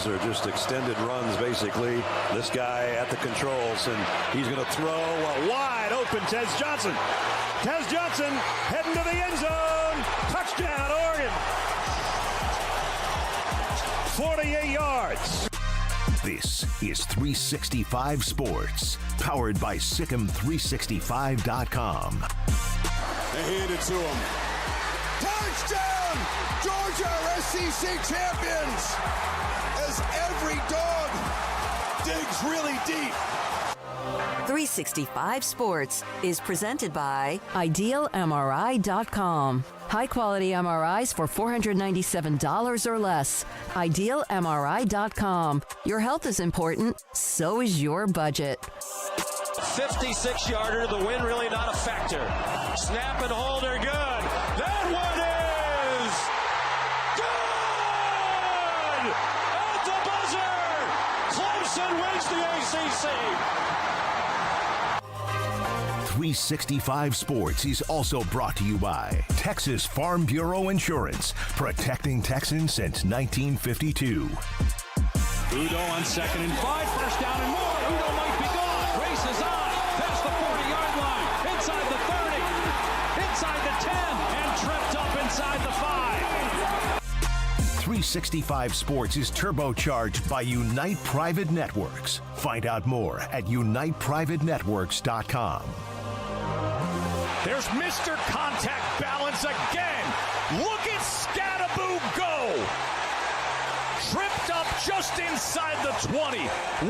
passes are just extended runs, basically. This guy at the controls, and he's going to throw a wide open Tez Johnson. Tez Johnson heading to the end zone. Touchdown, Oregon. 48 yards. This is 365 Sports, powered by Sikkim365.com. They hand it to him. Touchdown! Georgia SEC champions! As every dog digs really deep. 365 Sports is presented by IdealMRI.com. High-quality MRIs for $497 or less. IdealMRI.com. Your health is important, so is your budget. 56-yarder, the win really not a factor. Snap and hold are good. That one is good! At the buzzer, Clemson wins the ACC. 365 Sports is also brought to you by Texas Farm Bureau Insurance, protecting Texans since 1952. Udo on 2nd and 5, first down and more. Udo might be gone. Races on, past the 40-yard line, inside the 30, inside the 10, and tripped up inside the 5. 365 Sports is turbocharged by Unite Private Networks. Find out more at uniteprivatenetworks.com. There's Mr. Contact Balance again. Look at Scattaboo go. Tripped up just inside the 20.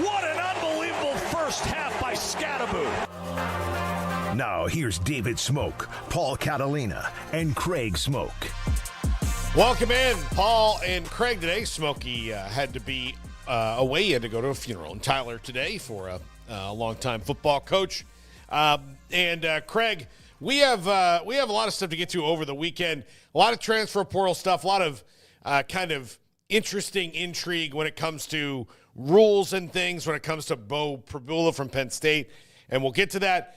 What an unbelievable first half by Scattaboo. Now here's David Smoak, Paul Catalina, and Craig Smoak. Welcome in, Paul and Craig today. Smokey had to be away. He had to go to a funeral in Tyler today for a longtime football coach. Craig, we have a lot of stuff to get to over the weekend. A lot of transfer portal stuff. A lot of kind of interesting intrigue when it comes to rules and things. When it comes to Bo Prabula from Penn State, and we'll get to that.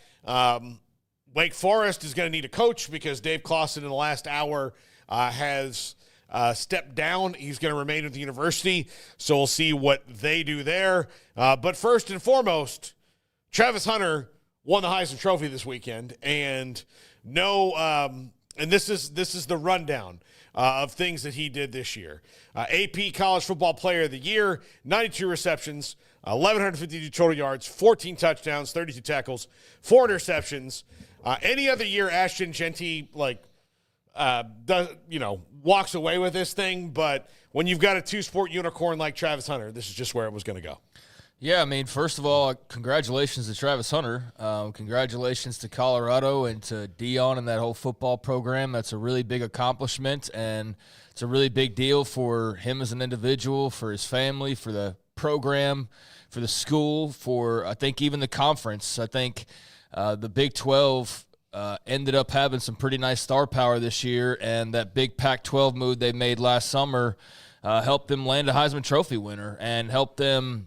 Wake Forest is going to need a coach because Dave Clawson in the last hour has stepped down. He's going to remain at the university, so we'll see what they do there. But first and foremost, Travis Hunter won the Heisman Trophy this weekend, and this is the rundown of things that he did this year. AP College Football Player of the Year, 92 receptions, 1,152 total yards, 14 touchdowns, 32 tackles, 4 interceptions. Any other year, Ashton Genty walks away with this thing, but when you've got a two-sport unicorn like Travis Hunter, this is just where it was going to go. Yeah, I mean, first of all, congratulations to Travis Hunter. Congratulations to Colorado and to Dion and that whole football program. That's a really big accomplishment, and it's a really big deal for him as an individual, for his family, for the program, for the school, for, I think, even the conference. I think the Big 12 ended up having some pretty nice star power this year, and that big Pac-12 move they made last summer helped them land a Heisman Trophy winner and helped them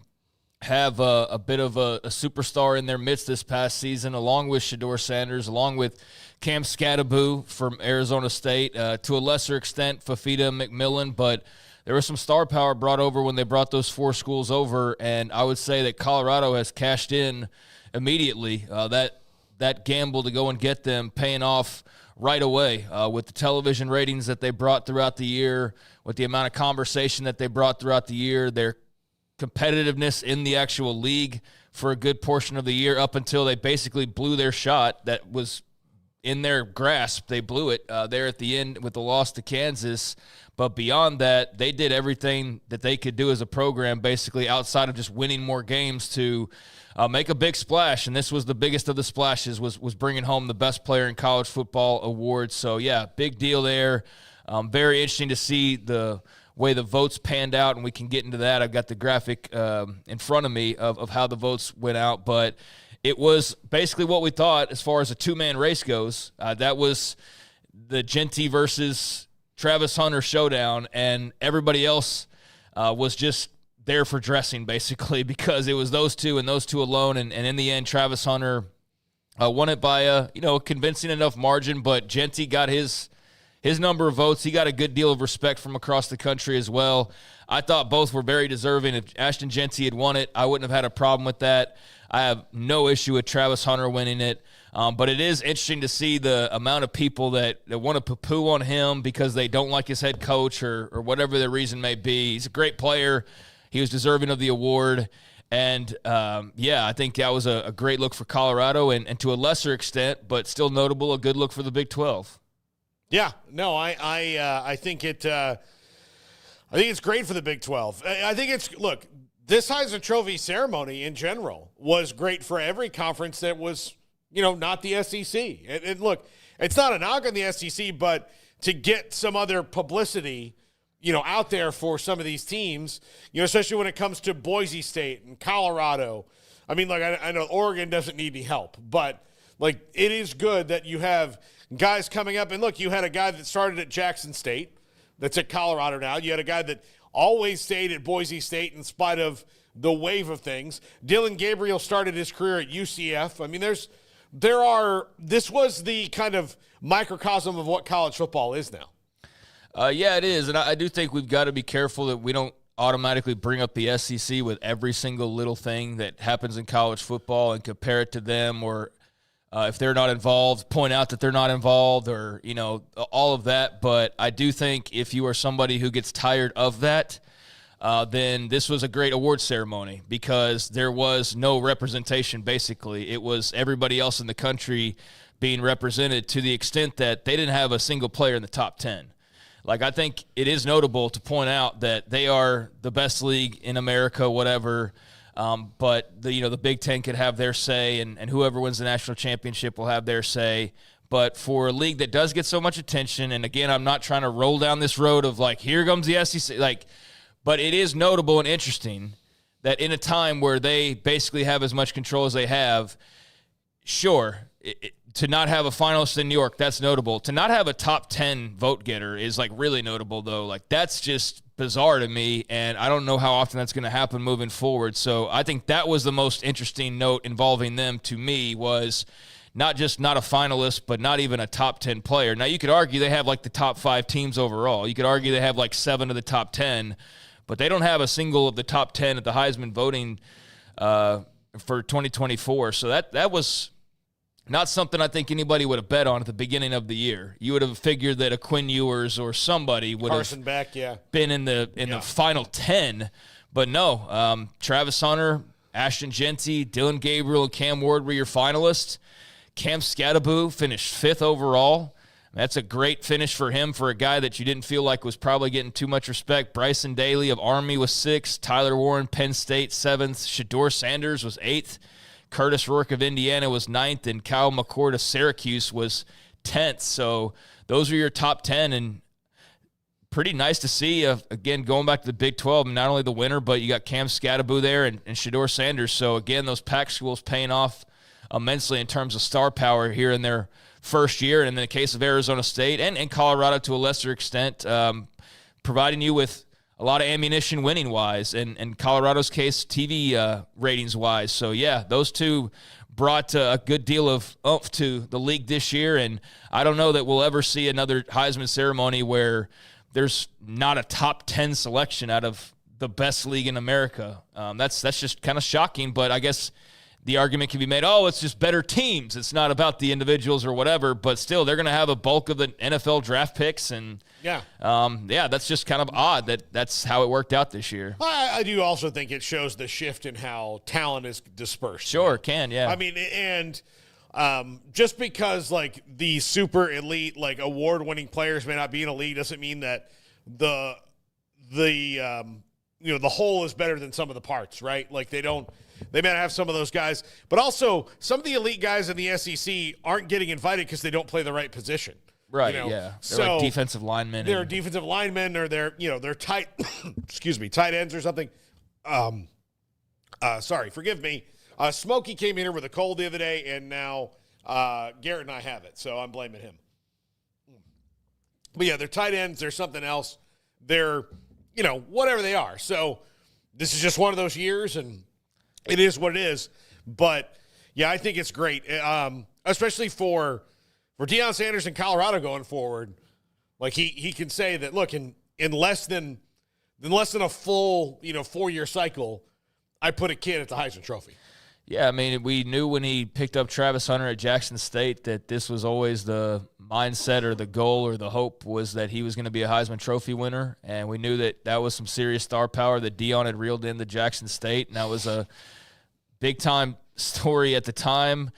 have a bit of a superstar in their midst this past season, along with Shedeur Sanders, along with Cam Scattaboo from Arizona State, to a lesser extent Fafita McMillan, but there was some star power brought over when they brought those 4 schools over, and I would say that Colorado has cashed in immediately. That gamble to go and get them paying off right away with the television ratings that they brought throughout the year, with the amount of conversation that they brought throughout the year, their competitiveness in the actual league for a good portion of the year up until they basically blew their shot that was in their grasp. They blew it there at the end with the loss to Kansas. But beyond that, they did everything that they could do as a program, basically outside of just winning more games, to make a big splash. And this was the biggest of the splashes, was bringing home the Best Player in College Football award. So, yeah, big deal there. Very interesting to see the way the votes panned out, and we can get into that. I've got the graphic in front of me of how the votes went out. But it was basically what we thought as far as a two-man race goes. That was the Genty versus Travis Hunter showdown, and everybody else was just there for dressing, basically, because it was those two and those two alone. And in the end, Travis Hunter won it by a convincing enough margin, but Genty got his his number of votes, he got a good deal of respect from across the country as well. I thought both were very deserving. If Ashton Jeanty had won it, I wouldn't have had a problem with that. I have no issue with Travis Hunter winning it. But it is interesting to see the amount of people that want to poo-poo on him because they don't like his head coach or whatever the reason may be. He's a great player. He was deserving of the award. And, I think that was a great look for Colorado and to a lesser extent, but still notable, a good look for the Big 12. Yeah, no, I think it's great for the Big 12. I think this Heisman Trophy ceremony in general was great for every conference that was, not the SEC. And look, it's not a knock on the SEC, but to get some other publicity, out there for some of these teams, especially when it comes to Boise State and Colorado. I mean, I know Oregon doesn't need any help, but it is good that you have guys coming up. And look, you had a guy that started at Jackson State that's at Colorado now. You had a guy that always stayed at Boise State in spite of the wave of things. Dylan Gabriel started his career at UCF. I mean, this was the kind of microcosm of what college football is now. Yeah, it is. And I do think we've got to be careful that we don't automatically bring up the SEC with every single little thing that happens in college football and compare it to them, or if they're not involved, point out that they're not involved, or, all of that. But I do think if you are somebody who gets tired of that, then this was a great award ceremony because there was no representation, basically. It was everybody else in the country being represented to the extent that they didn't have a single player in the top 10. I think it is notable to point out that they are the best league in America, whatever, but the Big Ten could have their say, and whoever wins the national championship will have their say. But for a league that does get so much attention, and again, I'm not trying to roll down this road of here comes the SEC, but it is notable and interesting that in a time where they basically have as much control as they have, sure, to not have a finalist in New York, that's notable. To not have a top 10 vote getter is really notable, though. That's just bizarre to me, and I don't know how often that's going to happen moving forward. So I think that was the most interesting note involving them to me, was not just not a finalist, but not even a top 10 player. Now, you could argue they have the top 5 teams overall. You could argue they have 7 of the top 10, but they don't have a single of the top 10 at the Heisman voting for 2024. So that was not something I think anybody would have bet on at the beginning of the year. You would have figured that a Quinn Ewers or somebody would Carson Beck, been in the final 10. But no, Travis Hunter, Ashton Jeanty, Dylan Gabriel, and Cam Ward were your finalists. Cam Scattaboo finished 5th overall. That's a great finish for him, for a guy that you didn't feel like was probably getting too much respect. Bryson Daly of Army was 6th. Tyler Warren, Penn State, 7th. Shedeur Sanders was 8th. Curtis Rourke of Indiana was 9th, and Kyle McCord of Syracuse was 10th. So those are your top 10, and pretty nice to see, again, going back to the Big 12, not only the winner, but you got Cam Scattaboo there and Shedeur Sanders. So, again, those Pac schools paying off immensely in terms of star power here in their first year. And in the case of Arizona State and Colorado to a lesser extent, providing you with a lot of ammunition winning-wise, and in Colorado's case, TV ratings-wise. So, yeah, those two brought a good deal of oomph to the league this year, and I don't know that we'll ever see another Heisman ceremony where there's not a top 10 selection out of the best league in America. That's just kind of shocking, but I guess the argument can be made, it's just better teams. It's not about the individuals or whatever, but still, they're going to have a bulk of the NFL draft picks, and that's just kind of odd that's how it worked out this year. I do also think it shows the shift in how talent is dispersed. Sure, it can, yeah. I mean, and just because the super elite, award-winning players may not be in a league doesn't mean that the whole is better than some of the parts, right? They may not have some of those guys, but also some of the elite guys in the SEC aren't getting invited because they don't play the right position. Right, yeah. They're defensive linemen. They're defensive linemen, or they're tight, tight ends or something. Sorry, forgive me. Smokey came in here with a cold the other day, and now Garrett and I have it, so I'm blaming him. But yeah, they're tight ends. They're something else. They're, whatever they are. So this is just one of those years, and it is what it is. But, yeah, I think it's great, especially for Deion Sanders in Colorado going forward. Like he can say that, look, in less than a full 4-year cycle, I put a kid at the Heisman Trophy. Yeah, I mean, we knew when he picked up Travis Hunter at Jackson State that this was always the mindset or the goal or the hope was that he was going to be a Heisman Trophy winner, and we knew that was some serious star power that Deion had reeled into Jackson State, and that was a big-time story at the time.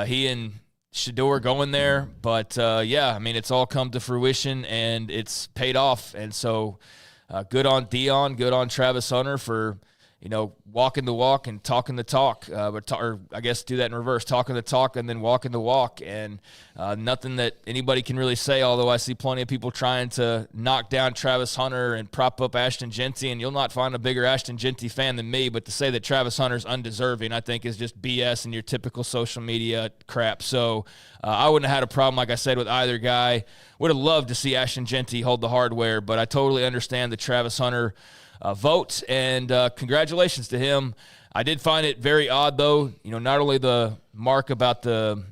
He and Shador going there, but, I mean, it's all come to fruition, and it's paid off, and so good on Deion, good on Travis Hunter for – walking the walk and talking the talk, or I guess do that in reverse, talking the talk and then walking the walk, and nothing that anybody can really say, although I see plenty of people trying to knock down Travis Hunter and prop up Ashton Jeanty, and you'll not find a bigger Ashton Jeanty fan than me, but to say that Travis Hunter's undeserving, I think is just BS and your typical social media crap. So I wouldn't have had a problem, like I said, with either guy. Would have loved to see Ashton Jeanty hold the hardware, but I totally understand the Travis Hunter vote, and congratulations to him. I did find it very odd, though, not only the mark about the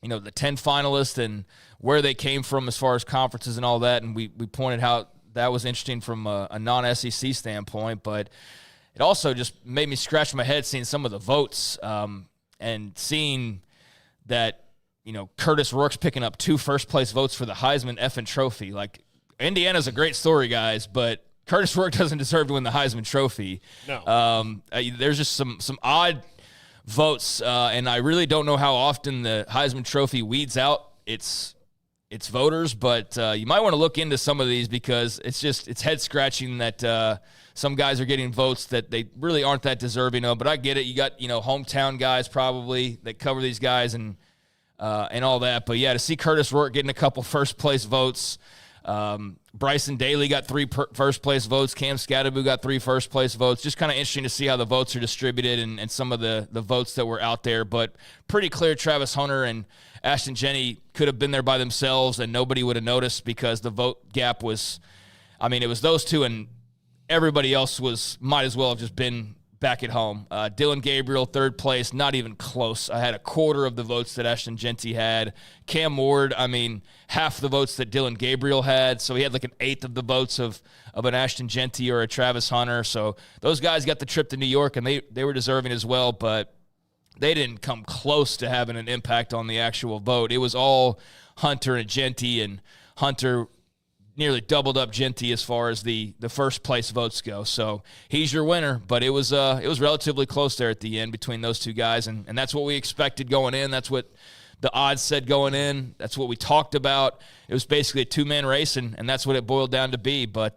10 finalists and where they came from as far as conferences and all that, and we pointed how that was interesting from a non-SEC standpoint, but it also just made me scratch my head seeing some of the votes and seeing that, Curtis Rourke's picking up 2 first-place votes for the Heisman effing Trophy. Like, Indiana's a great story, guys, but Curtis Rourke doesn't deserve to win the Heisman Trophy. No. There's just some odd votes, and I really don't know how often the Heisman Trophy weeds out its voters, but you might want to look into some of these because it's head-scratching that some guys are getting votes that they really aren't that deserving of. But I get it. You got, hometown guys probably that cover these guys and all that. But, yeah, to see Curtis Rourke getting a couple first-place votes, Bryson Daly got 3 first-place votes. Cam Scatterbu got 3 first-place votes. Just kind of interesting to see how the votes are distributed and some of the votes that were out there. But pretty clear Travis Hunter and Ashton Jeanty could have been there by themselves and nobody would have noticed because the vote gap was – it was those two and everybody else might as well have just been back at home. Dylan Gabriel, 3rd place, not even close. I had a quarter of the votes that Ashton Jeanty had. Cam Ward, half the votes that Dylan Gabriel had. So he had like an 1/8 of the votes of an Ashton Jeanty or a Travis Hunter. So those guys got the trip to New York, and they were deserving as well, but they didn't come close to having an impact on the actual vote. It was all Hunter and Jeanty, and Hunter nearly doubled up Jeanty as far as the first place votes go. So he's your winner, but it was relatively close there at the end between those two guys, and that's what we expected going in. That's what the odds said going in. That's what we talked about. It was basically a 2-man race, and that's what it boiled down to be. But,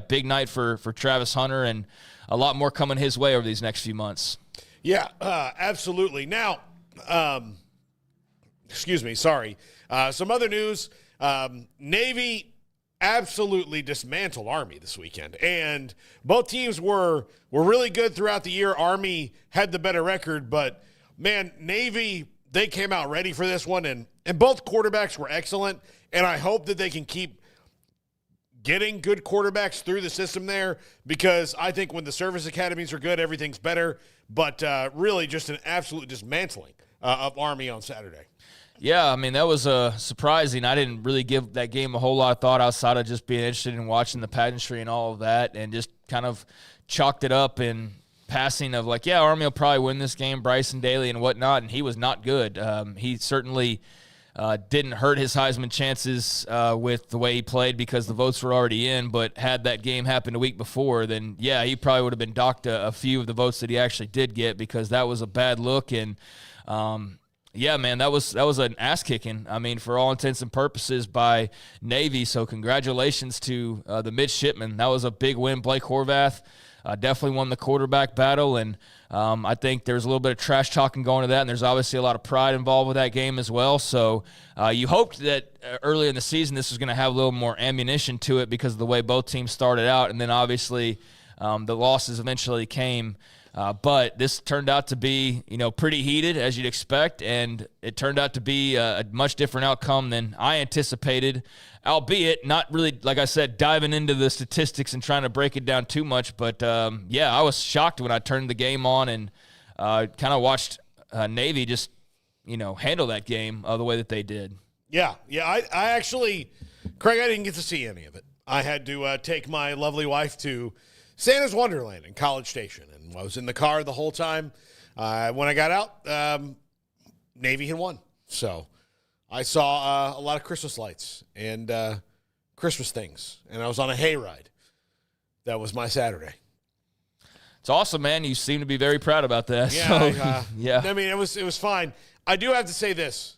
big night for Travis Hunter, and a lot more coming his way over these next few months. Yeah, absolutely. Now, some other news. Navy absolutely dismantled Army this weekend, and both teams were really good throughout the year. Army had the better record, but man, Navy, they came out ready for this one, and both quarterbacks were excellent, and I hope that they can keep getting good quarterbacks through the system there, because I think when the service academies are good, everything's better, but really just an absolute dismantling of Army on Saturday. Yeah, that was surprising. I didn't really give that game a whole lot of thought outside of just being interested in watching the pageantry and all of that, and just kind of chalked it up in passing of like, yeah, Army will probably win this game, Bryson Daly and whatnot, and he was not good. He certainly didn't hurt his Heisman chances with the way he played because the votes were already in, but had that game happened a week before, then, yeah, he probably would have been docked a few of the votes that he actually did get because that was a bad look, and yeah, man, that was an ass kicking. For all intents and purposes by Navy. So congratulations to the midshipmen. That was a big win. Blake Horvath definitely won the quarterback battle, and I think there's a little bit of trash talking going to that, and there's obviously a lot of pride involved with that game as well. So you hoped that early in the season this was going to have a little more ammunition to it because of the way both teams started out, and then obviously the losses eventually came. But this turned out to be, pretty heated, as you'd expect, and it turned out to be a much different outcome than I anticipated, albeit not really, like I said, diving into the statistics and trying to break it down too much. But, I was shocked when I turned the game on and kind of watched Navy just, handle that game the way that they did. Yeah, I actually Craig, I didn't get to see any of it. I had to take my lovely wife to Santa's Wonderland in College Station, and I was in the car the whole time. When I got out, Navy had won. So I saw a lot of Christmas lights and Christmas things, and I was on a hayride. That was my Saturday. It's awesome, man. You seem to be very proud about that. Yeah, So, yeah. I mean, it was fine. I do have to say this.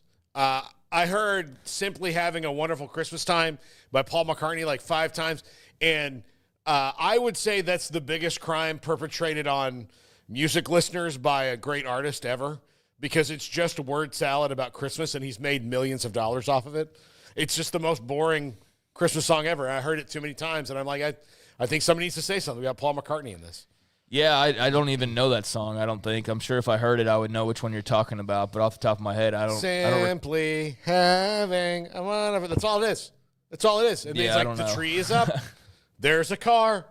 I heard Simply Having a Wonderful Christmas Time by Paul McCartney like 5 times, and I would say that's the biggest crime perpetrated on music listeners by a great artist ever, because it's just a word salad about Christmas, and he's made millions of dollars off of it. It's just the most boring Christmas song ever. I heard it too many times, and I'm like, I think somebody needs to say something about Paul McCartney in this. Yeah, I don't even know that song, I don't think. I'm sure if I heard it, I would know which one you're talking about, but off the top of my head, I don't. Simply having a wonderful. That's all it is. That's all it is. It means like the tree is up, there's a car,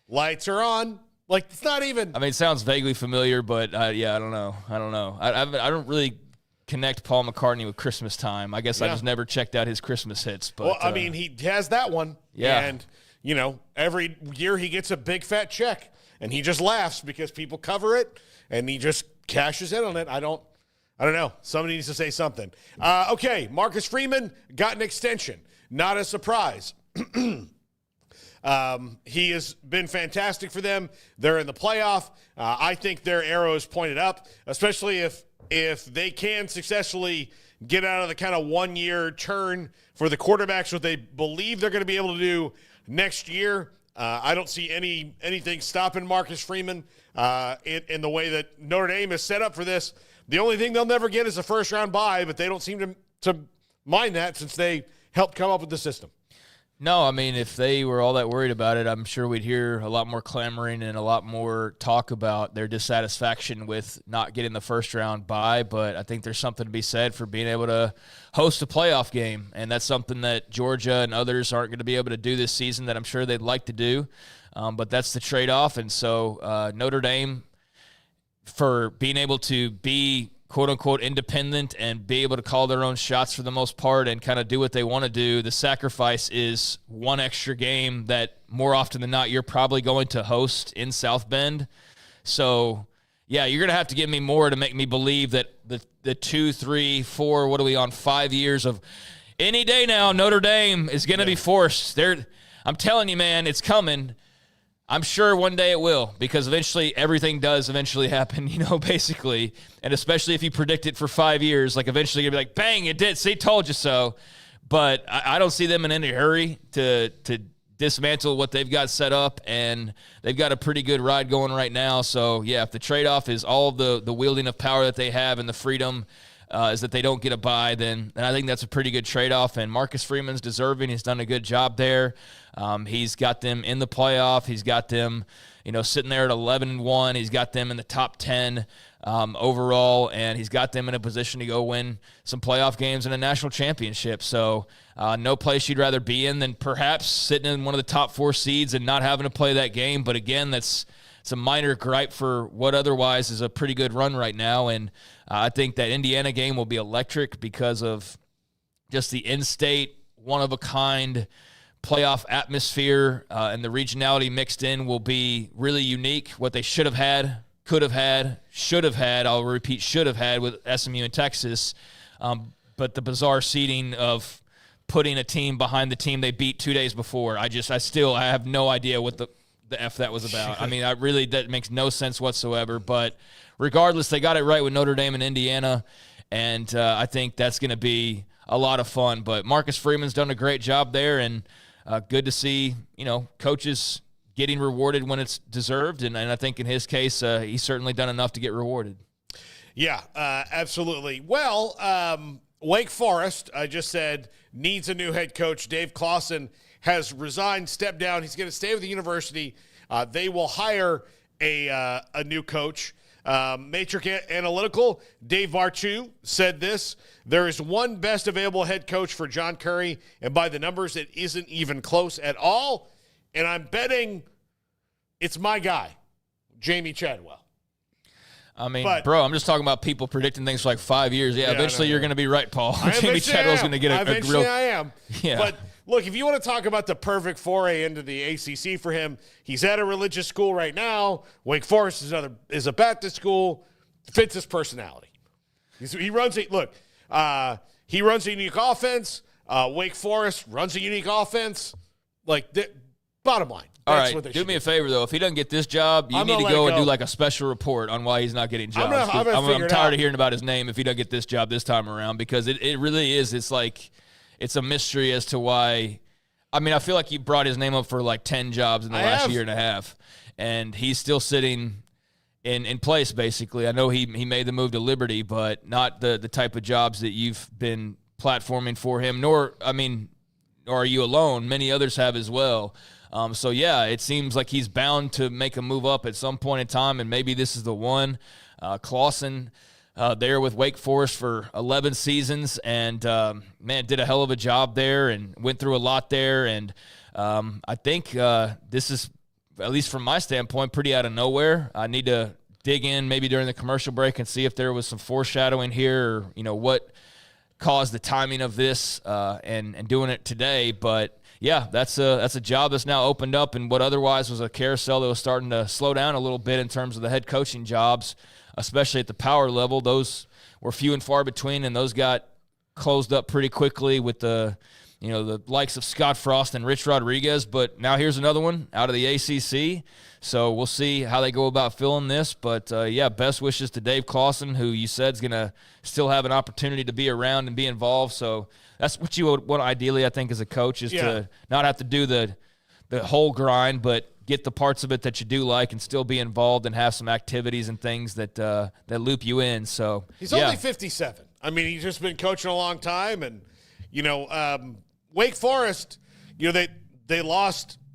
lights are on. Like, it's not even. I mean, it sounds vaguely familiar, but yeah, I don't know. I don't really connect Paul McCartney with Christmas time. I guess I just never checked out his Christmas hits. But well, I mean, he has that one. Yeah. And, every year he gets a big fat check. And he just laughs because people cover it, and he just cashes in on it. I don't know. Somebody needs to say something. Okay, Marcus Freeman got an extension. Not a surprise. He has been fantastic for them. They're in the playoff. I think their arrow is pointed up, especially if they can successfully get out of the kind of one-year turn for the quarterbacks, what they believe they're going to be able to do next year. I don't see anything stopping Marcus Freeman in the way that Notre Dame is set up for this. The only thing they'll never get is a first-round bye, but they don't seem to mind that since they helped come up with the system. No, I mean, if they were all that worried about it, I'm sure we'd hear a lot more clamoring and a lot more talk about their dissatisfaction with not getting the first round bye. But I think there's something to be said for being able to host a playoff game, and that's something that Georgia and others aren't going to be able to do this season that I'm sure they'd like to do. But that's the trade-off, and so Notre Dame, for being able to be quote-unquote independent and be able to call their own shots for the most part and kind of do what they want to do, the sacrifice is one extra game that more often than not you're probably going to host in South Bend. So, yeah, you're going to have to give me more to make me believe that the 2, 3, 4, what are we on, 5 years of any day now, Notre Dame is going to be forced. I'm telling you, man, it's coming. I'm sure one day it will, because eventually everything does eventually happen, basically. And especially if you predict it for 5 years, like eventually you'll be like, bang, it did. See, told you so. But I don't see them in any hurry to dismantle what they've got set up, and they've got a pretty good ride going right now. So, yeah, if the trade-off is all of the wielding of power that they have and the freedom is that they don't get a bye, then I think that's a pretty good trade-off. And Marcus Freeman's deserving. He's done a good job there. He's got them in the playoff. He's got them, sitting there at 11-1. He's got them in the top 10 overall, and he's got them in a position to go win some playoff games and a national championship. So no place you'd rather be in than perhaps sitting in one of the top 4 seeds and not having to play that game. But again, it's a minor gripe for what otherwise is a pretty good run right now. And I think that Indiana game will be electric because of just the in-state, one-of-a-kind playoff atmosphere, and the regionality mixed in will be really unique. What they should have had, could have had, should have had, I'll repeat, should have had with SMU and Texas. But the bizarre seeding of putting a team behind the team they beat 2 days before, I have no idea what the F that was about. I mean, that makes no sense whatsoever. But regardless, they got it right with Notre Dame and Indiana, and I think that's going to be a lot of fun. But Marcus Freeman's done a great job there, and good to see, coaches getting rewarded when it's deserved. And I think in his case, he's certainly done enough to get rewarded. Yeah, absolutely. Well, Wake Forest, I just said, needs a new head coach. Dave Clawson has resigned, stepped down. He's going to stay with the university. They will hire a new coach. Matrix Analytical, Dave Varchu said this: there is one best available head coach for John Curry, and by the numbers, it isn't even close at all. And I'm betting it's my guy, Jamie Chadwell. I mean, bro, I'm just talking about people predicting things for like 5 years. Yeah, eventually you're going to be right, Paul. Jamie Chadwell's going to get a real. I am. Yeah. look, if you want to talk about the perfect foray into the ACC for him, he's at a religious school right now. Wake Forest is a Baptist school. Fits his personality. He runs a unique offense. Wake Forest runs a unique offense. Bottom line. All right, do me a favor, though. If he doesn't get this job, you need to go and do like a special report on why he's not getting jobs. I'm tired of hearing about his name if he doesn't get this job this time around, because it really is. It's a mystery as to why. I mean, I feel like you brought his name up for like 10 jobs in the last year and a half, and he's still sitting in place, basically. I know he made the move to Liberty, but not the type of jobs that you've been platforming for him, nor are you alone. Many others have as well. So, yeah, it seems like he's bound to make a move up at some point in time, and maybe this is the one. Clausen there with Wake Forest for 11 seasons and, did a hell of a job there and went through a lot there. And I think this is, at least from my standpoint, pretty out of nowhere. I need to dig in maybe during the commercial break and see if there was some foreshadowing here or, what caused the timing of this and doing it today. But, yeah, that's a job that's now opened up, and what otherwise was a carousel that was starting to slow down a little bit in terms of the head coaching jobs, especially at the power level. Those were few and far between, and those got closed up pretty quickly with the likes of Scott Frost and Rich Rodriguez. But now here's another one out of the ACC. So we'll see how they go about filling this. But, best wishes to Dave Clawson, who you said is going to still have an opportunity to be around and be involved. So that's what you would want ideally, I think, as a coach, is to not have to do the whole grind, but get the parts of it that you do like and still be involved and have some activities and things that loop you in. So he's only 57. I mean, he's just been coaching a long time. And, Wake Forest, they lost –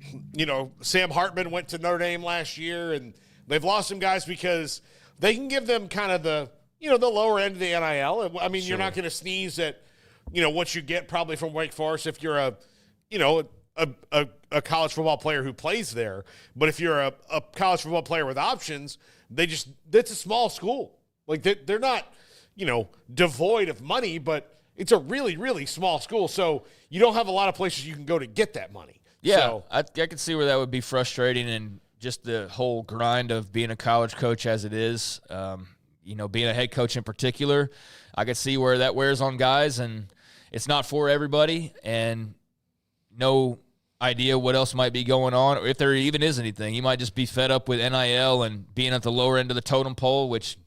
Sam Hartman went to Notre Dame last year, and they've lost some guys because they can give them kind of the lower end of the NIL. I mean, You're not going to sneeze at, what you get probably from Wake Forest if you're a college football player who plays there. But if you're a college football player with options, it's a small school. Like they're not, devoid of money, but it's a really, really small school. So you don't have a lot of places you can go to get that money. Yeah, so, I could see where that would be frustrating, and just the whole grind of being a college coach as it is, being a head coach in particular, I could see where that wears on guys, and it's not for everybody, and no idea what else might be going on, or if there even is anything. You might just be fed up with NIL and being at the lower end of the totem pole, which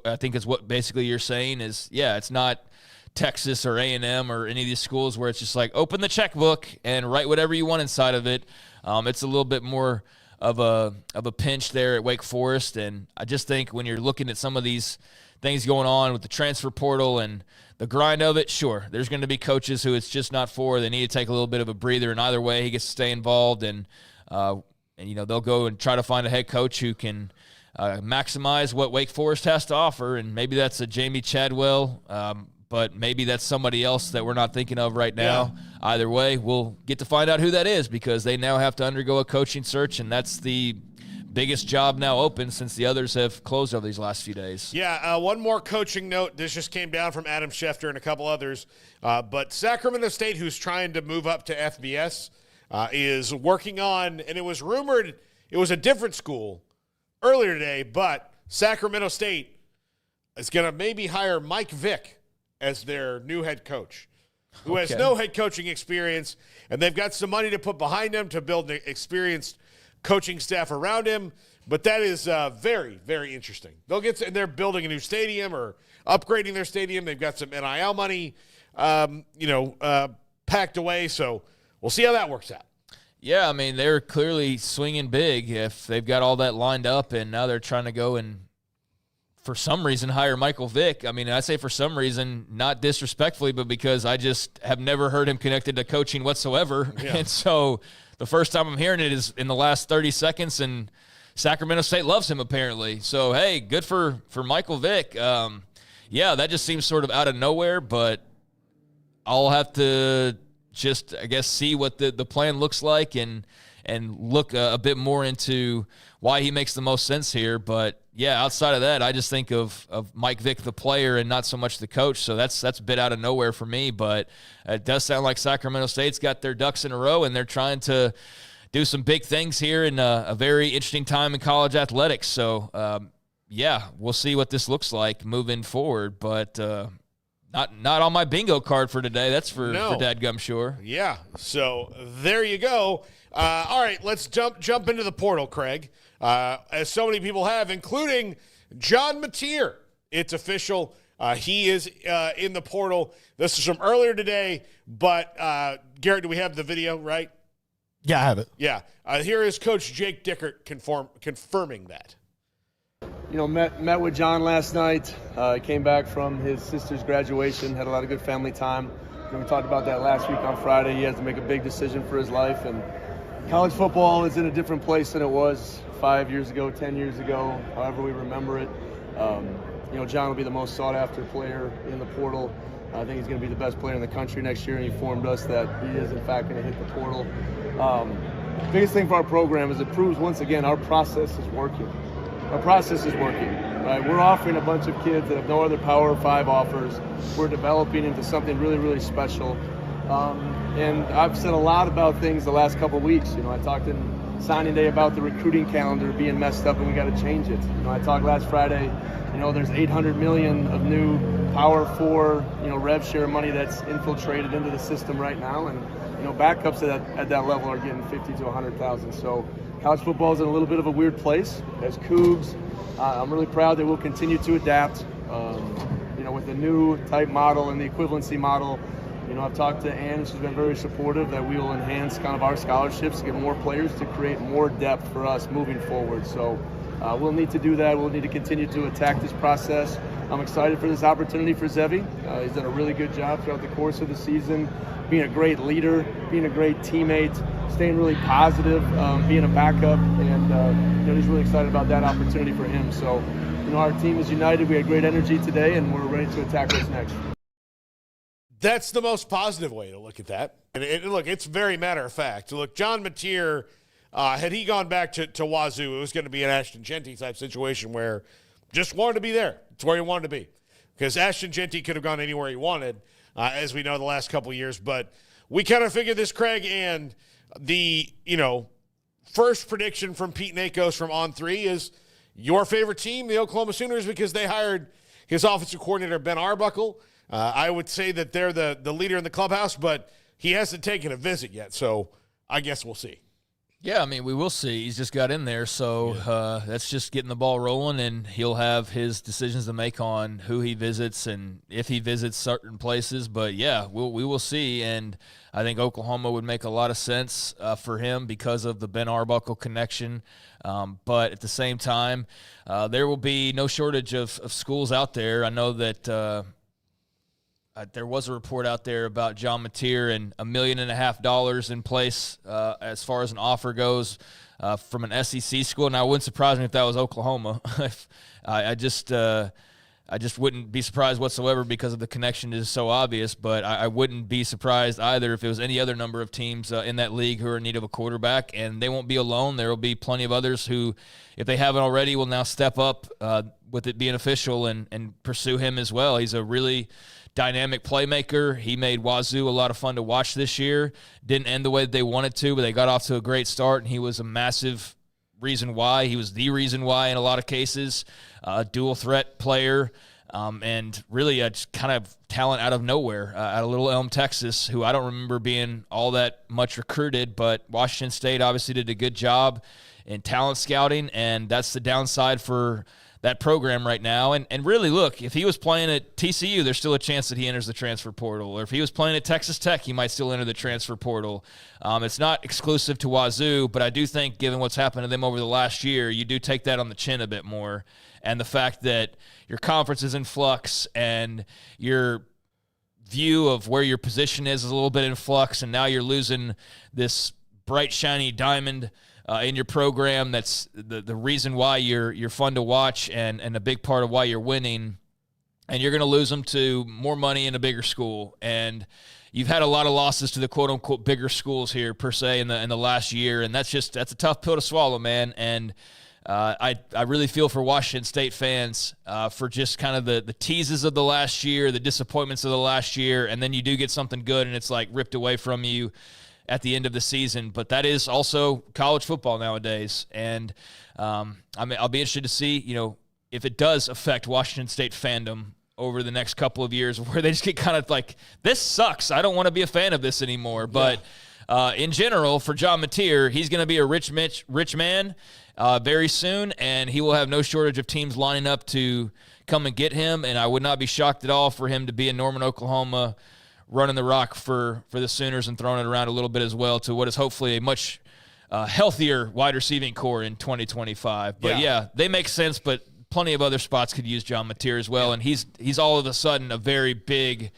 I think is what basically you're saying is, it's not Texas or A&M or any of these schools where it's just like open the checkbook and write whatever you want inside of it. It's a little bit more of a pinch there at Wake Forest, and I just think when you're looking at some of these things going on with the transfer portal and the grind of it, sure, there's going to be coaches who it's just not for. They need to take a little bit of a breather, and either way, he gets to stay involved, and they'll go and try to find a head coach who can maximize what Wake Forest has to offer, and maybe that's a Jamie Chadwell, but maybe that's somebody else that we're not thinking of right now. Yeah. Either way, we'll get to find out who that is, because they now have to undergo a coaching search, and that's the biggest job now open since the others have closed over these last few days. Yeah, one more coaching note. This just came down from Adam Schefter and a couple others. But Sacramento State, who's trying to move up to FBS, is working on, and it was rumored it was a different school earlier today, but Sacramento State is going to maybe hire Mike Vick as their new head coach, who has no head coaching experience, and they've got some money to put behind him to build an experienced coaching staff around him. But that is very, very interesting. They're building a new stadium or upgrading their stadium. They've got some NIL money, packed away. So we'll see how that works out. Yeah, I mean, they're clearly swinging big if they've got all that lined up, and now they're trying to go and, for some reason, hire Michael Vick. I mean, I say for some reason, not disrespectfully, but because I just have never heard him connected to coaching whatsoever. Yeah. And so the first time I'm hearing it is in the last 30 seconds, and Sacramento State loves him apparently. So, hey, good for Michael Vick. That just seems sort of out of nowhere, but I'll have to just, I guess, see what the plan looks like and look a bit more into why he makes the most sense here. But yeah, outside of that, I just think of Mike Vick, the player, and not so much the coach. So that's a bit out of nowhere for me. But it does sound like Sacramento State's got their ducks in a row, and they're trying to do some big things here in a very interesting time in college athletics. So, yeah, we'll see what this looks like moving forward. But not on my bingo card for today. That's for dadgum sure. Yeah, so there you go. All right, let's jump into the portal, Craig. As so many people have, including John Mateer. It's official. He is in the portal. This is from earlier today, but Garrett, do we have the video, right? Yeah, I have it. Yeah. Here is Coach Jake Dickert confirming that. You know, met with John last night. Came back from his sister's graduation, had a lot of good family time. We talked about that last week on Friday. He has to make a big decision for his life, and college football is in a different place than it was 5 years ago, 10 years ago, however we remember it. You know, John will be the most sought-after player in the portal. I think he's going to be the best player in the country next year, and he informed us that he is, in fact, going to hit the portal. Biggest thing for our program is it proves, once again, our process is working. Our process is working, right? We're offering a bunch of kids that have no other Power 5 offers. We're developing into something really, really special. And I've said a lot about things the last couple of weeks. You know, I talked in signing day about the recruiting calendar being messed up and we got to change it. You know, I talked last Friday, you know, there's $800 million of new Power 4, you know, rev share money that's infiltrated into the system right now. And, you know, backups at that level are getting 50 to 100,000. So college football is in a little bit of a weird place. As Cougs, I'm really proud that we'll continue to adapt, you know, with the new type model and the equivalency model. You know, I've talked to Ann, and she's been very supportive that we will enhance kind of our scholarships to get more players to create more depth for us moving forward. So we'll need to do that. We'll need to continue to attack this process. I'm excited for this opportunity for Zevi. He's done a really good job throughout the course of the season, being a great leader, being a great teammate, staying really positive, being a backup, and you know, he's really excited about that opportunity for him. So, you know, our team is united. We had great energy today, and we're ready to attack what's next. That's the most positive way to look at that. And look, it's very matter of fact. Look, John Mateer, had he gone back to Wazoo, it was going to be an Ashton Genty type situation where just wanted to be there. It's where he wanted to be. Because Ashton Genty could have gone anywhere he wanted, as we know the last couple of years. But we kind of figured this, Craig, and the, you know, first prediction from Pete Nakos from On3 is your favorite team, the Oklahoma Sooners, because they hired his offensive coordinator, Ben Arbuckle. I would say that they're the leader in the clubhouse, but he hasn't taken a visit yet, so I guess we'll see. Yeah, I mean, we will see. He's just got in there, so that's just getting the ball rolling, and he'll have his decisions to make on who he visits and if he visits certain places. But, yeah, we will see, and I think Oklahoma would make a lot of sense for him because of the Ben Arbuckle connection. But at the same time, there will be no shortage of schools out there. I know that there was a report out there about John Mateer and $1.5 million in place as far as an offer goes from an SEC school. Now, it wouldn't surprise me if that was Oklahoma. I just wouldn't be surprised whatsoever because of the connection is so obvious, but I wouldn't be surprised either if it was any other number of teams in that league who are in need of a quarterback, and they won't be alone. There will be plenty of others who, if they haven't already, will now step up with it being official and pursue him as well. He's a really dynamic playmaker. He made Wazoo a lot of fun to watch this year. Didn't end the way that they wanted to, but they got off to a great start, and he was a massive reason why. He was the reason why in a lot of cases. Dual threat player, and really just kind of talent out of nowhere out of Little Elm, Texas, who I don't remember being all that much recruited, but Washington State obviously did a good job in talent scouting, and that's the downside for that program right now. And really, look, if he was playing at TCU, there's still a chance that he enters the transfer portal. Or if he was playing at Texas Tech, he might still enter the transfer portal. It's not exclusive to Wazoo, but I do think given what's happened to them over the last year, you do take that on the chin a bit more. And the fact that your conference is in flux and your view of where your position is a little bit in flux, and now you're losing this bright, shiny diamond in your program that's the reason why you're fun to watch and a big part of why you're winning, and you're going to lose them to more money in a bigger school. And you've had a lot of losses to the quote-unquote bigger schools here, per se, in the last year, and that's a tough pill to swallow, man. And I really feel for Washington State fans for just kind of the teases of the last year, the disappointments of the last year, and then you do get something good and it's like ripped away from you at the end of the season. But that is also college football nowadays. And I'll be interested to see, if it does affect Washington State fandom over the next couple of years, where they just get kind of like, this sucks, I don't want to be a fan of this anymore. But in general, for John Mateer, he's going to be a rich man very soon, and he will have no shortage of teams lining up to come and get him. And I would not be shocked at all for him to be in Norman, Oklahoma, running the rock for the Sooners and throwing it around a little bit as well to what is hopefully a much healthier wide receiving core in 2025. But yeah, they make sense, but plenty of other spots could use John Mateer as well. And he's all of a sudden a very big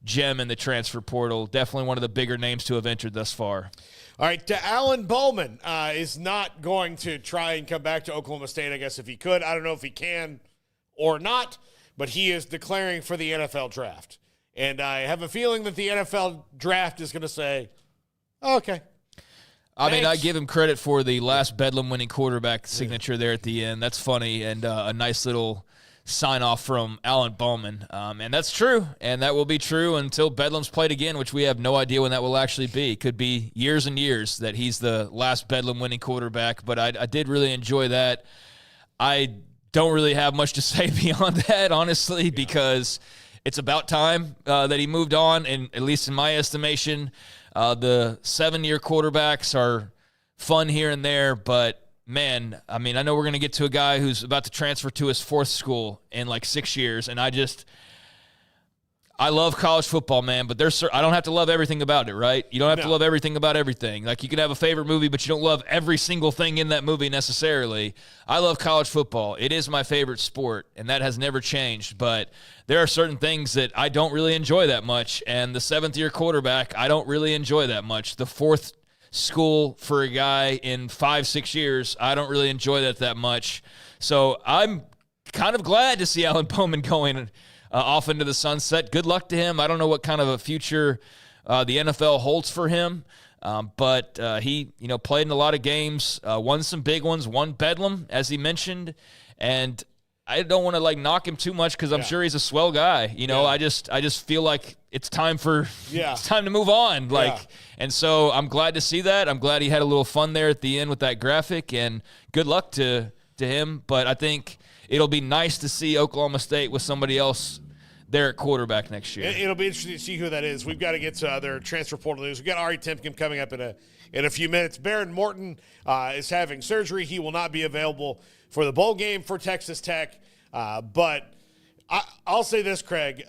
gem in the transfer portal. Definitely one of the bigger names to have entered thus far. All right, Alan Bowman is not going to try and come back to Oklahoma State, I guess, if he could. I don't know if he can or not, but he is declaring for the NFL draft. And I have a feeling that the NFL draft is going to say, okay. I mean, I give him credit for the last Bedlam winning quarterback signature there at the end. That's funny, and a nice little sign-off from Alan Bowman. And that's true, and that will be true until Bedlam's played again, which we have no idea when that will actually be. It could be years and years that he's the last Bedlam winning quarterback, but I did really enjoy that. I don't really have much to say beyond that, honestly, because it's about time that he moved on, and at least in my estimation, the 7-year quarterbacks are fun here and there, but man, I mean, I know we're going to get to a guy who's about to transfer to his 4th school in like 6 years, and I love college football, man, but I don't have to love everything about it, right? You don't have to love everything about everything. Like, you can have a favorite movie, but you don't love every single thing in that movie necessarily. I love college football. It is my favorite sport, and that has never changed, but there are certain things that I don't really enjoy that much, and the 7th-year quarterback, I don't really enjoy that much. The 4th school for a guy in 5-6 years, I don't really enjoy that much. So I'm kind of glad to see Alan Bowman going off into the sunset. Good luck to him. I don't know what kind of a future the NFL holds for him, but he played in a lot of games, won some big ones, won Bedlam, as he mentioned, and I don't want to knock him too much because I'm sure he's a swell guy. I just feel like it's time to move on. And so I'm glad to see that. I'm glad he had a little fun there at the end with that graphic, and good luck to him. But I think it'll be nice to see Oklahoma State with somebody else there at quarterback next year. It'll be interesting to see who that is. We've got to get to other transfer portal news. We've got Ari Temkin coming up in a few minutes. Baron Morton is having surgery. He will not be available for the bowl game for Texas Tech. But I'll say this, Craig.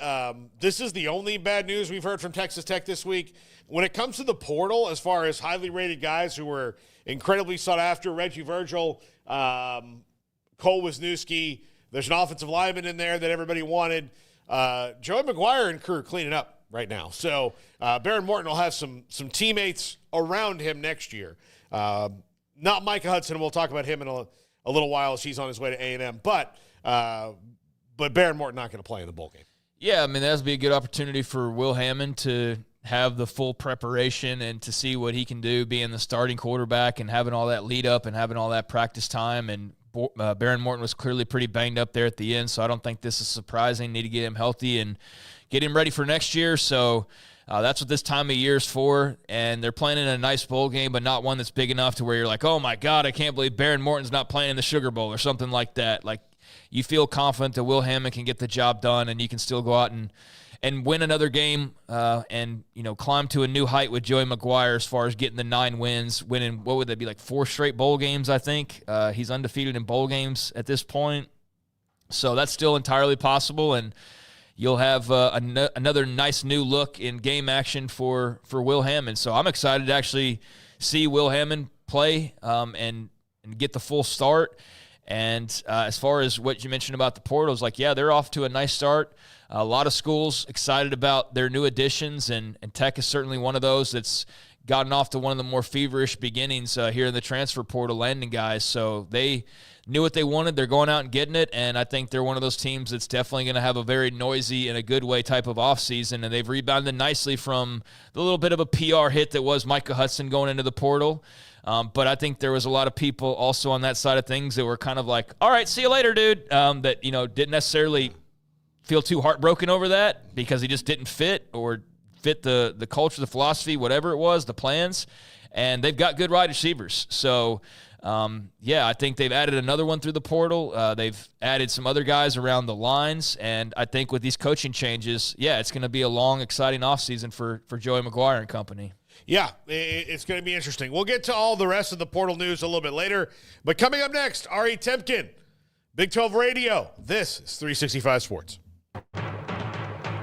This is the only bad news we've heard from Texas Tech this week. When it comes to the portal, as far as highly rated guys who were incredibly sought after, Reggie Virgil, Cole Wisniewski, there's an offensive lineman in there that everybody wanted. Joey McGuire and crew are cleaning up right now. So Baron Morton will have some teammates around him next year. Not Micah Hudson, and we'll talk about him in a little while as he's on his way to A&M. But Baron Morton not going to play in the bowl game. Yeah, I mean, that would be a good opportunity for Will Hammond to have the full preparation and to see what he can do being the starting quarterback and having all that lead up and having all that practice time. And Baron Morton was clearly pretty banged up there at the end, so I don't think this is surprising. Need to get him healthy and get him ready for next year. So that's what this time of year is for, and they're playing in a nice bowl game, but not one that's big enough to where you're like, oh, my God, I can't believe Baron Morton's not playing in the Sugar Bowl or something like that. Like, you feel confident that Will Hammond can get the job done, and you can still go out and win another game and climb to a new height with Joey McGuire as far as getting the 9 wins, winning, what would that be, like 4 straight bowl games, I think. He's undefeated in bowl games at this point. So that's still entirely possible, and you'll have another nice new look in game action for Will Hammond. So I'm excited to actually see Will Hammond play and get the full start. And as far as what you mentioned about the portals, they're off to a nice start. A lot of schools excited about their new additions, and Tech is certainly one of those that's gotten off to one of the more feverish beginnings here in the transfer portal, landing guys. So they knew what they wanted. They're going out and getting it, and I think they're one of those teams that's definitely going to have a very noisy and a good way type of offseason, and they've rebounded nicely from the little bit of a PR hit that was Micah Hudson going into the portal. But I think there was a lot of people also on that side of things that were kind of like, all right, see you later, dude, that, didn't necessarily feel too heartbroken over that because he just didn't fit the culture, the philosophy, whatever it was, the plans. And they've got good wide receivers. So, I think they've added another one through the portal. They've added some other guys around the lines. And I think with these coaching changes, it's going to be a long, exciting offseason for Joey McGuire and company. Yeah, it's going to be interesting. We'll get to all the rest of the portal news a little bit later. But coming up next, Ari Temkin, Big 12 Radio. This is 365 Sports.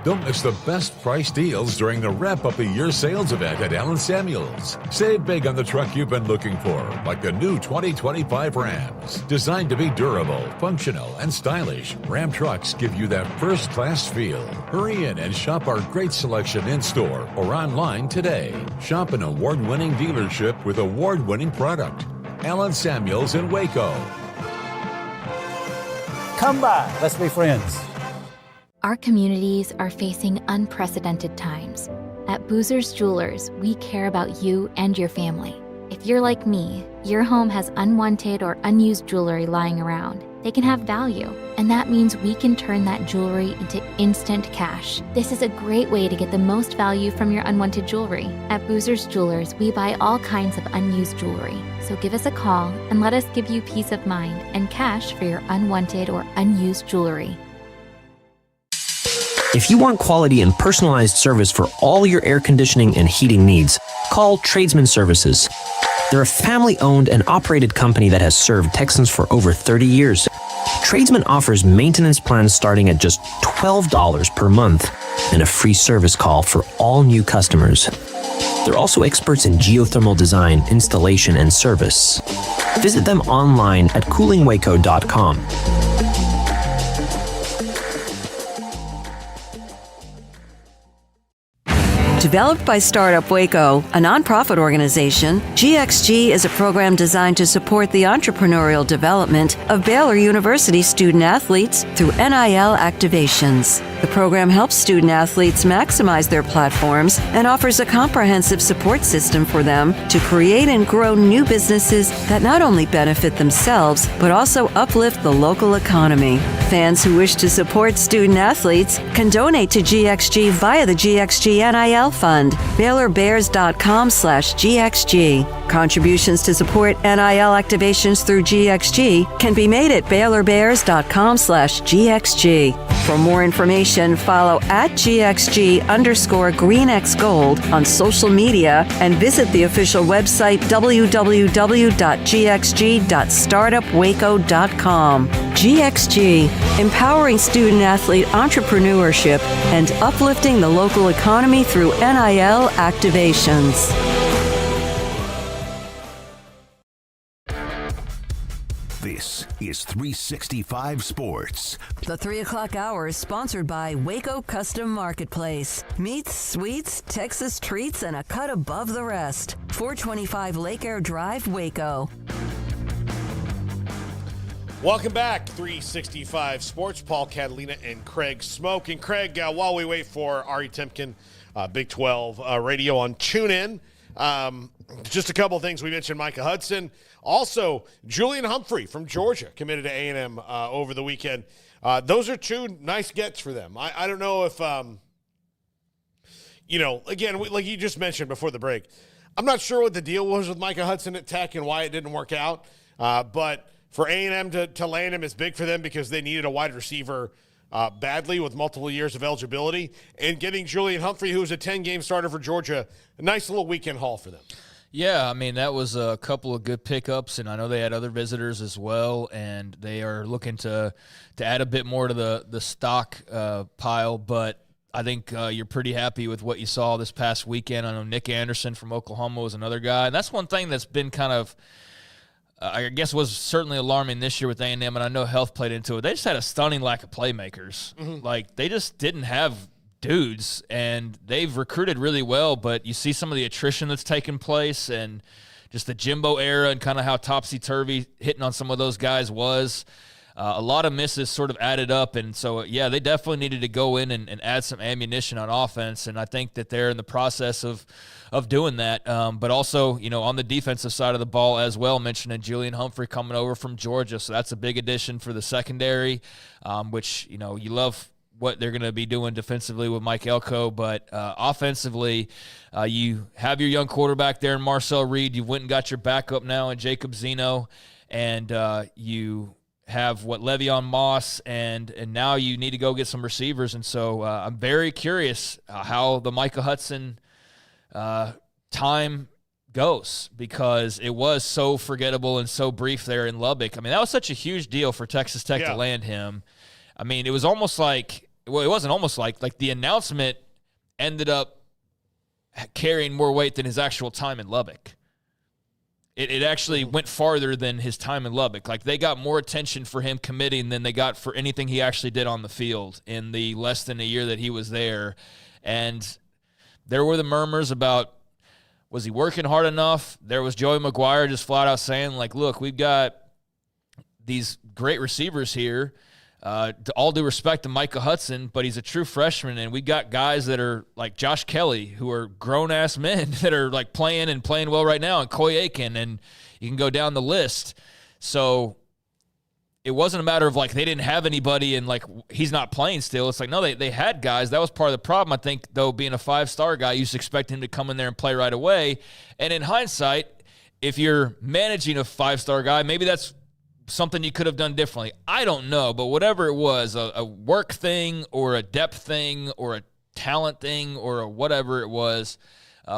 Don't miss the best price deals during the wrap-up-the-year sales event at Allen Samuels. Save big on the truck you've been looking for, like the new 2025 Rams. Designed to be durable, functional, and stylish, Ram trucks give you that first-class feel. Hurry in and shop our great selection in-store or online today. Shop an award-winning dealership with award-winning product. Allen Samuels in Waco. Come by. Let's be friends. Our communities are facing unprecedented times. At Boozer's Jewelers, we care about you and your family. If you're like me, your home has unwanted or unused jewelry lying around. They can have value, and that means we can turn that jewelry into instant cash. This is a great way to get the most value from your unwanted jewelry. At Boozer's Jewelers, we buy all kinds of unused jewelry. So give us a call and let us give you peace of mind and cash for your unwanted or unused jewelry. If you want quality and personalized service for all your air conditioning and heating needs, call Tradesman Services. They're a family-owned and operated company that has served Texans for over 30 years. Tradesman offers maintenance plans starting at just $12 per month and a free service call for all new customers. They're also experts in geothermal design, installation, and service. Visit them online at coolingwaco.com. Developed by Startup Waco, a nonprofit organization, GXG is a program designed to support the entrepreneurial development of Baylor University student athletes through NIL activations. The program helps student athletes maximize their platforms and offers a comprehensive support system for them to create and grow new businesses that not only benefit themselves, but also uplift the local economy. Fans who wish to support student athletes can donate to GXG via the GXG NIL Fund, BaylorBears.com/GXG. Contributions to support NIL activations through GXG can be made at BaylorBears.com/GXG. For more information, follow @GXG_GreenXGold on social media and visit the official website www.gxg.startupwaco.com. GXG, empowering student-athlete entrepreneurship and uplifting the local economy through NIL activations. This is 365 Sports. The 3 o'clock hour is sponsored by Waco Custom Marketplace. Meats, sweets, Texas treats, and a cut above the rest. 425 Lake Air Drive, Waco. Welcome back, 365 Sports. Paul, Catalina, and Craig Smoak. And Craig, while we wait for Ari Temkin, Big 12 Radio on TuneIn, just a couple of things. We mentioned Micah Hudson. Also, Julian Humphrey from Georgia committed to A&M over the weekend. Those are two nice gets for them. I don't know if, again, like you just mentioned before the break, I'm not sure what the deal was with Micah Hudson at Tech and why it didn't work out. But for A&M to land him is big for them because they needed a wide receiver badly with multiple years of eligibility. And getting Julian Humphrey, who was a 10-game starter for Georgia, a nice little weekend haul for them. Yeah, I mean, that was a couple of good pickups, and I know they had other visitors as well, and they are looking to add a bit more to the stock pile, but I think you're pretty happy with what you saw this past weekend. I know Nick Anderson from Oklahoma was another guy, and that's one thing that's been kind of I guess was certainly alarming this year with A&M, and I know health played into it. They just had a stunning lack of playmakers. Mm-hmm. Like, they just didn't have dudes, and they've recruited really well, but you see some of the attrition that's taken place and just the Jimbo era and kind of how topsy-turvy hitting on some of those guys was. a lot of misses sort of added up. And so, yeah, they definitely needed to go in and add some ammunition on offense. And I think that they're in the process of doing that. But also, on the defensive side of the ball as well, mentioning Julian Humphrey coming over from Georgia. So that's a big addition for the secondary, which, you love what they're going to be doing defensively with Mike Elko, but offensively, you have your young quarterback there in Marcel Reed. You went and got your backup now in Jacob Zeno, and you have Le'Veon Moss, and now you need to go get some receivers. And so I'm very curious how the Micah Hudson time goes, because it was so forgettable and so brief there in Lubbock. I mean, that was such a huge deal for Texas Tech to land him. I mean, it was almost like, well, it wasn't almost like the announcement ended up carrying more weight than his actual time in Lubbock. It actually went farther than his time in Lubbock. Like, they got more attention for him committing than they got for anything he actually did on the field in the less than a year that he was there. And there were the murmurs about, was he working hard enough? There was Joey McGuire just flat out saying, like, look, we've got these great receivers here. To all due respect to Micah Hudson, but he's a true freshman, and we got guys that are like Josh Kelly, who are grown-ass men that are like playing well right now, and Coy Aiken, and you can go down the list. So it wasn't a matter of like they didn't have anybody and like he's not playing still. It's like, no, they had guys. That was part of the problem. I think, though, being a 5-star guy, you just expect him to come in there and play right away. And in hindsight, if you're managing a 5-star guy, maybe that's something you could have done differently. I don't know, but whatever it was, a work thing or a depth thing or a talent thing or whatever it was,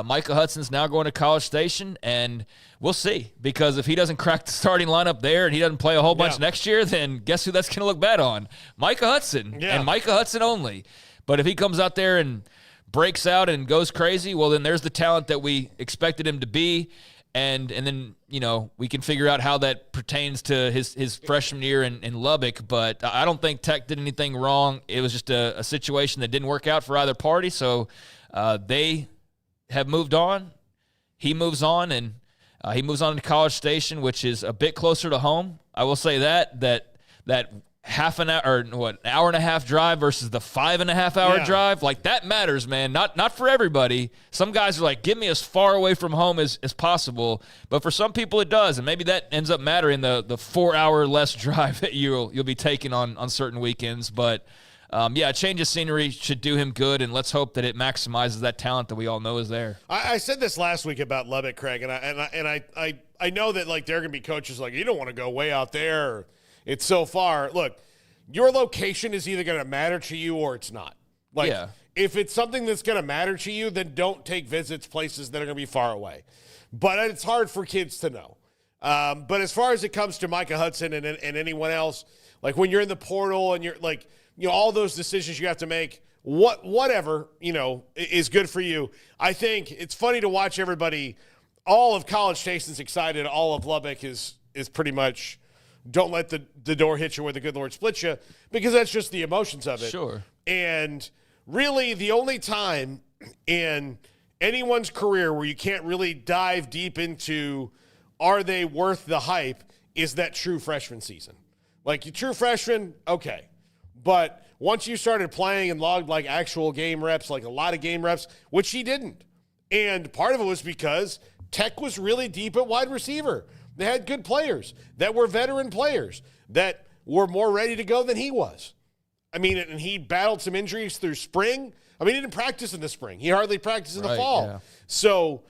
Micah Hudson's now going to College Station, and we'll see. Because if he doesn't crack the starting lineup there and he doesn't play a whole bunch next year, then guess who that's going to look bad on? Micah Hudson, and Micah Hudson only. But if he comes out there and breaks out and goes crazy, well, then there's the talent that we expected him to be. And then, we can figure out how that pertains to his freshman year in Lubbock. But I don't think Tech did anything wrong. It was just a situation that didn't work out for either party. So they have moved on. He moves on, and he moves on to College Station, which is a bit closer to home. I will say that half an hour, or an hour and a half drive versus the 5.5 hour drive, like that matters, man. Not for everybody. Some guys are like, give me as far away from home as possible. But for some people it does, and maybe that ends up mattering, the 4 hour less drive that you'll be taking on certain weekends. But a change of scenery should do him good, and let's hope that it maximizes that talent that we all know is there. I said this last week about Lubbock, Craig, and I know that like there are gonna be coaches like, you don't want to go way out there, or it's so far. Look, your location is either going to matter to you or it's not. Like, if it's something that's going to matter to you, then don't take visits places that are going to be far away. But it's hard for kids to know. But as far as it comes to Micah Hudson and anyone else, like when you're in the portal and you're like, all those decisions you have to make, whatever, is good for you. I think it's funny to watch everybody. All of College Station's excited. All of Lubbock is pretty much, don't let the door hit you where the good Lord splits you, because that's just the emotions of it. Sure. And really the only time in anyone's career where you can't really dive deep into, are they worth the hype, is that true freshman season. Like, your true freshman, okay. But once you started playing and logged like actual game reps, like a lot of game reps, which he didn't. And part of it was because Tech was really deep at wide receiver. They had good players that were veteran players that were more ready to go than he was. I mean, and he battled some injuries through spring. I mean, he didn't practice in the spring. He hardly practiced in the fall. Yeah. So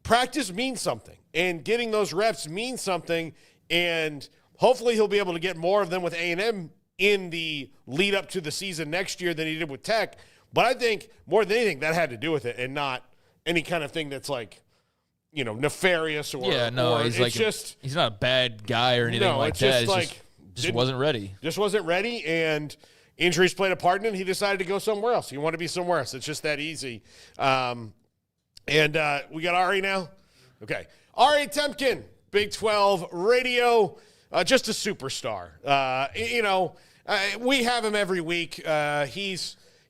practice means something, and getting those reps means something, and hopefully he'll be able to get more of them with A&M in the lead up to the season next year than he did with Tech. But I think more than anything that had to do with it, and not any kind of thing that's like, nefarious or he's not a bad guy or anything like that. Just wasn't ready. Just wasn't ready, and injuries played a part in it, and he decided to go somewhere else. He wanted to be somewhere else. It's just that easy. And we got Ari now? Okay. Ari Temkin, Big 12 radio, just a superstar. We have him every week.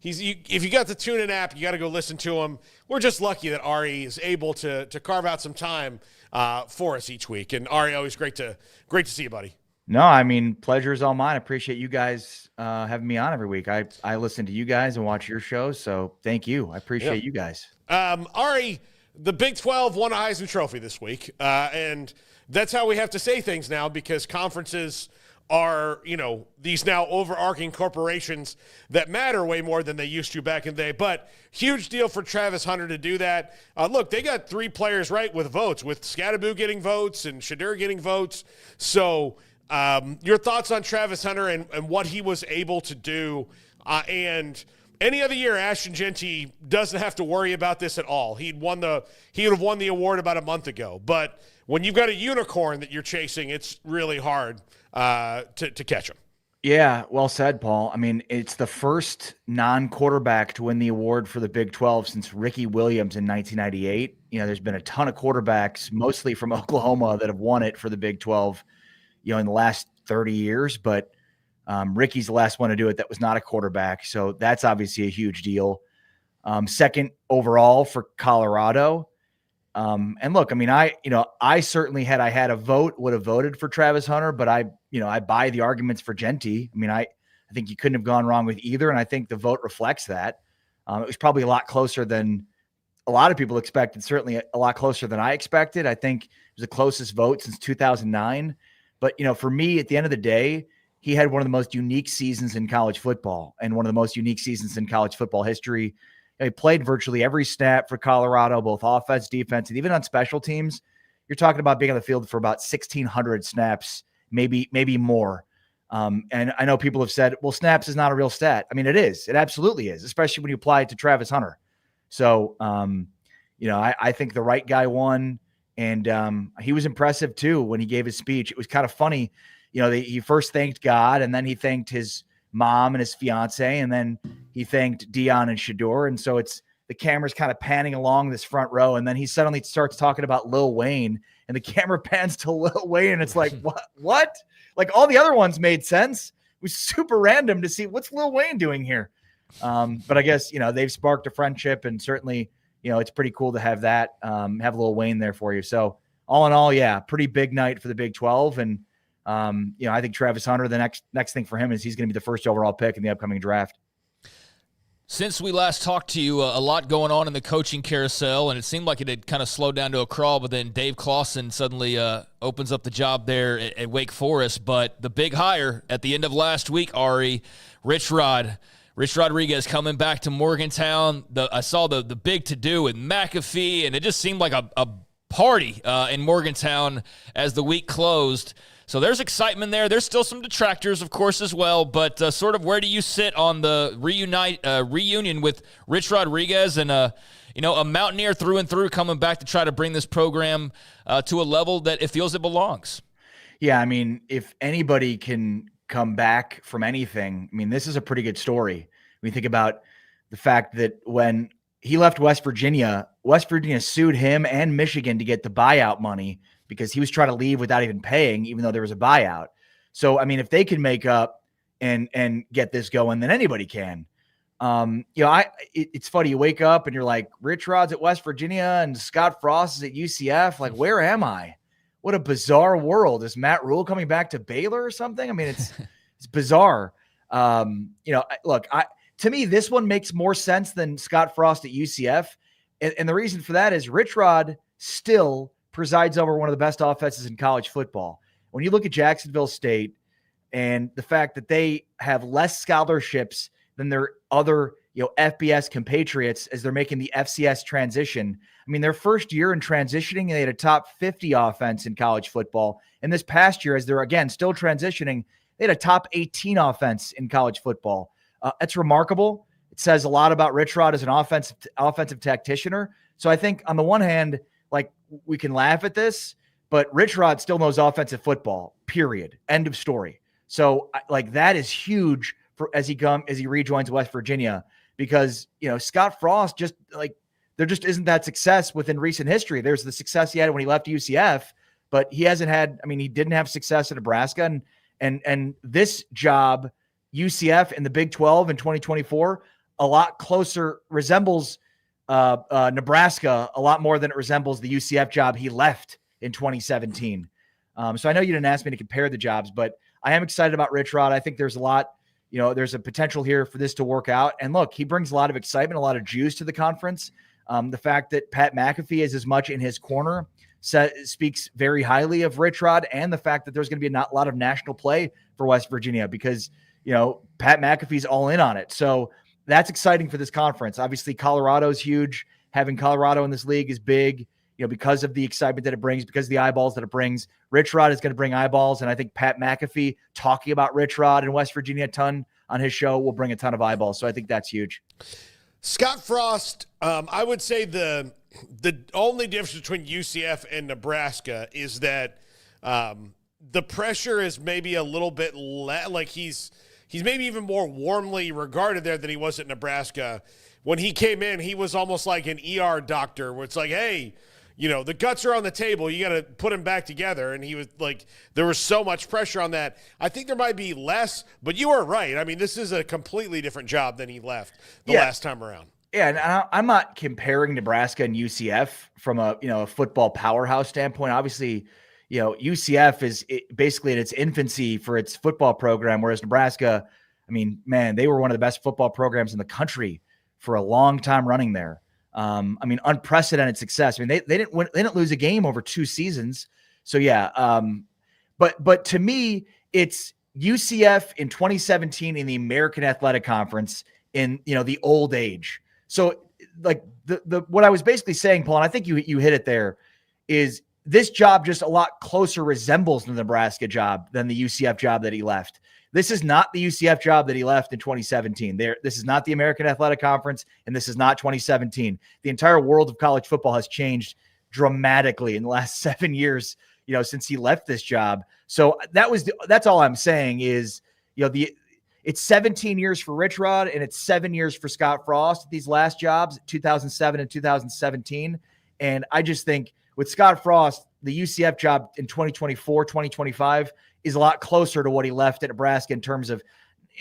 If you got the TuneIn app, you got to go listen to him. We're just lucky that Ari is able to carve out some time for us each week. And Ari, always great to see you, buddy. No, I mean, pleasure's all mine. I appreciate you guys having me on every week. I listen to you guys and watch your shows, so thank you. I appreciate you guys. Ari, the Big 12 won a Heisman Trophy this week, and that's how we have to say things now because conferences are, these now overarching corporations that matter way more than they used to back in the day. But huge deal for Travis Hunter to do that. Look, they got 3 players, right, with votes, with Scadaboo getting votes and Shadur getting votes. So your thoughts on Travis Hunter and what he was able to do. And any other year, Ashton Genty doesn't have to worry about this at all. He would have won the award about a month ago. But when you've got a unicorn that you're chasing, it's really hard to catch him. Yeah, well said, Paul. I mean, it's the first non-quarterback to win the award for the Big 12 since Ricky Williams in 1998. There's been a ton of quarterbacks, mostly from Oklahoma, that have won it for the Big 12, in the last 30 years. But Ricky's the last one to do it that was not a quarterback. So that's obviously a huge deal. Second overall for Colorado. And look, I mean, I certainly had a vote, would have voted for Travis Hunter, but I buy the arguments for Genty. I mean, I think you couldn't have gone wrong with either. And I think the vote reflects that. It was probably a lot closer than a lot of people expected, certainly a lot closer than I expected. I think it was the closest vote since 2009. But, for me, at the end of the day, he had one of the most unique seasons in college football and one of the most unique seasons in college football history. He played virtually every snap for Colorado, both offense, defense, and even on special teams. You're talking about being on the field for about 1,600 snaps, maybe more. And I know people have said, well, snaps is not a real stat. I mean, it is. It absolutely is, especially when you apply it to Travis Hunter. So, I think the right guy won. And he was impressive, too, when he gave his speech. It was kind of funny. He first thanked God, and then he thanked his mom and his fiance, and then he thanked Dion and Shadur. And so the camera's kind of panning along this front row, and then he suddenly starts talking about Lil Wayne, and the camera pans to Lil Wayne, and it's like, what? Like all the other ones made sense. It was super random to see what's Lil Wayne doing here. But I guess, they've sparked a friendship, and certainly, it's pretty cool to have that, have Lil Wayne there for you. So all in all, yeah, pretty big night for the Big 12. And, I think Travis Hunter, the next thing for him is he's going to be the first overall pick in the upcoming draft. Since we last talked to you, a lot going on in the coaching carousel, and it seemed like it had kind of slowed down to a crawl, but then Dave Clawson suddenly opens up the job there at Wake Forest. But the big hire at the end of last week, Ari, Rich Rodriguez coming back to Morgantown. I saw the big to-do with McAfee, and it just seemed like a party in Morgantown as the week closed. So there's excitement there. There's still some detractors, of course, as well. But sort of where do you sit on the reunion with Rich Rodriguez and a Mountaineer through and through coming back to try to bring this program to a level that it feels it belongs? Yeah, I mean, if anybody can come back from anything, I mean, this is a pretty good story. When you think about the fact that when he left West Virginia sued him and Michigan to get the buyout money because he was trying to leave without even paying, even though there was a buyout. So, I mean, if they can make up and get this going, then anybody can. It's funny. You wake up and you're like, Rich Rod's at West Virginia and Scott Frost is at UCF. Like, where am I? What a bizarre world. Is Matt Rule coming back to Baylor or something? I mean, it's bizarre. Look, to me, this one makes more sense than Scott Frost at UCF. And the reason for that is Rich Rod still presides over one of the best offenses in college football. When you look at Jacksonville State and the fact that they have less scholarships than their other, FBS compatriots as they're making the FCS transition. I mean, their first year in transitioning, they had a top 50 offense in college football. And this past year, as they're, again, still transitioning, they had a top 18 offense in college football. That's remarkable. It says a lot about Rich Rod as an offensive tacticianer. So I think on the one hand, like, we can laugh at this, but Rich Rod still knows offensive football, period. End of story. So like that is huge for as he rejoins West Virginia, because, Scott Frost just like, there just isn't that success within recent history. There's the success he had when he left UCF, but he hasn't had, he didn't have success at Nebraska and this job, UCF in the Big 12 in 2024, a lot closer resembles Nebraska a lot more than it resembles the UCF job he left in 2017. So I know you didn't ask me to compare the jobs, but I am excited about Rich Rod. I think there's a lot, there's a potential here for this to work out. And look, he brings a lot of excitement, a lot of juice to the conference. The fact that Pat McAfee is as much in his corner speaks very highly of Rich Rod, and the fact that there's going to be a lot of national play for West Virginia because, Pat McAfee's all in on it. So that's exciting for this conference. Obviously, Colorado's huge. Having Colorado in this league is big, because of the excitement that it brings, because of the eyeballs that it brings. Rich Rod is going to bring eyeballs, and I think Pat McAfee talking about Rich Rod in West Virginia a ton on his show will bring a ton of eyeballs. So I think that's huge. Scott Frost, I would say the only difference between UCF and Nebraska is that the pressure is maybe a little bit like he's maybe even more warmly regarded there than he was at Nebraska. When he came in, he was almost like an ER doctor where it's like, hey, the guts are on the table. You got to put them back together. And he was like, there was so much pressure on that. I think there might be less, but you are right. I mean, this is a completely different job than he left the last time around. Yeah, and I'm not comparing Nebraska and UCF from a football powerhouse standpoint. Obviously, UCF is basically in its infancy for its football program, whereas Nebraska, I mean, man, they were one of the best football programs in the country for a long time running there. Unprecedented success. I mean, they didn't lose a game over 2 seasons. So yeah. But to me, it's UCF in 2017 in the American Athletic Conference in, the old age. So like the what I was basically saying, Paul, and I think you hit it there, is this job just a lot closer resembles the Nebraska job than the UCF job that he left. This is not the UCF job that he left in 2017. This is not the American Athletic Conference, and this is not 2017. The entire world of college football has changed dramatically in the last 7 years, since he left this job. So that's all I'm saying is, it's 17 years for Rich Rod and it's 7 years for Scott Frost, these last jobs, 2007 and 2017. And I just think with Scott Frost, the UCF job in 2024, 2025 is a lot closer to what he left at Nebraska in terms of,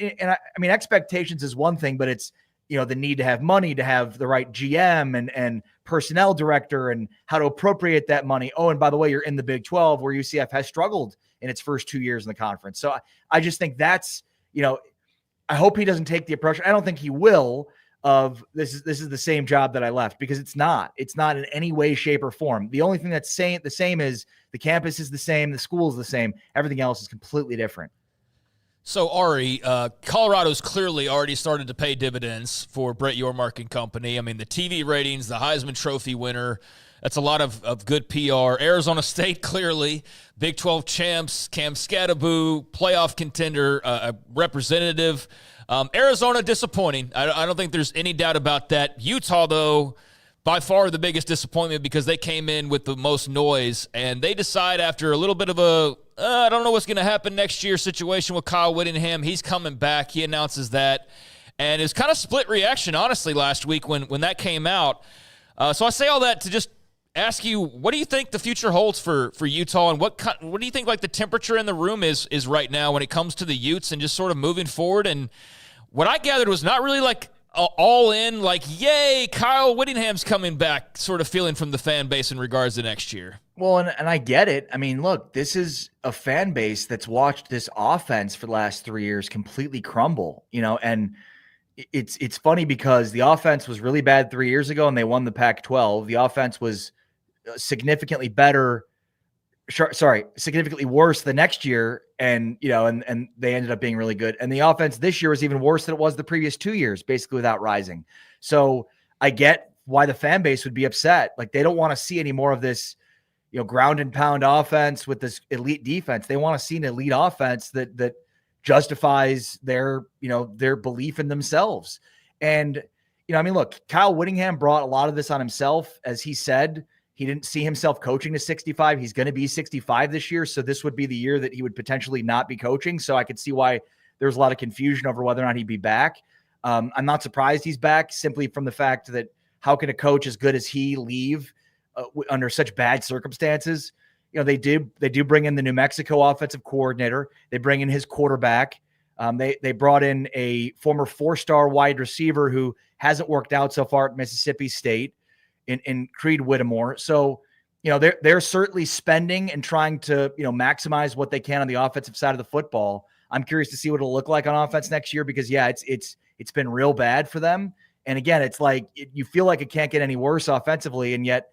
and I mean, expectations is one thing, but it's, the need to have money, to have the right GM and personnel director and how to appropriate that money. Oh, and by the way, you're in the Big 12 where UCF has struggled in its first 2 years in the conference. So I just think that's, I hope he doesn't take the approach. I don't think he will of this is the same job that I left, because it's not in any way, shape, or form. The only thing that's the same is the campus is the same, the school is the same. Everything else is completely different. So, Ari, Colorado's clearly already started to pay dividends for Brett Yormark and company. I mean, the TV ratings, the Heisman Trophy winner, that's a lot of good PR. Arizona State, clearly, Big 12 champs, Cam Scattaboo, playoff contender, a representative. Arizona, disappointing. I don't think there's any doubt about that. Utah, though, by far the biggest disappointment because they came in with the most noise, and they decide after a little bit of a I don't know what's going to happen next year situation with Kyle Whittingham. He's coming back. He announces that. And it was kind of split reaction, honestly, last week when that came out. So I say all that to just ask you, what do you think the future holds for Utah, and what do you think like the temperature in the room is right now when it comes to the Utes and just sort of moving forward? And what I gathered was not really like all in, like, yay, Kyle Whittingham's coming back sort of feeling from the fan base in regards to next year. Well, and I get it. I mean, look, this is a fan base that's watched this offense for the last 3 years completely crumble, and it's funny because the offense was really bad 3 years ago and they won the Pac-12. The offense was significantly worse the next year. And they ended up being really good. And the offense this year was even worse than it was the previous 2 years, basically without rising. So I get why the fan base would be upset. Like, they don't want to see any more of this, ground and pound offense with this elite defense. They want to see an elite offense that justifies their belief in themselves. And, look, Kyle Whittingham brought a lot of this on himself. As he said, he didn't see himself coaching to 65. He's going to be 65 this year. So this would be the year that he would potentially not be coaching. So I could see why there's a lot of confusion over whether or not he'd be back. I'm not surprised he's back, simply from the fact that how can a coach as good as he leave under such bad circumstances? They do bring in the New Mexico offensive coordinator. They bring in his quarterback. They brought in a former 4-star wide receiver who hasn't worked out so far at Mississippi State in Creed Whittemore. So they're certainly spending and trying to, maximize what they can on the offensive side of the football. I'm curious to see what it'll look like on offense next year because, it's been real bad for them. And again, it's like you feel like it can't get any worse offensively, and yet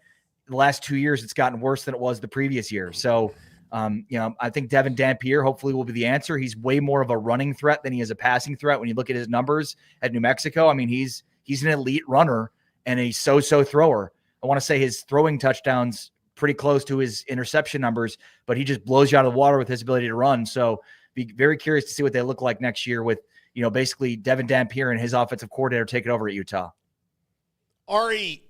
the last 2 years it's gotten worse than it was the previous year. So, I think Devin Dampier hopefully will be the answer. He's way more of a running threat than he is a passing threat. When you look at his numbers at New Mexico, I mean, he's an elite runner and a so-so thrower. I want to say his throwing touchdowns pretty close to his interception numbers, but he just blows you out of the water with his ability to run. So be very curious to see what they look like next year with, basically Devin Dampier and his offensive coordinator taking over at Utah. Ari,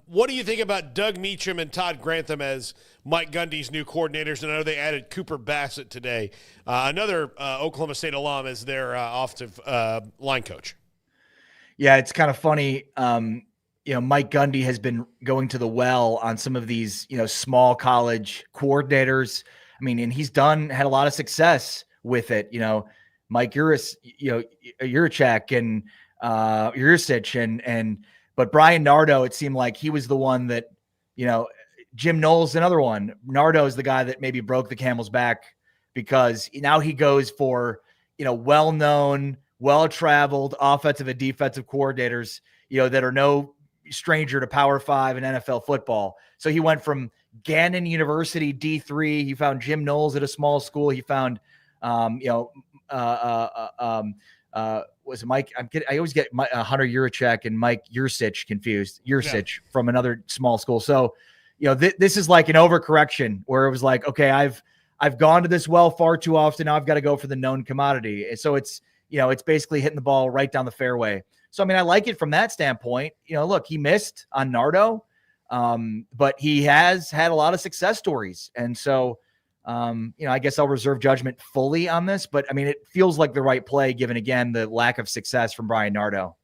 what do you think about Doug Meacham and Todd Grantham as Mike Gundy's new coordinators? And I know they added Cooper Bassett today, another Oklahoma State alum, as their offensive line coach. Yeah, it's kind of funny. Mike Gundy has been going to the well on some of these, small college coordinators. I mean, and he's had a lot of success with it. Mike Yurachek and Yursich but Brian Nardo, it seemed like he was the one that, Jim Knowles, another one. Nardo is the guy that maybe broke the camel's back because now he goes for, well-known, well-traveled offensive and defensive coordinators, that are no stranger to Power 5 and NFL football. So he went from Gannon University D3. He found Jim Knowles at a small school. He found, was Mike? I always get Hunter Yurachek and Mike Yursich confused. From another small school. So, this is like an overcorrection where it was like, okay, I've gone to this well far too often. Now I've got to go for the known commodity. So it's basically hitting the ball right down the fairway. So, I mean, I like it from that standpoint. Look, he missed on Nardo, but he has had a lot of success stories. And so, I guess I'll reserve judgment fully on this, but I mean, it feels like the right play given, again, the lack of success from Brian Nardo.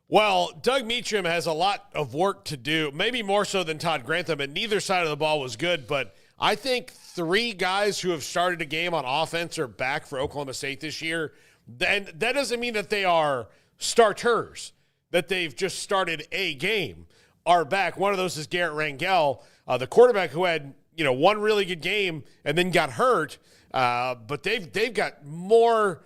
Well, Doug Meacham has a lot of work to do, maybe more so than Todd Grantham, and neither side of the ball was good, but I think 3 guys who have started a game on offense are back for Oklahoma State this year. And that doesn't mean that they are starters, that they've just started a game, are back. One of those is Garrett Rangel, the quarterback who had, one really good game and then got hurt. But they've got more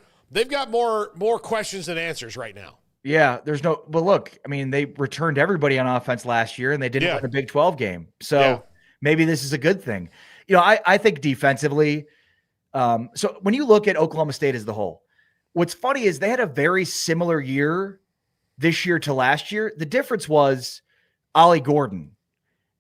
questions than answers right now. Yeah, but look, I mean, they returned everybody on offense last year and they didn't win a Big 12 game. So maybe this is a good thing. I think defensively, so when you look at Oklahoma State as the whole, what's funny is they had a very similar year this year to last year. The difference was Ollie Gordon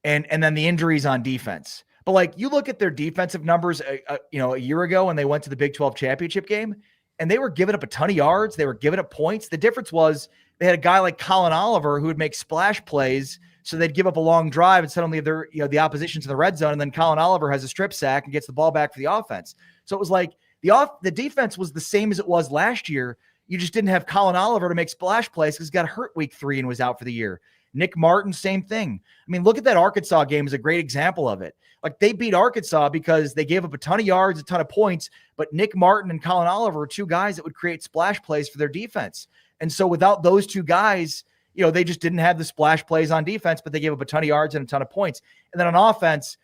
and then the injuries on defense. But like you look at their defensive numbers, a year ago when they went to the Big 12 championship game, and they were giving up a ton of yards. They were giving up points. The difference was they had a guy like Colin Oliver who would make splash plays. So they'd give up a long drive and suddenly they're, the opposition's in the red zone. And then Colin Oliver has a strip sack and gets the ball back for the offense. So it was like the defense was the same as it was last year. You just didn't have Colin Oliver to make splash plays because he got hurt week 3 and was out for the year. Nick Martin, same thing. I mean, look at that Arkansas game as a great example of it. Like they beat Arkansas because they gave up a ton of yards, a ton of points, but Nick Martin and Colin Oliver are 2 guys that would create splash plays for their defense. And so without those 2 guys, they just didn't have the splash plays on defense, but they gave up a ton of yards and a ton of points. And then on offense,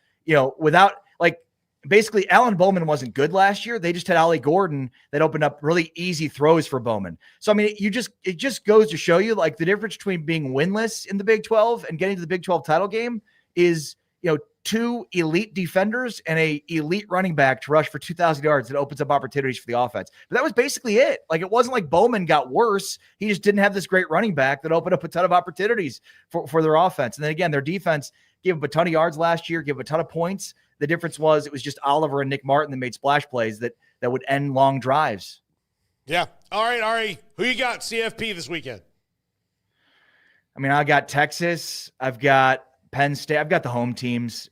without basically Alan Bowman wasn't good last year. They just had Ollie Gordon that opened up really easy throws for Bowman. So, I mean, it just goes to show you like the difference between being winless in the Big 12 and getting to the Big 12 title game is, 2 elite defenders and a elite running back to rush for 2,000 yards that opens up opportunities for the offense. But that was basically it. Like, it wasn't like Bowman got worse. He just didn't have this great running back that opened up a ton of opportunities for their offense. And then again, their defense gave up a ton of yards last year, gave up a ton of points. The difference was it was just Oliver and Nick Martin that made splash plays that would end long drives. Yeah. All right, Ari, who you got CFP this weekend? I mean, I got Texas. I've got Penn State. I've got the home teams.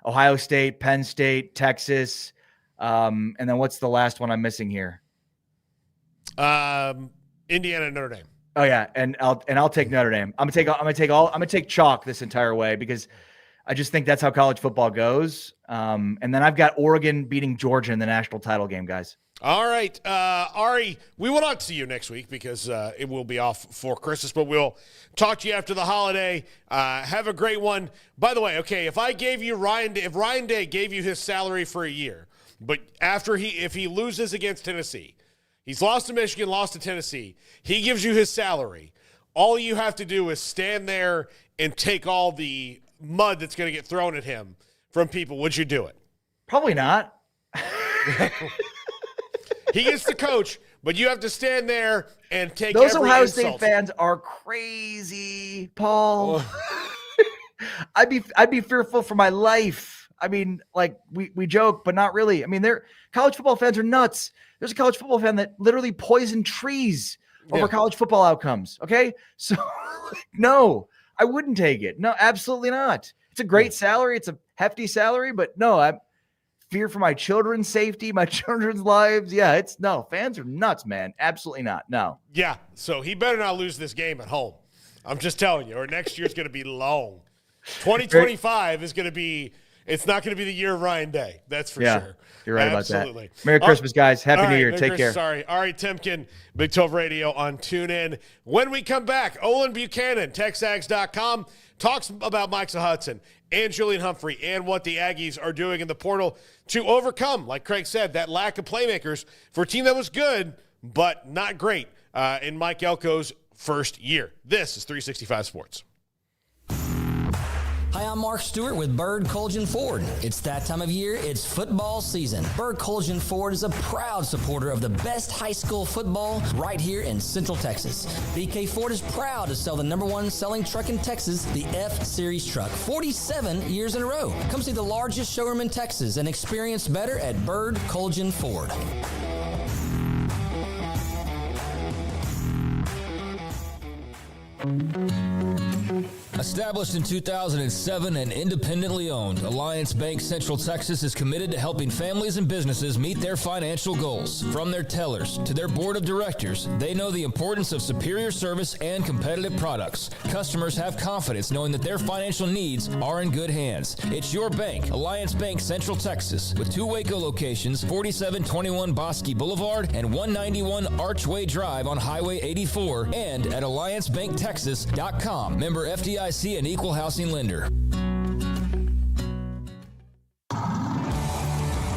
Ohio State, Penn State, Texas. And then what's the last one I'm missing here? Indiana, Notre Dame. Oh yeah, and I'll take Notre Dame. I'm gonna take chalk this entire way because I just think that's how college football goes. And then I've got Oregon beating Georgia in the national title game, guys. All right. Ari, we will not see you next week because it will be off for Christmas, but we'll talk to you after the holiday. Have a great one. By the way, okay, if Ryan Day gave you his salary for a year, but if he loses against Tennessee, he's lost to Michigan, lost to Tennessee, he gives you his salary. All you have to do is stand there and take all the mud that's going to get thrown at him from people. Would you do it? Probably not. He gets the coach, but you have to stand there and take those every Ohio insult. State fans are crazy, Paul. I'd be fearful for my life. I mean, like we joke, but not really. I mean, college football fans are nuts. There's a college football fan that literally poisoned trees over college football outcomes. Okay, so no, I wouldn't take it. No, absolutely not. It's a great salary. It's a hefty salary, but no, I'm fear for my children's safety, my children's lives. Yeah, fans are nuts, man. Absolutely not. No. Yeah, so he better not lose this game at home. I'm just telling you, or next year's going to be long. 2025 is going to be, it's not going to be the year of Ryan Day. That's for sure. You're right Absolutely. about that. Merry Christmas, guys. Happy New Year. Merry Take Christmas, care. Sorry. Ari Temkin, Big 12 Radio on TuneIn. When we come back, Olin Buchanan, TexAgs.com, talks about Mike Hudson and Julian Humphrey and what the Aggies are doing in the portal to overcome, like Craig said, that lack of playmakers for a team that was good but not great in Mike Elko's first year. This is 365 Sports. Hi, I'm Mark Stewart with Bird Colgan Ford. It's that time of year. It's football season. Bird Colgan Ford is a proud supporter of the best high school football right here in Central Texas. BK Ford is proud to sell the #1 selling truck in Texas, the F-Series truck, 47 years in a row. Come see the largest showroom in Texas and experience better at Bird Colgan Ford. Established in 2007 and independently owned, Alliance Bank Central Texas is committed to helping families and businesses meet their financial goals. From their tellers to their board of directors, they know the importance of superior service and competitive products. Customers have confidence knowing that their financial needs are in good hands. It's your bank, Alliance Bank Central Texas, with 2 Waco locations, 4721 Bosque Boulevard and 191 Archway Drive on Highway 84, and at AllianceBankTexas.com. Member FDIC and equal housing lender.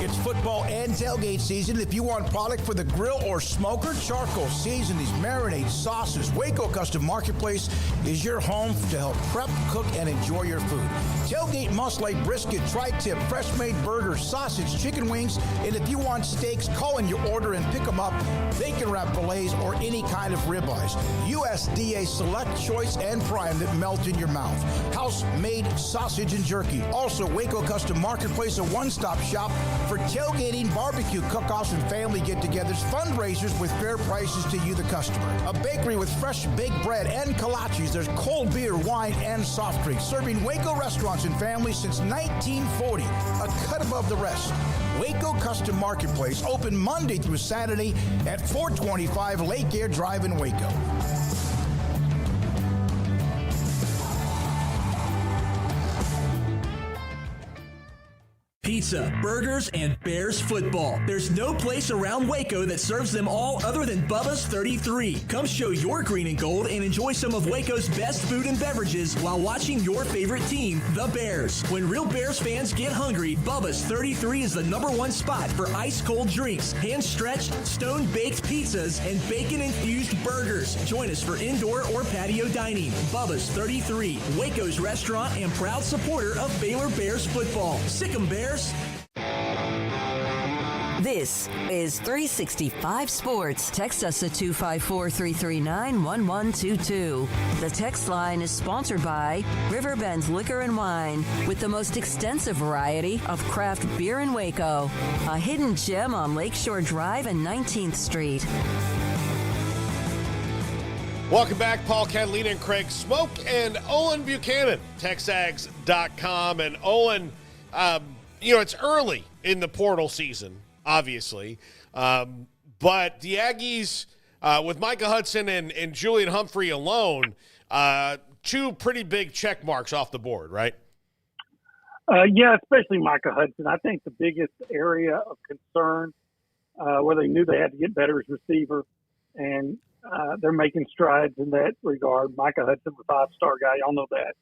It's football and tailgate season. If you want product for the grill or smoker, charcoal, seasonings, marinades, sauces, Waco Custom Marketplace is your home to help prep, cook, and enjoy your food. Tailgate must-like brisket, tri-tip, fresh-made burgers, sausage, chicken wings, and if you want steaks, call in your order and pick them up. Bacon wrap fillets or any kind of ribeyes. USDA Select, Choice, and Prime that melt in your mouth. House-made sausage and jerky. Also, Waco Custom Marketplace, a one-stop shop for tailgating, barbecue cook-offs, and family get-togethers, fundraisers with fair prices to you, the customer. A bakery with fresh baked bread and kolaches. There's cold beer, wine, and soft drinks. Serving Waco restaurants and families since 1940. A cut above the rest. Waco Custom Marketplace, open Monday through Saturday at 425 Lake Air Drive in Waco. Pizza, burgers, and Bears football. There's no place around Waco that serves them all other than Bubba's 33. Come show your green and gold and enjoy some of Waco's best food and beverages while watching your favorite team, the Bears. When real Bears fans get hungry, Bubba's 33 is the #1 spot for ice-cold drinks, hand-stretched, stone-baked pizzas, and bacon-infused burgers. Join us for indoor or patio dining. Bubba's 33, Waco's restaurant and proud supporter of Baylor Bears football. Sick 'em, Bears. This is 365 Sports. Text us at 254-339-1122. The text line is sponsored by Riverbend Liquor and Wine, with the most extensive variety of craft beer in Waco. A hidden gem on Lakeshore Drive and 19th Street. Welcome back, Paul, Catalina, and Craig Smoak, and Olin Buchanan, TexAgs.com. And Olin, it's early in the portal season, obviously. But the Aggies, with Micah Hudson and Julian Humphrey alone, 2 pretty big check marks off the board, right? Yeah, especially Micah Hudson. I think the biggest area of concern where they knew they had to get better as receiver, and they're making strides in that regard. Micah Hudson, the 5-star guy, y'all know that.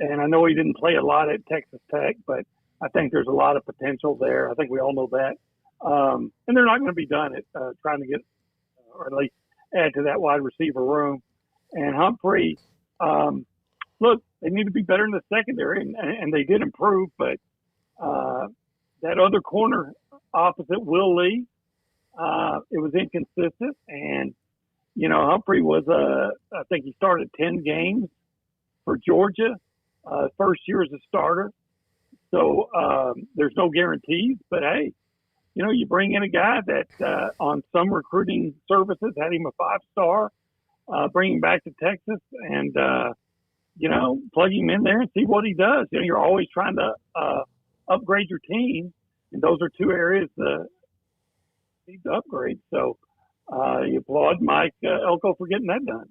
And I know he didn't play a lot at Texas Tech, but I think there's a lot of potential there. I think we all know that. And they're not going to be done at trying to get, or at least add to that wide receiver room. And Humphrey, look, they need to be better in the secondary, and they did improve, but that other corner opposite Will Lee, it was inconsistent. And, Humphrey was, I think he started 10 games for Georgia, first year as a starter. So there's no guarantees, but hey, you bring in a guy that on some recruiting services had him a 5-star, bring him back to Texas and, plug him in there and see what he does. You're always trying to upgrade your team, and those are two areas that need to upgrade. So you applaud Mike Elko for getting that done.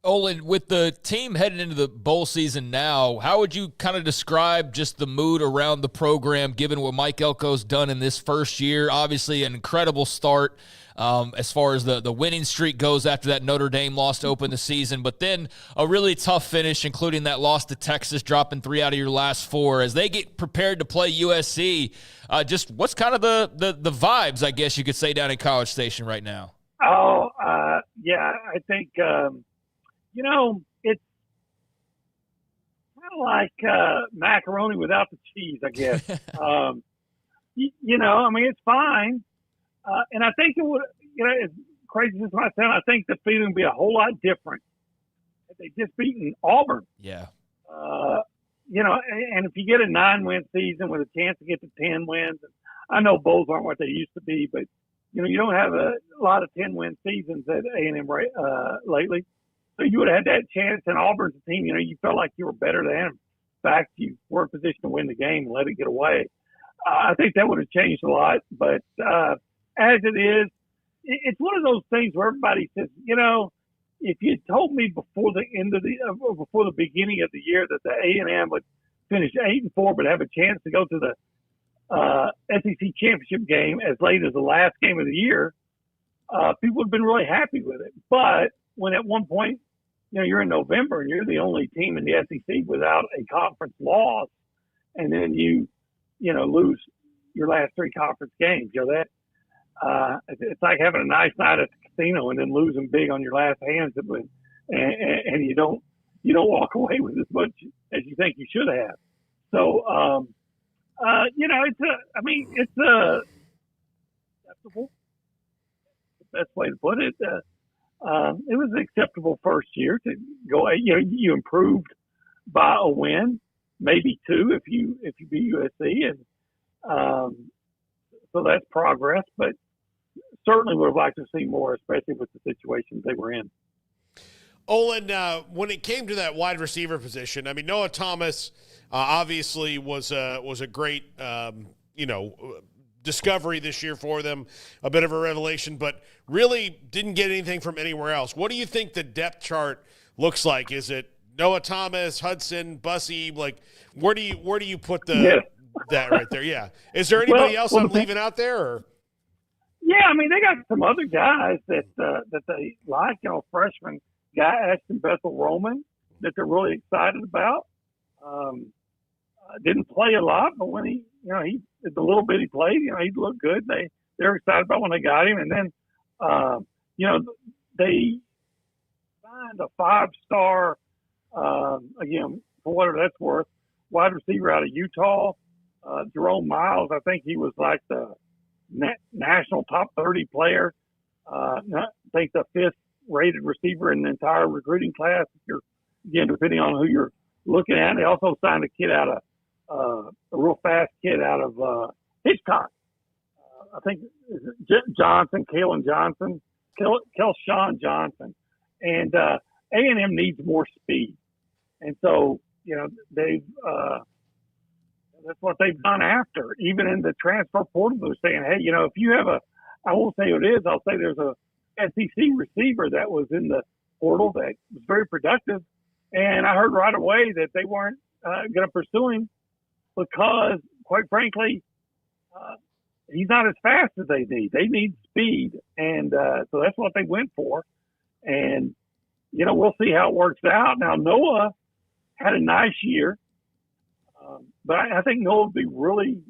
Olin, with the team heading into the bowl season now, how would you kind of describe just the mood around the program, given what Mike Elko's done in this first year? Obviously, an incredible start as far as the winning streak goes after that Notre Dame loss to open the season, but then a really tough finish, including that loss to Texas, dropping 3 out of your last 4. As they get prepared to play USC, just what's kind of the vibes, I guess you could say, down in College Station right now? Yeah, I think it's kind of like macaroni without the cheese, I guess. It's fine. And I think it would, as crazy as it might sound, I think the feeling would be a whole lot different if they just beaten Auburn. Yeah. And if you get a 9-win season with a chance to get to 10 wins, I know bowls aren't what they used to be, but, you don't have a lot of 10-win seasons at A&M lately. So you would have had that chance, and Auburn's a team, you felt like you were better than them. In fact, you were in position to win the game and let it get away. I think that would have changed a lot. But as it is, it's one of those things where everybody says, if you told me before the beginning of the year that the A&M would finish 8-4 but have a chance to go to the SEC championship game as late as the last game of the year, people would have been really happy with it. But when at one point, you're in November and you're the only team in the SEC without a conference loss, and then you lose your last 3 conference games, it's like having a nice night at the casino and then losing big on your last hands, and you don't walk away with as much as you think you should have. So, it's acceptable. The best way to put it. It was an acceptable first year to go. You improved by a win, maybe 2 if you beat USC, and so that's progress. But certainly would have liked to see more, especially with the situations they were in. Olin, when it came to that wide receiver position, Noah Thomas obviously was a great discovery this year for them, a bit of a revelation, but really didn't get anything from anywhere else. What do you think the depth chart looks like? Is it Noah Thomas, Hudson, Bussey? Like, where do you put that right there? Yeah. Is there anybody else I'm leaving out there? Or? Yeah, they got some other guys that they like. Freshman guy Ashton Bethel Roman that they're really excited about. Didn't play a lot, but when he the little bit he played, he looked good. They're excited about when they got him, and then they signed a 5-star again for whatever that's worth, wide receiver out of Utah, Jerome Miles. I think he was like the national top 30 player. I think the 5th rated receiver in the entire recruiting class. Again, depending on who you're looking at. They also signed a kid out of a real fast kid out of Hitchcock. I think Johnson, Kalen Johnson, Kelshawn Johnson. And A&M needs more speed. And so, they've that's what they've gone after. Even in the transfer portal, they're saying, hey, if you have I won't say who it is, I'll say there's a SEC receiver that was in the portal that was very productive. And I heard right away that they weren't going to pursue him because, quite frankly, he's not as fast as they need. They need speed, and so that's what they went for. And we'll see how it works out. Now Noah had a nice year, but I think Noah would be a really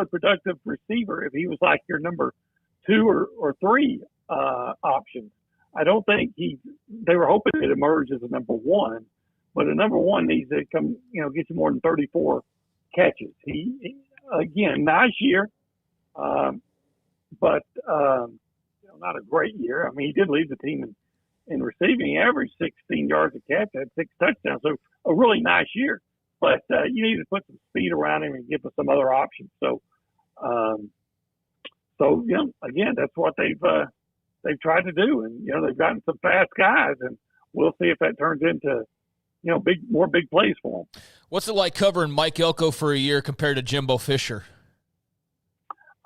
productive receiver if he was like your number 2 or 3 option. I don't think they were hoping to emerge as a number 1, but a number 1 needs to come, get you more than 34 catches. He again, nice year, but not a great year. I mean, he did lead the team in receiving. He averaged 16 yards a catch, had 6 touchdowns. So a really nice year, but you need to put some speed around him and give us some other options. So, again, that's what they've tried to do, and they've gotten some fast guys, and we'll see if that turns into more big plays for them. What's it like covering Mike Elko for a year compared to Jimbo Fisher?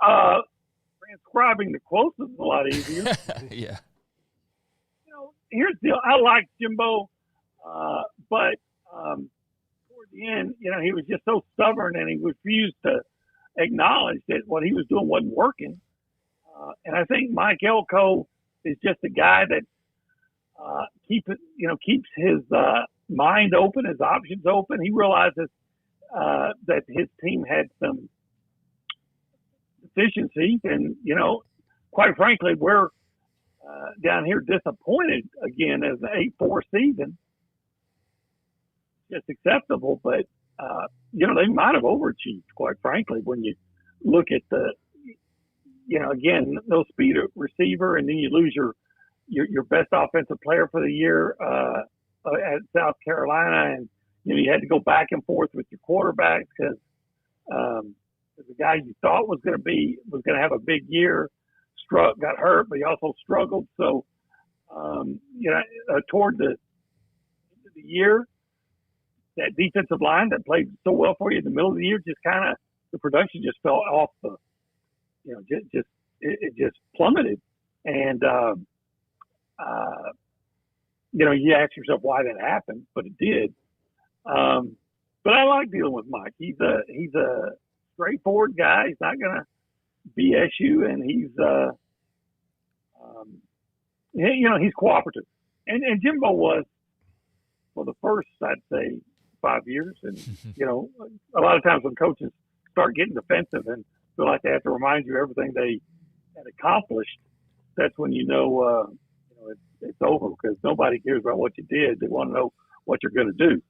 Transcribing the quotes is a lot easier. Yeah. Here's the deal. I like Jimbo, but toward the end, he was just so stubborn, and he refused to acknowledge that what he was doing wasn't working. And I think Mike Elko is just a guy that keeps his mind open, his options open. He realizes that his team had some deficiencies, and quite frankly, we're down here disappointed again as an 8-4 season. It's acceptable, but they might have overachieved, quite frankly, when you look at again, no speed receiver, and then you lose your best offensive player for the year at South Carolina, and you had to go back and forth with your quarterbacks because the guy you thought was going to have a big year got hurt, but he also struggled. So toward the end of the year, that defensive line that played so well for you in the middle of the year just kind of the production just fell off the. It just plummeted, and you ask yourself why that happened, but it did. But I like dealing with Mike. He's a straightforward guy. He's not gonna BS you, and he's he's cooperative. And Jimbo was for the first, I'd say, 5 years, and a lot of times when coaches start getting defensive and feel like they have to remind you everything they had accomplished, that's when it's over, because nobody cares about what you did. They want to know what you're going to do.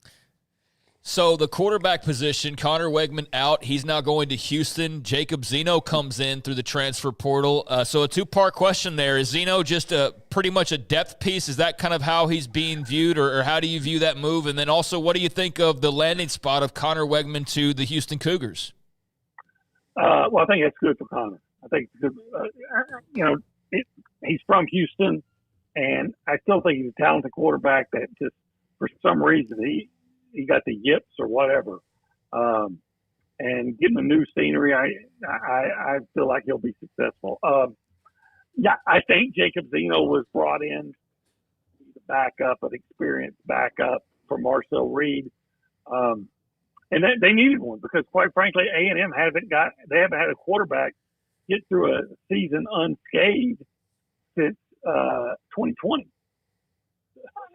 So the quarterback position, Connor Wegman out. He's now going to Houston. Jacob Zeno comes in through the transfer portal. So a two-part question there. Is Zeno just pretty much a depth piece? Is that kind of how he's being viewed, or how do you view that move? And then also, what do you think of the landing spot of Connor Wegman to the Houston Cougars? Well, I think that's good for Connor. I think it's good. He's from Houston, and I still think he's a talented quarterback that just, for some reason, he got the yips or whatever. And getting a new scenery, I feel like he'll be successful. I think Jacob Zeno was brought in to be the backup, an experienced backup for Marcel Reed. And they needed one because, quite frankly, A&M haven't had a quarterback get through a season unscathed since 2020.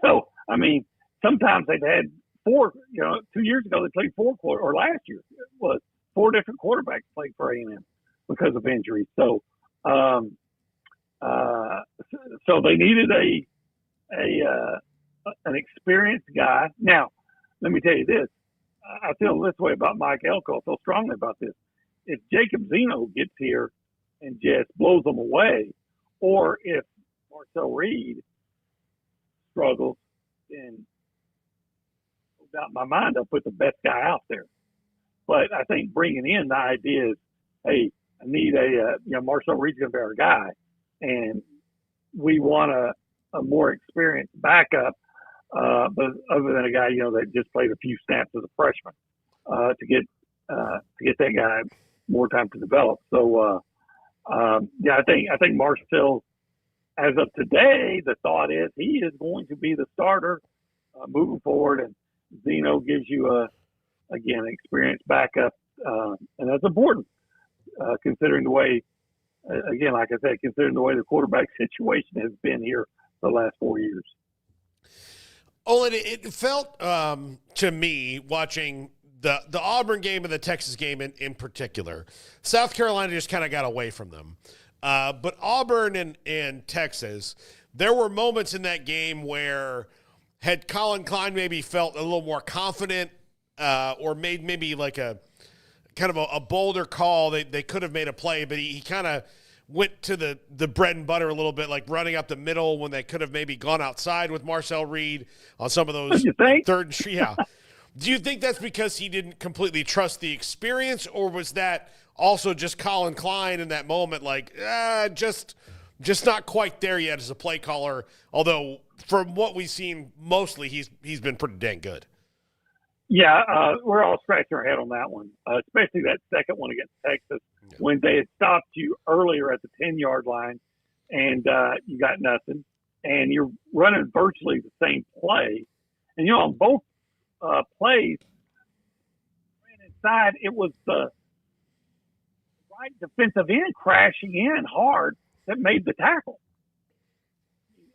So, I mean, sometimes they've had 4. 2 years ago they played 4 or last year it was 4 different quarterbacks played for A&M because of injuries. So, so they needed an experienced guy. Now, let me tell you this. I feel this way about Mike Elko. I feel strongly about this. If Jacob Zeno gets here and just blows them away, or if Marcel Reed struggles, then no doubt in my mind they'll put the best guy out there. But I think bringing in the idea is, hey, I need Marcel Reed's going to be our guy, and we want a more experienced backup. But other than a guy, that just played a few snaps as a freshman, to get that guy more time to develop. So, I think Marcel, as of today, the thought is he is going to be the starter moving forward, and Zeno gives you again, experienced backup, and that's important considering the way, again, like I said, considering the way the quarterback situation has been here the last 4 years. Olin, it felt to me watching the Auburn game and the Texas game in particular, South Carolina just kind of got away from them. But Auburn and Texas, there were moments in that game where had Colin Klein maybe felt a little more confident or made maybe like a kind of a bolder call, they could have made a play, but he kind of went to the bread and butter a little bit, like running up the middle when they could have maybe gone outside with Marcel Reed on some of those third and yeah. Do you think that's because he didn't completely trust the experience, or was that also just Colin Klein in that moment, like just not quite there yet as a play caller? Although from what we've seen, mostly he's been pretty dang good. Yeah, we're all scratching our head on that one, especially that second one against Texas when they had stopped you earlier at the 10-yard line and you got nothing, and you're running virtually the same play. And, on both plays, ran inside, it was the right defensive end crashing in hard that made the tackle.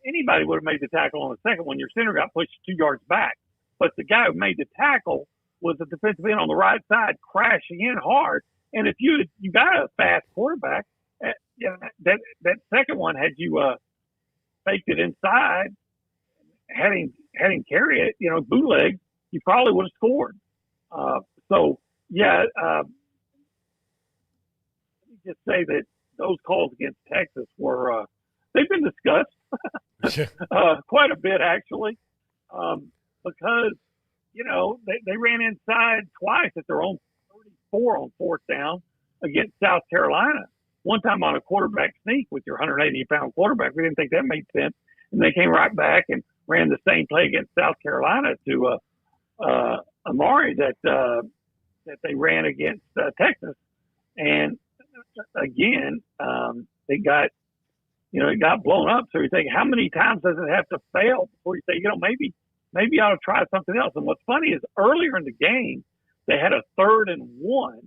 Anybody would have made the tackle on the second one. Your center got pushed 2 yards back. But the guy who made the tackle was the defensive end on the right side crashing in hard. And if you got a fast quarterback, that second one had you faked it inside, had him carry it, bootleg, you probably would have scored. Let me just say that those calls against Texas were they've been discussed quite a bit actually. Because, they ran inside twice at their own 34 on fourth down against South Carolina. One time on a quarterback sneak with your 180-pound quarterback. We didn't think that made sense. And they came right back and ran the same play against South Carolina to Amari that they ran against Texas. And, again, it got blown up. So you think, how many times does it have to fail before you say, maybe I ought to try something else? And what's funny is earlier in the game, they had a 3rd and 1.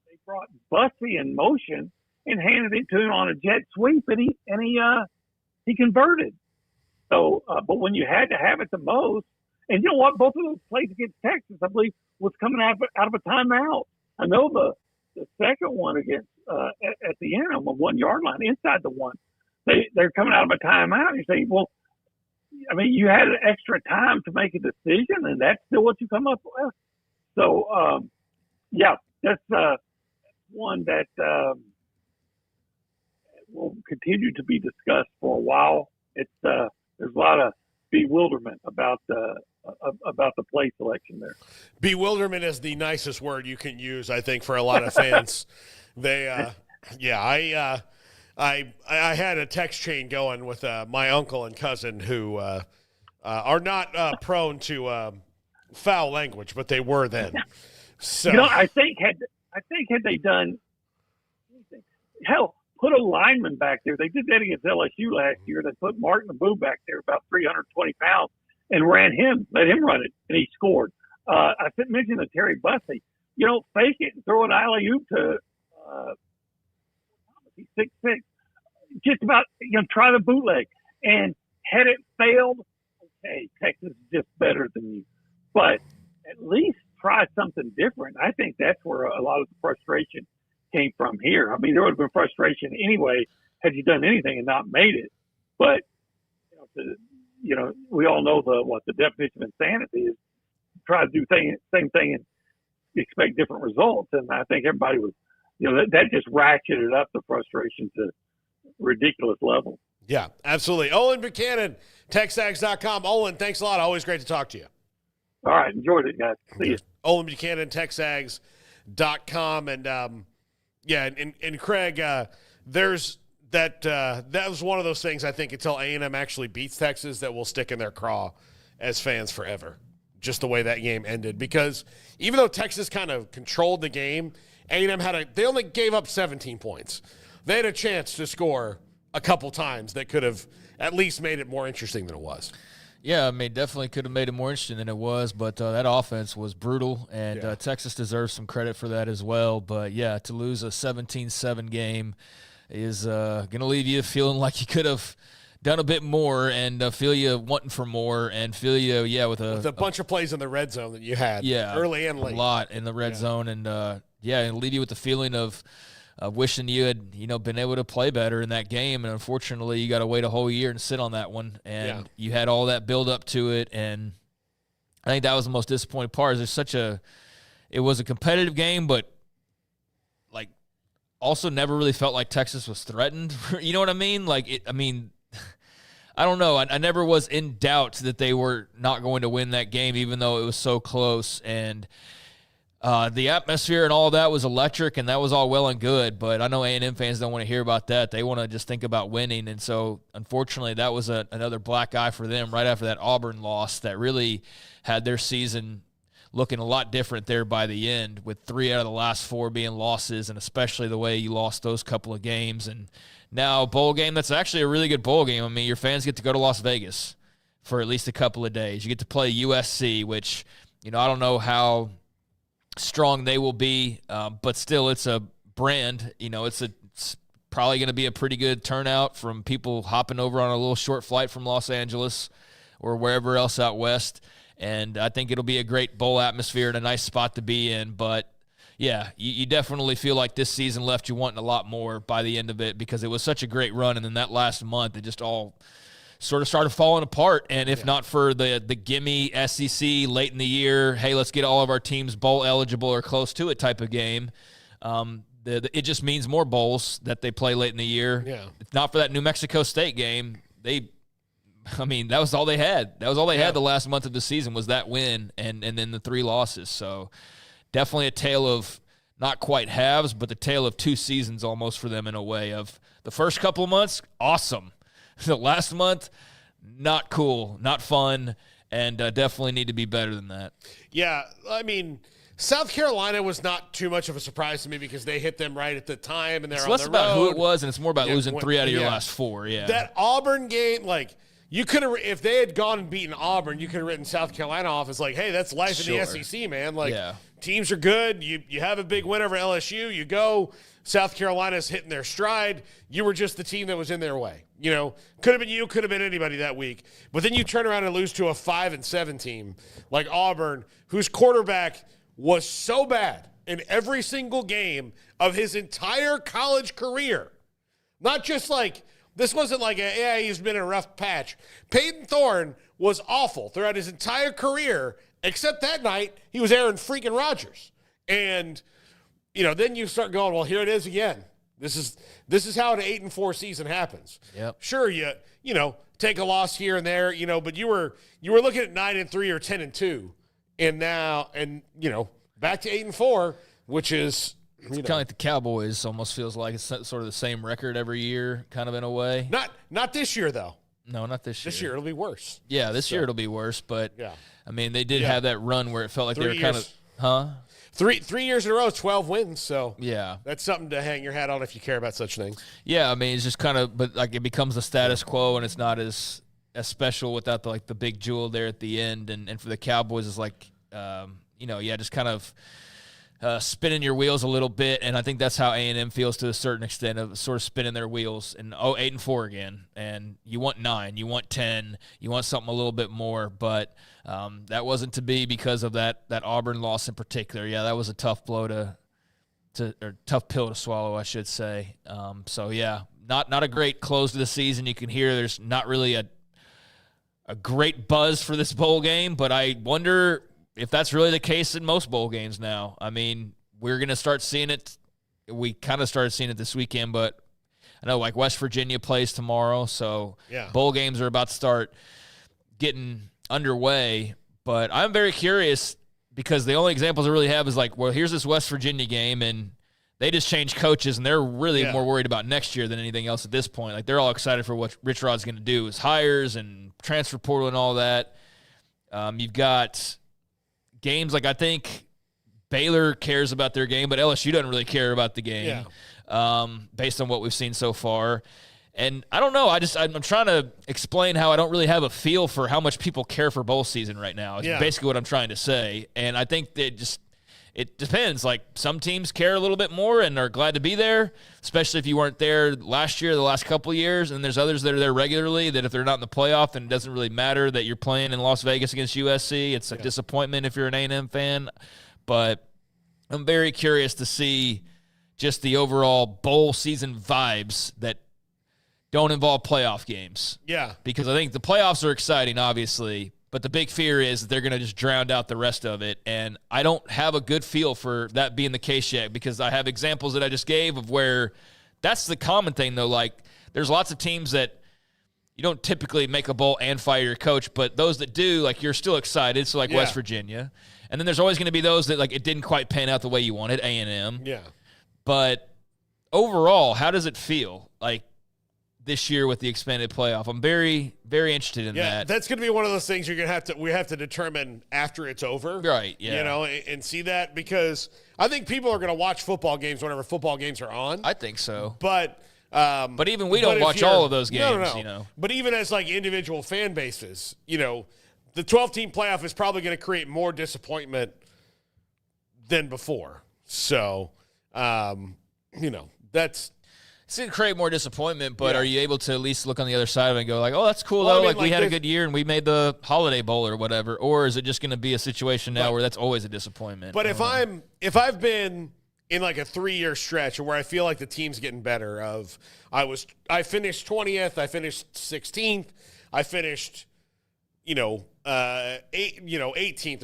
They brought Bussey in motion and handed it to him on a jet sweep, and he converted. So, but when you had to have it the most, and you know what, both of those plays against Texas, I believe, was coming out of a timeout. I know the second one against at the end on the 1 yard line, inside the one, they're coming out of a timeout. You say, well, you had extra time to make a decision, and that's still what you come up with. So, that's one that will continue to be discussed for a while. It's there's a lot of bewilderment about the play selection there. Bewilderment is the nicest word you can use, I think, for a lot of fans. I had a text chain going with my uncle and cousin who are not prone to foul language, but they were then. So I think had they done anything, hell, put a lineman back there. They did that against LSU last year. They put Martin Naboo back there, about 320 pounds, and let him run it, and he scored. I mentioned the Terry Bussey. Fake it and throw an alley-oop to he's 6'6". Just about, try the bootleg. And had it failed, okay, Texas is just better than you. But at least try something different. I think that's where a lot of the frustration came from here. There would have been frustration anyway had you done anything and not made it. But, we all know the definition of insanity is try to do same thing and expect different results. And I think everybody was, that just ratcheted up the frustration to ridiculous level. Yeah, absolutely. Olin Buchanan, TexAgs.com. Olin, thanks a lot. Always great to talk to you. All right. Enjoyed it, guys. See you. Olin Buchanan, TexAgs.com. And, and Craig, there's that was one of those things, I think, until A&M actually beats Texas, that will stick in their craw as fans forever, just the way that game ended. Because even though Texas kind of controlled the game, A&M they only gave up 17 points. They had a chance to score a couple times that could have at least made it more interesting than it was. Yeah, I mean, definitely could have made it more interesting than it was, but that offense was brutal, and Texas deserves some credit for that as well. But, yeah, to lose a 17-7 game is going to leave you feeling like you could have done a bit more and feel you wanting for more and feel you, with a bunch of plays in the red zone that you had early and late. A lot in the red zone, and, and leave you with the feeling of wishing you had, been able to play better in that game. And unfortunately, you got to wait a whole year and sit on that one. And you had all that build up to it. And I think that was the most disappointing part. It was a competitive game, but also never really felt like Texas was threatened. You know what I mean? I don't know. I never was in doubt that they were not going to win that game, even though it was so close. And the atmosphere and all of that was electric, and that was all well and good, but I know A&M fans don't want to hear about that. They want to just think about winning, and so unfortunately that was another black eye for them right after that Auburn loss that really had their season looking a lot different there by the end, with 3 out of the last 4 being losses, and especially the way you lost those couple of games. And now a bowl game that's actually a really good bowl game. I mean, your fans get to go to Las Vegas for at least a couple of days. You get to play USC, which, I don't know how strong they will be, but still it's a brand. It's probably going to be a pretty good turnout from people hopping over on a little short flight from Los Angeles or wherever else out west, and I think it'll be a great bowl atmosphere and a nice spot to be in. But yeah, you definitely feel like this season left you wanting a lot more by the end of it, because it was such a great run, and then that last month it just all sort of started falling apart. And if not for the gimme SEC late in the year, hey, let's get all of our teams bowl eligible or close to it type of game, it just means more bowls that they play late in the year. Yeah. If not for that New Mexico State game, that was all they had. That was all they had the last month of the season, was that win and then the 3 losses. So definitely a tale of not quite halves, but the tale of 2 seasons almost for them in a way. Of the first couple of months, awesome. The last month, not cool, not fun, and definitely need to be better than that. Yeah, I mean, South Carolina was not too much of a surprise to me because they hit them right at the time, and they're on the road. It's less about who it was, and it's more about losing 3 out of your last 4. Yeah, that Auburn game, you could have, if they had gone and beaten Auburn, you could have written South Carolina off as hey, that's life in the SEC, man. Teams are good. You have a big win over LSU. You go. South Carolina's hitting their stride. You were just the team that was in their way. Could have been you, could have been anybody that week. But then you turn around and lose to a 5-7 team like Auburn, whose quarterback was so bad in every single game of his entire college career. Not just this wasn't he's been in a rough patch. Peyton Thorne was awful throughout his entire career, except that night he was Aaron freaking Rodgers. And then you start going, well, here it is again. This is how an 8-4 season happens. Yep. Sure, you take a loss here and there, but you were looking at 9-3 or 10-2, and now back to 8-4, which is it's kind of like the Cowboys. Almost feels like it's sort of the same record every year, kind of in a way. Not this year though. No, not this year. This year it'll be worse. Yeah, this year it'll be worse. But I mean, they did have that run where it felt like they were kind of, 3 years in a row, 12 wins. So yeah, that's something to hang your hat on if you care about such things. Yeah, I mean, it's just kind of, but it becomes a status quo, and it's not as special without the big jewel there at the end. And for the Cowboys, it's just kind of spinning your wheels a little bit, and I think that's how A&M feels to a certain extent, of sort of spinning their wheels. And 8-4 again, and you want 9, you want 10, you want something a little bit more, but that wasn't to be because of that Auburn loss in particular. Yeah, that was a tough blow or tough pill to swallow, I should say. So yeah, not a great close to the season. You can hear there's not really a great buzz for this bowl game, but I wonder if that's really the case in most bowl games now. I mean, we're going to start seeing it. We kind of started seeing it this weekend, but I know West Virginia plays tomorrow, so bowl games are about to start getting underway. But I'm very curious, because the only examples I really have is here's this West Virginia game, and they just changed coaches, and they're really more worried about next year than anything else at this point. They're all excited for what Rich Rod's going to do, his hires and transfer portal and all that. You've got games I think Baylor cares about their game, but LSU doesn't really care about the game based on what we've seen so far. And I don't know. I'm trying to explain how I don't really have a feel for how much people care for bowl season right now. It's basically what I'm trying to say. And I think that it depends. Like, some teams care a little bit more and are glad to be there, especially if you weren't there last year, the last couple of years. And there's others that are there regularly that if they're not in the playoff, then it doesn't really matter that you're playing in Las Vegas against USC. It's a disappointment if you're an A&M fan. But I'm very curious to see just the overall bowl season vibes that don't involve playoff games. Yeah. Because I think the playoffs are exciting, obviously, but the big fear is that they're going to just drown out the rest of it. And I don't have a good feel for that being the case yet, because I have examples that I just gave of where that's the common thing, though. Like, there's lots of teams that you don't typically make a bowl and fire your coach, but those that do, like, you're still excited. So, like, West Virginia. And then there's always going to be those that, like, it didn't quite pan out the way you wanted, A&M. Yeah. But overall, how does it feel? Like, this year with the expanded playoff. I'm very, very interested in that. Yeah, that's going to be one of those things we have to determine after it's over. Right, yeah. You know, and see that, because I think people are going to watch football games whenever football games are on. I think so. But even we don't watch all of those games, no. you know. But even as, like, individual fan bases, you know, the 12-team playoff is probably going to create more disappointment than before. So, you know, that's – it's going to create more disappointment, but are you able to at least look on the other side of it and go like, oh, that's cool, Well, though. I mean, we had a good year and we made the Holiday Bowl or whatever. Or is it just going to be a situation now where that's always a disappointment? But if I've been in like a 3-year stretch where I feel like the team's getting better, I finished 20th, I finished 16th, I finished, 18th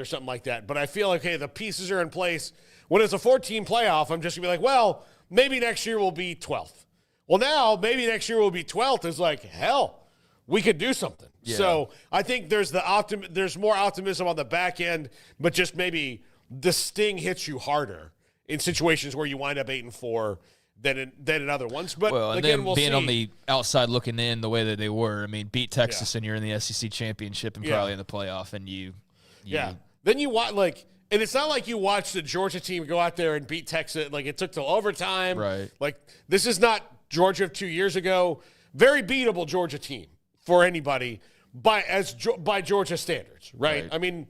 or something like that. But I feel like, hey, the pieces are in place. When it's a 14 playoff, I'm just gonna be like, well, maybe next year we'll be 12th. Well, now maybe next year we'll be 12th. It's like, hell, we could do something. Yeah. So I think there's more optimism on the back end, but just maybe the sting hits you harder in situations where you wind up 8-4 than in other ones. But and again, then we'll being see. on the outside looking in the way that they were. I mean, beat Texas and you're in the SEC championship and probably in the playoff, and you Then you watch and it's not like you watch the Georgia team go out there and beat Texas. Like, it took till overtime. Right. Like, this is not Georgia of 2 years ago. Very beatable Georgia team for anybody by Georgia standards, right? I mean,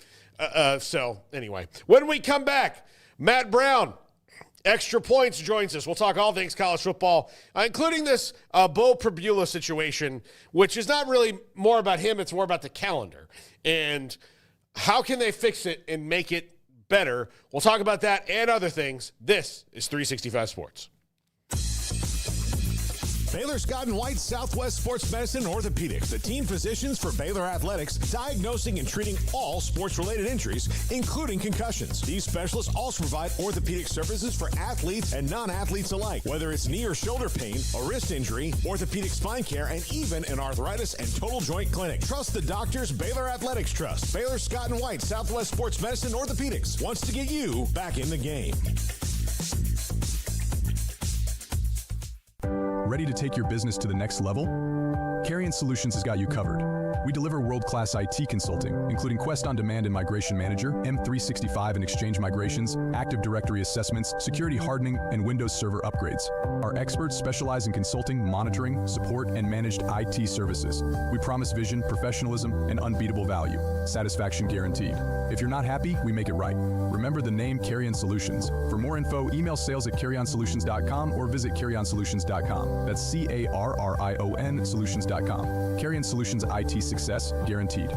so anyway, when we come back, Matt Brown, Extra Points, joins us. We'll talk all things college football, including this Bo Pribula situation, which is not really more about him. It's more about the calendar and how can they fix it and make it better. We'll talk about that and other things. This is 365 Sports. Baylor Scott & White Southwest Sports Medicine and Orthopedics, the team physicians for Baylor Athletics, diagnosing and treating all sports-related injuries, including concussions. These specialists also provide orthopedic services for athletes and non-athletes alike, whether it's knee or shoulder pain, a wrist injury, orthopedic spine care, and even an arthritis and total joint clinic. Trust the doctors Baylor Athletics trust. Baylor Scott & White Southwest Sports Medicine and Orthopedics wants to get you back in the game. Ready to take your business to the next level? Carrion Solutions has got you covered. We deliver world-class IT consulting, including Quest On Demand and Migration Manager, M365 and Exchange migrations, Active Directory assessments, security hardening, and Windows Server upgrades. Our experts specialize in consulting, monitoring, support, and managed IT services. We promise vision, professionalism, and unbeatable value. Satisfaction guaranteed. If you're not happy, we make it right. Remember the name Carrion Solutions. For more info, email sales@carrionsolutions.com or visit carrionsolutions.com. That's CARRION solutions.com. Carrion Solutions IT success guaranteed.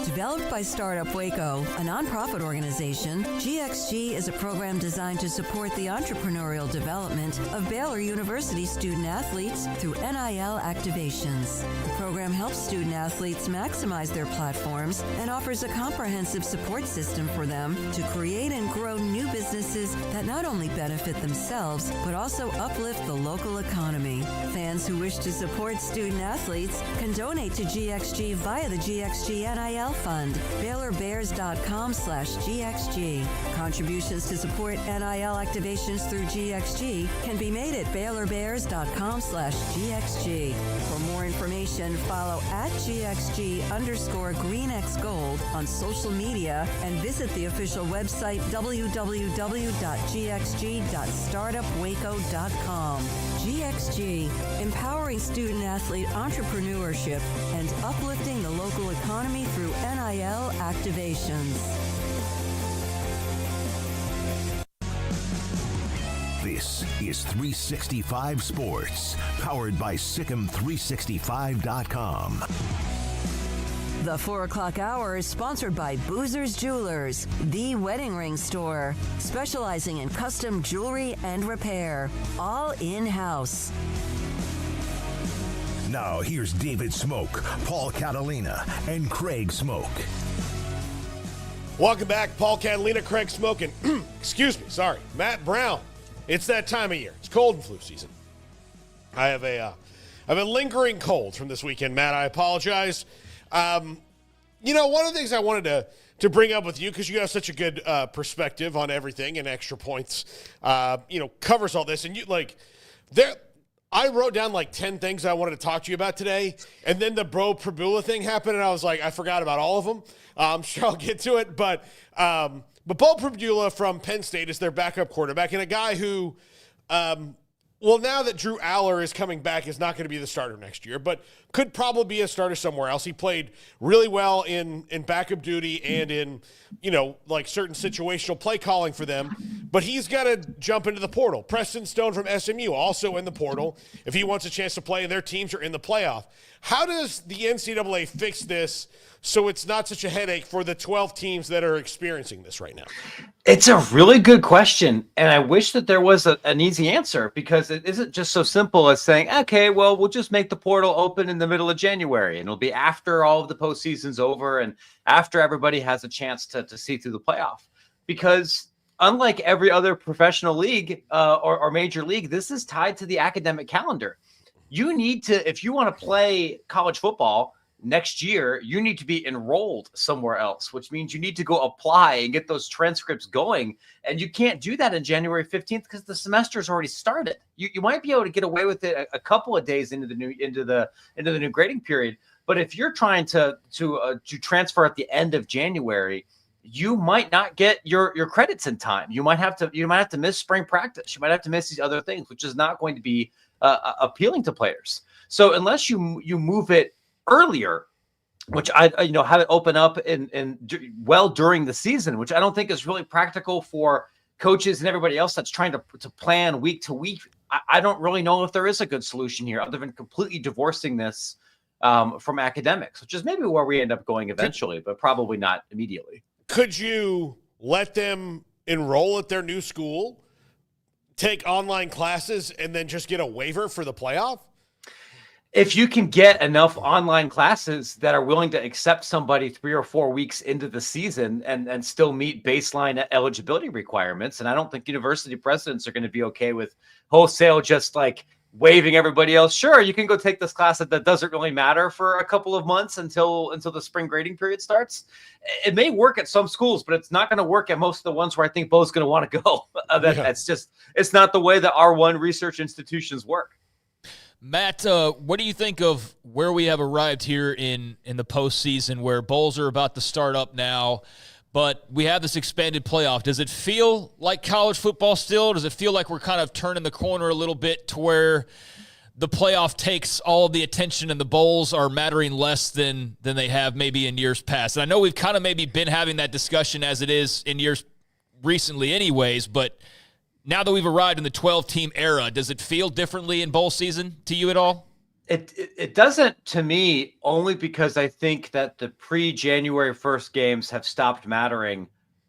Developed by Startup Waco, a nonprofit organization, GXG is a program designed to support the entrepreneurial development of Baylor University student athletes through NIL activations. The program helps student athletes maximize their platforms and offers a comprehensive support system for them to create and grow new businesses that not only benefit themselves, but also uplift the local economy. Fans who wish to support student athletes can donate to GXG via the GXG NIL Fund BaylorBears.com/GXG. Contributions to support NIL activations through GXG can be made at BaylorBears.com/GXG. For more information, follow @GXG_GreenXGold on social media and visit the official website www.gxg.startupwaco.com. GXG, empowering student-athlete entrepreneurship and uplifting the local economy through NIL activations. This is 365 Sports, powered by Sikkim365.com. The 4 o'clock hour is sponsored by Boozer's Jewelers, the wedding ring store, specializing in custom jewelry and repair, all in-house. Now here's David Smoak, Paul Catalina, and Craig Smoak. Welcome back, Paul Catalina, Craig Smoak, and excuse me, sorry, Matt Brown. It's that time of year. It's cold and flu season. I have a lingering cold from this weekend, Matt. I apologize. One of the things I wanted to bring up with you, because you have such a good perspective on everything and extra points, covers all this. And I wrote down 10 things I wanted to talk to you about today, and then the Bro Prabula thing happened, and I was like, I forgot about all of them. I'm sure I'll get to it, but Bo Prabula from Penn State is their backup quarterback, and a guy who, now that Drew Aller is coming back, is not going to be the starter next year, but could probably be a starter somewhere else. He played really well in backup duty and in, certain situational play calling for them, but he's got to jump into the portal. Preston Stone from SMU also in the portal if he wants a chance to play, and their teams are in the playoff. How does the NCAA fix this so it's not such a headache for the 12 teams that are experiencing this right now? It's a really good question, and I wish that there was an easy answer, because it isn't just so simple as saying, okay, well, we'll just make the portal open in the middle of January, and it'll be after all of the postseason's over and after everybody has a chance to see through the playoff. Because unlike every other professional league or major league, this is tied to the academic calendar. You need to, if you want to play college football next year, you need to be enrolled somewhere else, which means you need to go apply and get those transcripts going. And you can't do that on January 15th because the semester's already started. You might be able to get away with it a couple of days into the new grading period. But if you're trying to transfer at the end of January, you might not get your credits in time. You might have to miss spring practice. You might have to miss these other things, which is not going to be appealing to players. So unless you move it earlier, which I have it open up well during the season, which I don't think is really practical for coaches and everybody else that's trying to plan week to week. I don't really know if there is a good solution here other than completely divorcing this from academics, which is maybe where we end up going eventually, but probably not immediately. Could you let them enroll at their new school, take online classes, and then just get a waiver for the playoff? If you can get enough online classes that are willing to accept somebody 3 or 4 weeks into the season and still meet baseline eligibility requirements, and I don't think university presidents are going to be okay with wholesale just waiving everybody else. Sure, you can go take this class that doesn't really matter for a couple of months until the spring grading period starts. It may work at some schools, but it's not going to work at most of the ones where I think Bo's going to want to go. It's not the way that R1 research institutions work. Matt, what do you think of where we have arrived here in the postseason, where bowls are about to start up now, but we have this expanded playoff? Does it feel like college football still? Does it feel like we're kind of turning the corner a little bit to where the playoff takes all of the attention and the bowls are mattering less than they have maybe in years past? And I know we've kind of maybe been having that discussion as it is in years recently anyways, but now that we've arrived in the 12-team era, does it feel differently in bowl season to you at all? It doesn't to me, only because I think that the pre-January 1st games have stopped mattering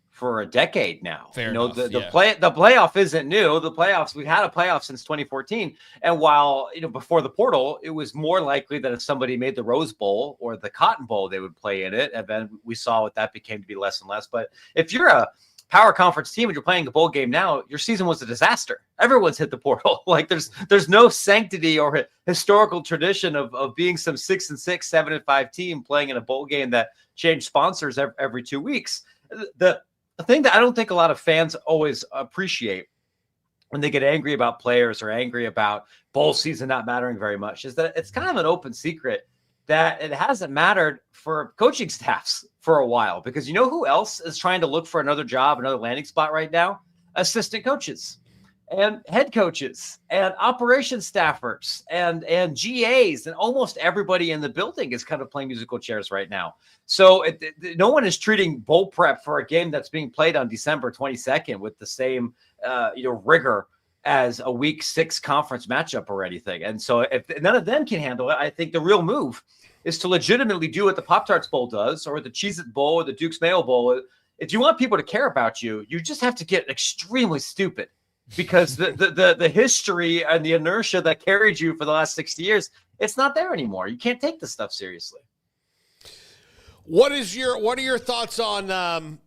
for a decade now. Fair enough, the playoff isn't new. The playoffs, we've had a playoff since 2014. And while, before the portal, it was more likely that if somebody made the Rose Bowl or the Cotton Bowl, they would play in it. And then we saw what that became to be less and less. But if you're a power conference team and you're playing a bowl game now, your season was a disaster. Everyone's hit the portal. Like there's no sanctity or historical tradition of being some 6-6, 7-5 team playing in a bowl game that changed sponsors every 2 weeks. The thing that I don't think a lot of fans always appreciate when they get angry about players or angry about bowl season not mattering very much is that it's kind of an open secret that it hasn't mattered for coaching staffs for a while, because you know who else is trying to look for another job, another landing spot right now? Assistant coaches and head coaches and operations staffers and GAs, and almost everybody in the building is kind of playing musical chairs right now. So no one is treating bowl prep for a game that's being played on December 22nd with the same rigor as a week 6 conference matchup or anything. And so if none of them can handle it, I think the real move is to legitimately do what the Pop-Tarts Bowl does, or the Cheez-It Bowl, or the Duke's Mayo Bowl. If you want people to care about you, you just have to get extremely stupid, because the history and the inertia that carried you for the last 60 years, it's not there anymore. You can't take this stuff seriously. What are your thoughts on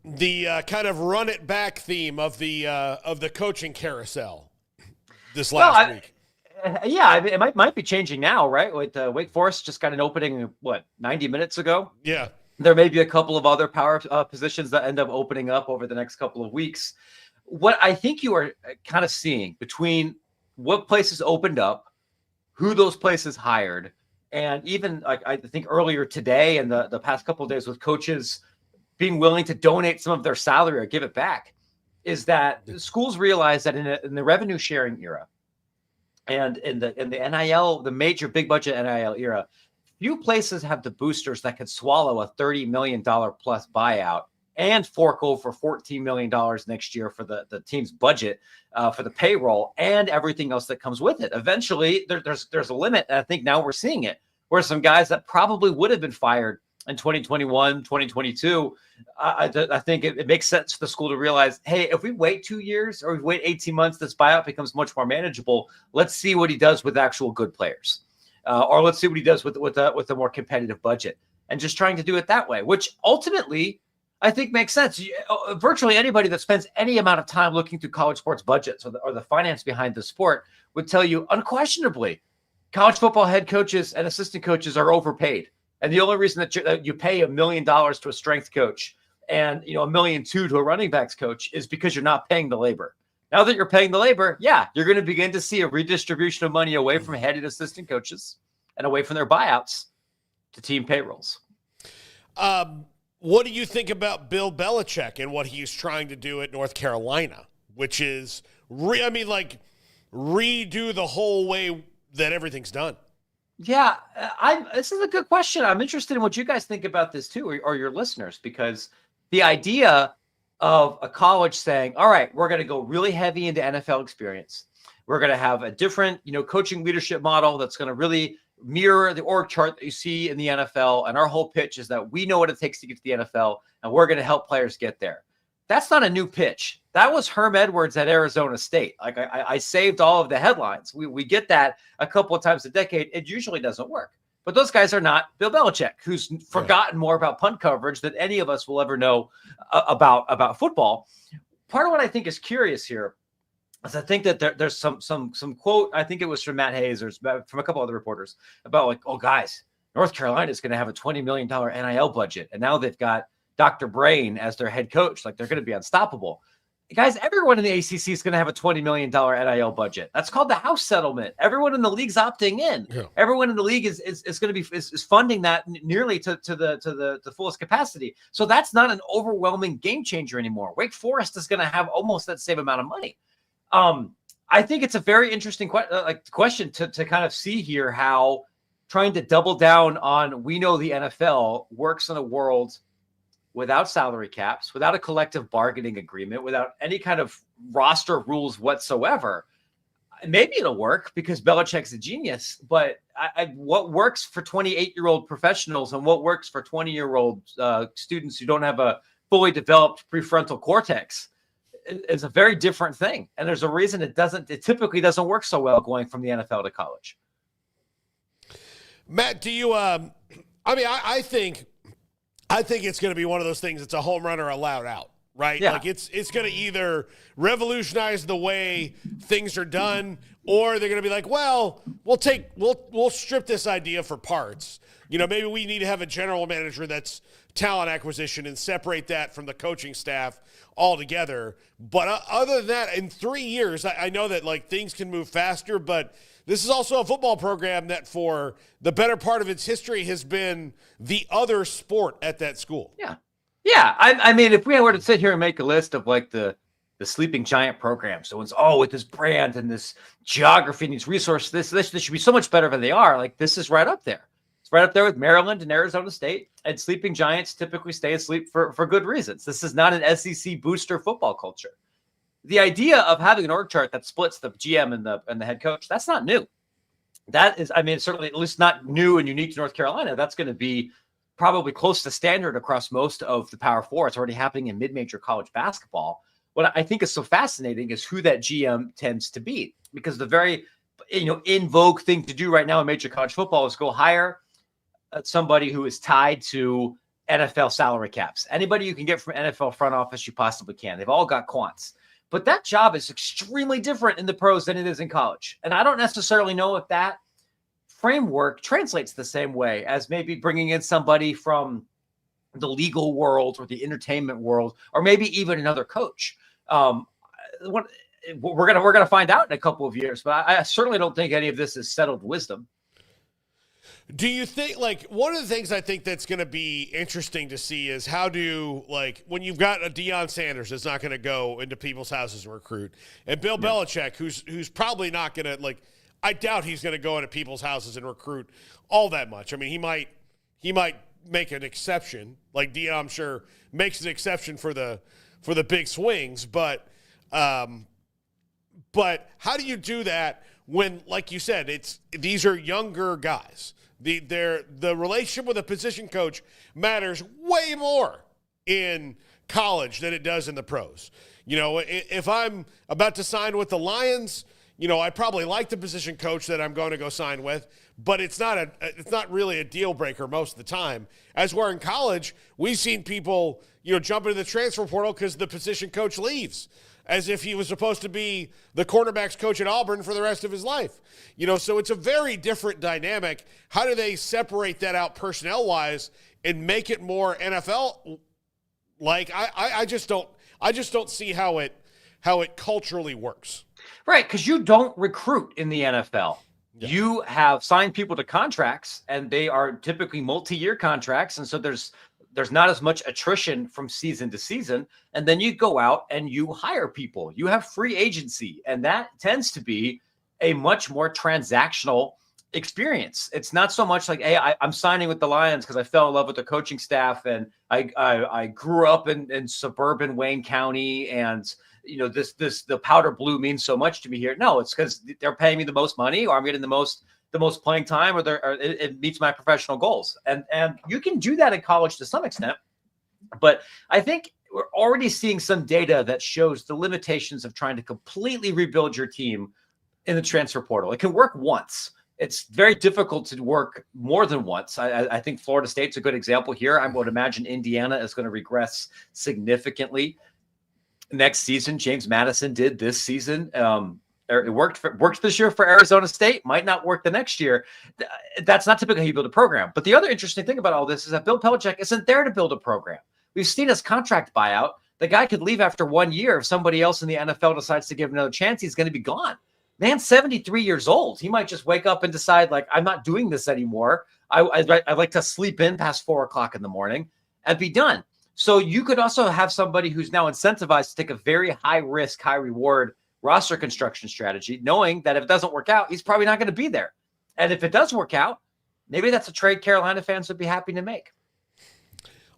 the kind of run it back theme of the coaching carousel this last week? It might be changing now, right? With Wake Forest just got an opening, 90 minutes ago? Yeah. There may be a couple of other power positions that end up opening up over the next couple of weeks. What I think you are kind of seeing between what places opened up, who those places hired, and even I think earlier today and the past couple of days with coaches being willing to donate some of their salary or give it back, is that schools realize that in the revenue sharing era and in the NIL, the major big budget NIL era, few places have the boosters that could swallow a $30 million plus buyout and fork over $14 million next year for the team's budget for the payroll and everything else that comes with it. Eventually, there's a limit. And I think now we're seeing it, where some guys that probably would have been fired in 2021, 2022, I think it makes sense for the school to realize, hey, if we wait 2 years or we wait 18 months, this buyout becomes much more manageable. Let's see what he does with actual good players, or let's see what he does with a more competitive budget, and just trying to do it that way, which ultimately I think makes sense. Virtually anybody that spends any amount of time looking through college sports budgets or the finance behind the sport would tell you unquestionably college football head coaches and assistant coaches are overpaid. And the only reason that you pay $1 million to a strength coach and $1.2 million to a running backs coach is because you're not paying the labor. Now that you're paying the labor, you're going to begin to see a redistribution of money away from head and assistant coaches and away from their buyouts to team payrolls. What do you think about Bill Bellichick and what he's trying to do at North Carolina, which is redo the whole way that everything's done? Yeah, this is a good question. I'm interested in what you guys think about this too, or your listeners, because the idea of a college saying, all right, we're going to go really heavy into NFL experience. We're going to have a different, coaching leadership model that's going to really mirror the org chart that you see in the NFL. And our whole pitch is that we know what it takes to get to the NFL, and we're going to help players get there. That's not a new pitch. That was Herm Edwards at Arizona State. Like I saved all of the headlines. We get that a couple of times a decade. It usually doesn't work. But those guys are not Bill Bellichick, who's forgotten more about punt coverage than any of us will ever know about football. Part of what I think is curious here is I think that there's some quote, I think it was from Matt Hayes or from a couple other reporters about guys, North Carolina is going to have a $20 million NIL budget. And now they've got Dr. Brain as their head coach. Like, they're going to be unstoppable. Guys, everyone in the ACC is going to have a $20 million NIL budget. That's called the house settlement. Everyone in the league's opting in. Yeah. Everyone in the league is going to be funding that nearly to the fullest capacity. So that's not an overwhelming game changer anymore. Wake Forest is going to have almost that same amount of money. I think it's a very interesting question to kind of see here how trying to double down on we know the NFL works in a world without salary caps, without a collective bargaining agreement, without any kind of roster rules whatsoever. Maybe it'll work because Belichick's a genius, but what works for 28-year-old professionals and what works for 20-year-old students who don't have a fully developed prefrontal cortex is a very different thing. And there's a reason it typically doesn't work so well going from the NFL to college. Matt, do you, I think it's going to be one of those things. It's a home run or a loud out. right? Yeah. Like it's going to either revolutionize the way things are done, or they're going to be like, well, we'll strip this idea for parts. Maybe we need to have a general manager that's talent acquisition and separate that from the coaching staff altogether. But other than that, in 3 years, I know that like things can move faster, but this is also a football program that for the better part of its history has been the other sport at that school. Yeah. Yeah. I mean, if we were to sit here and make a list of like the sleeping giant program, so it's with this brand and this geography and these resources, this should be so much better than they are. Like this is right up there. It's right up there with Maryland and Arizona State, and sleeping giants typically stay asleep for good reasons. This is not an SEC booster football culture. The idea of having an org chart that splits the GM and the head coach, that's not new. That is, certainly at least not new and unique to North Carolina. That's going to be probably close to standard across most of the Power Four. It's already happening in mid-major college basketball. What I think is so fascinating is who that GM tends to be, because the very in vogue thing to do right now in major college football is go hire somebody who is tied to NFL salary caps. Anybody you can get from NFL front office, you possibly can. They've all got quants. But that job is extremely different in the pros than it is in college. And I don't necessarily know if that framework translates the same way as maybe bringing in somebody from the legal world or the entertainment world, or maybe even another coach. We're gonna find out in a couple of years, but I certainly don't think any of this is settled wisdom. Do you think, like, one of the things I think that's going to be interesting to see is how do, like, when you've got a Deion Sanders that's not going to go into people's houses and recruit, and Bill Belichick, who's probably not going to, like, I doubt he's going to go into people's houses and recruit all that much. I mean, he might make an exception, like Deion, I'm sure, makes an exception for the big swings, but how do you do that when, like you said, these are younger guys? The relationship with a position coach matters way more in college than it does in the pros. If I'm about to sign with the Lions, I probably like the position coach that I'm going to go sign with, but it's not really a deal breaker most of the time. As we're in college, we've seen people, jump into the transfer portal because the position coach leaves, as if he was supposed to be the cornerbacks coach at Auburn for the rest of his life. So it's a very different dynamic. How do they separate that out personnel-wise and make it more NFL? Like, I just don't see how it culturally works. Right, because you don't recruit in the NFL. Yeah. You have signed people to contracts, and they are typically multi-year contracts, and so there's not as much attrition from season to season. And then you go out and you hire people. You have free agency, and that tends to be a much more transactional experience. It's not so much like, hey, I'm signing with the Lions because I fell in love with the coaching staff, and I grew up in suburban Wayne County, and the powder blue means so much to me here. No, it's because they're paying me the most money, or I'm getting the most playing time, or it meets my professional goals. And you can do that in college to some extent, but I think we're already seeing some data that shows the limitations of trying to completely rebuild your team in the transfer portal. It can work once. It's very difficult to work more than once. I think Florida State's a good example here. I would imagine Indiana is going to regress significantly next season. James Madison did this season. It worked this year for Arizona State, might not work the next year. That's not typically how you build a program. But the other interesting thing about all this is that Bill Belichick isn't there to build a program. We've seen his contract buyout. The guy could leave after 1 year. If somebody else in the NFL decides to give him another chance, he's going to be gone. Man's 73 years old. He might just wake up and decide, like, I'm not doing this anymore. I'd like to sleep in past 4 o'clock in the morning and be done. So you could also have somebody who's now incentivized to take a very high risk, high reward roster construction strategy, knowing that if it doesn't work out, he's probably not going to be there. And if it does work out, maybe that's a trade Carolina fans would be happy to make.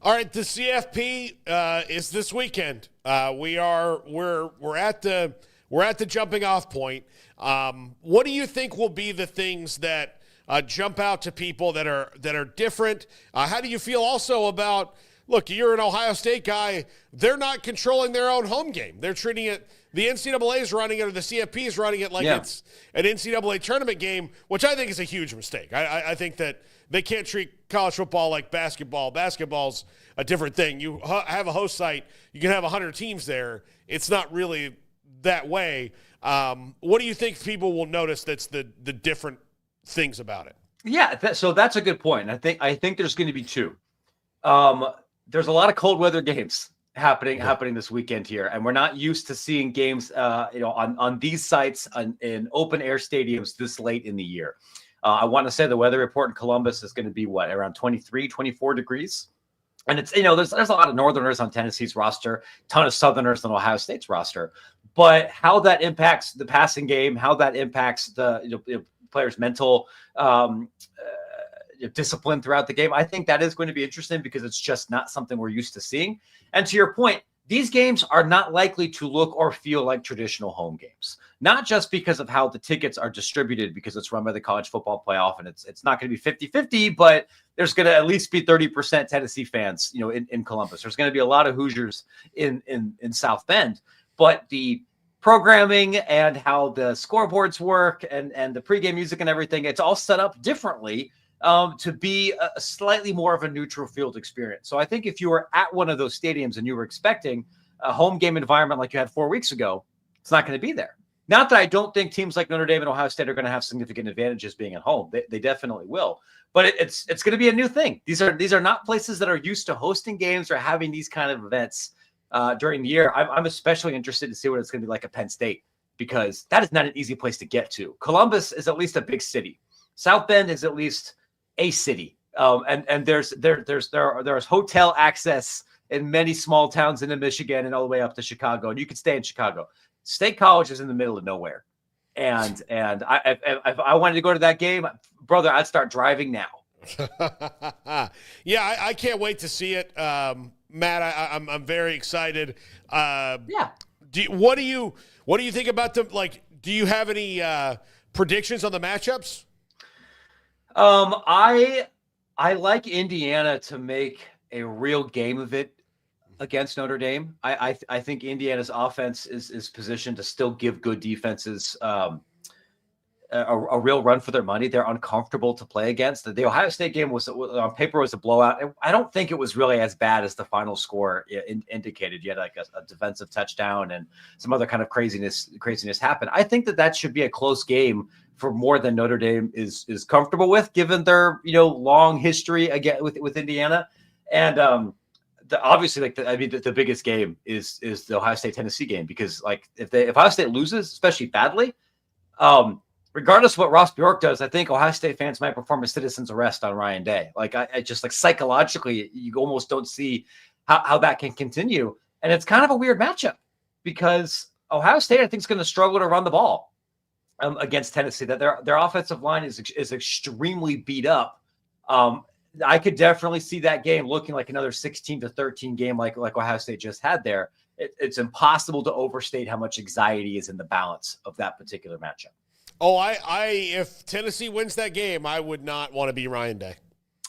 All right, the CFP is this weekend. We're at the jumping off point. What do you think will be the things that jump out to people that are different? How do you feel also about look, you're an Ohio State guy. They're not controlling their own home game. They're treating it, the NCAA is running it, or the CFP is running it like it's an NCAA tournament game, which I think is a huge mistake. I think that they can't treat college football like basketball. Basketball's a different thing. You have a host site. You can have 100 teams there. It's not really that way. What do you think people will notice that's the different things about it? Yeah, so that's a good point. I think there's going to be two. There's a lot of cold weather games happening this weekend here, and we're not used to seeing games on these sites in open air stadiums this late in the year. I want to say the weather report in Columbus is going to be around 23, 24 degrees. And it's, there's a lot of Northerners on Tennessee's roster, ton of Southerners on Ohio State's roster, but how that impacts the passing game, how that impacts the players' mental discipline throughout the game, I think that is going to be interesting because it's just not something we're used to seeing. And to your point, these games are not likely to look or feel like traditional home games, not just because of how the tickets are distributed, because it's run by the College Football Playoff, and it's not going to be 50-50, but there's going to at least be 30% Tennessee fans, in Columbus. There's going to be a lot of Hoosiers in South Bend, but the programming and how the scoreboards work and the pregame music and everything, it's all set up differently to be a slightly more of a neutral field experience. So I think if you were at one of those stadiums and you were expecting a home game environment like you had 4 weeks ago, it's not going to be there. Not that I don't think teams like Notre Dame and Ohio State are going to have significant advantages being at home. They definitely will. But it's going to be a new thing. These are not places that are used to hosting games or having these kind of events during the year. I'm especially interested to see what it's going to be like at Penn State, because that is not an easy place to get to. Columbus is at least a big city. South Bend is at least a city, and there's hotel access in many small towns in Michigan and all the way up to Chicago, and you could stay in Chicago. State College is in the middle of nowhere, and if I wanted to go to that game, brother, I'd start driving now. Yeah, I can't wait to see it, Matt. I'm very excited. What do you think about them? Like, do you have any predictions on the matchups? I like Indiana to make a real game of it against Notre Dame. I think Indiana's offense is positioned to still give good defenses a real run for their money. They're uncomfortable to play against. The Ohio State game was on paper was a blowout. I don't think it was really as bad as the final score indicated. You had like a defensive touchdown and some other kind of craziness happen. I think that should be a close game for more than Notre Dame is comfortable with, given their long history again with Indiana. And obviously, the biggest game is the Ohio State Tennessee game, because if Ohio State loses, especially badly, regardless of what Ross Bjork does, I think Ohio State fans might perform a citizen's arrest on Ryan Day. I just psychologically, you almost don't see how that can continue. And it's kind of a weird matchup because Ohio State, I think, is going to struggle to run the ball against Tennessee. That their offensive line is extremely beat up. I could definitely see that game looking like another 16-13 game like Ohio State just had there. It's impossible to overstate how much anxiety is in the balance of that particular matchup. Oh, if Tennessee wins that game, I would not want to be Ryan Day.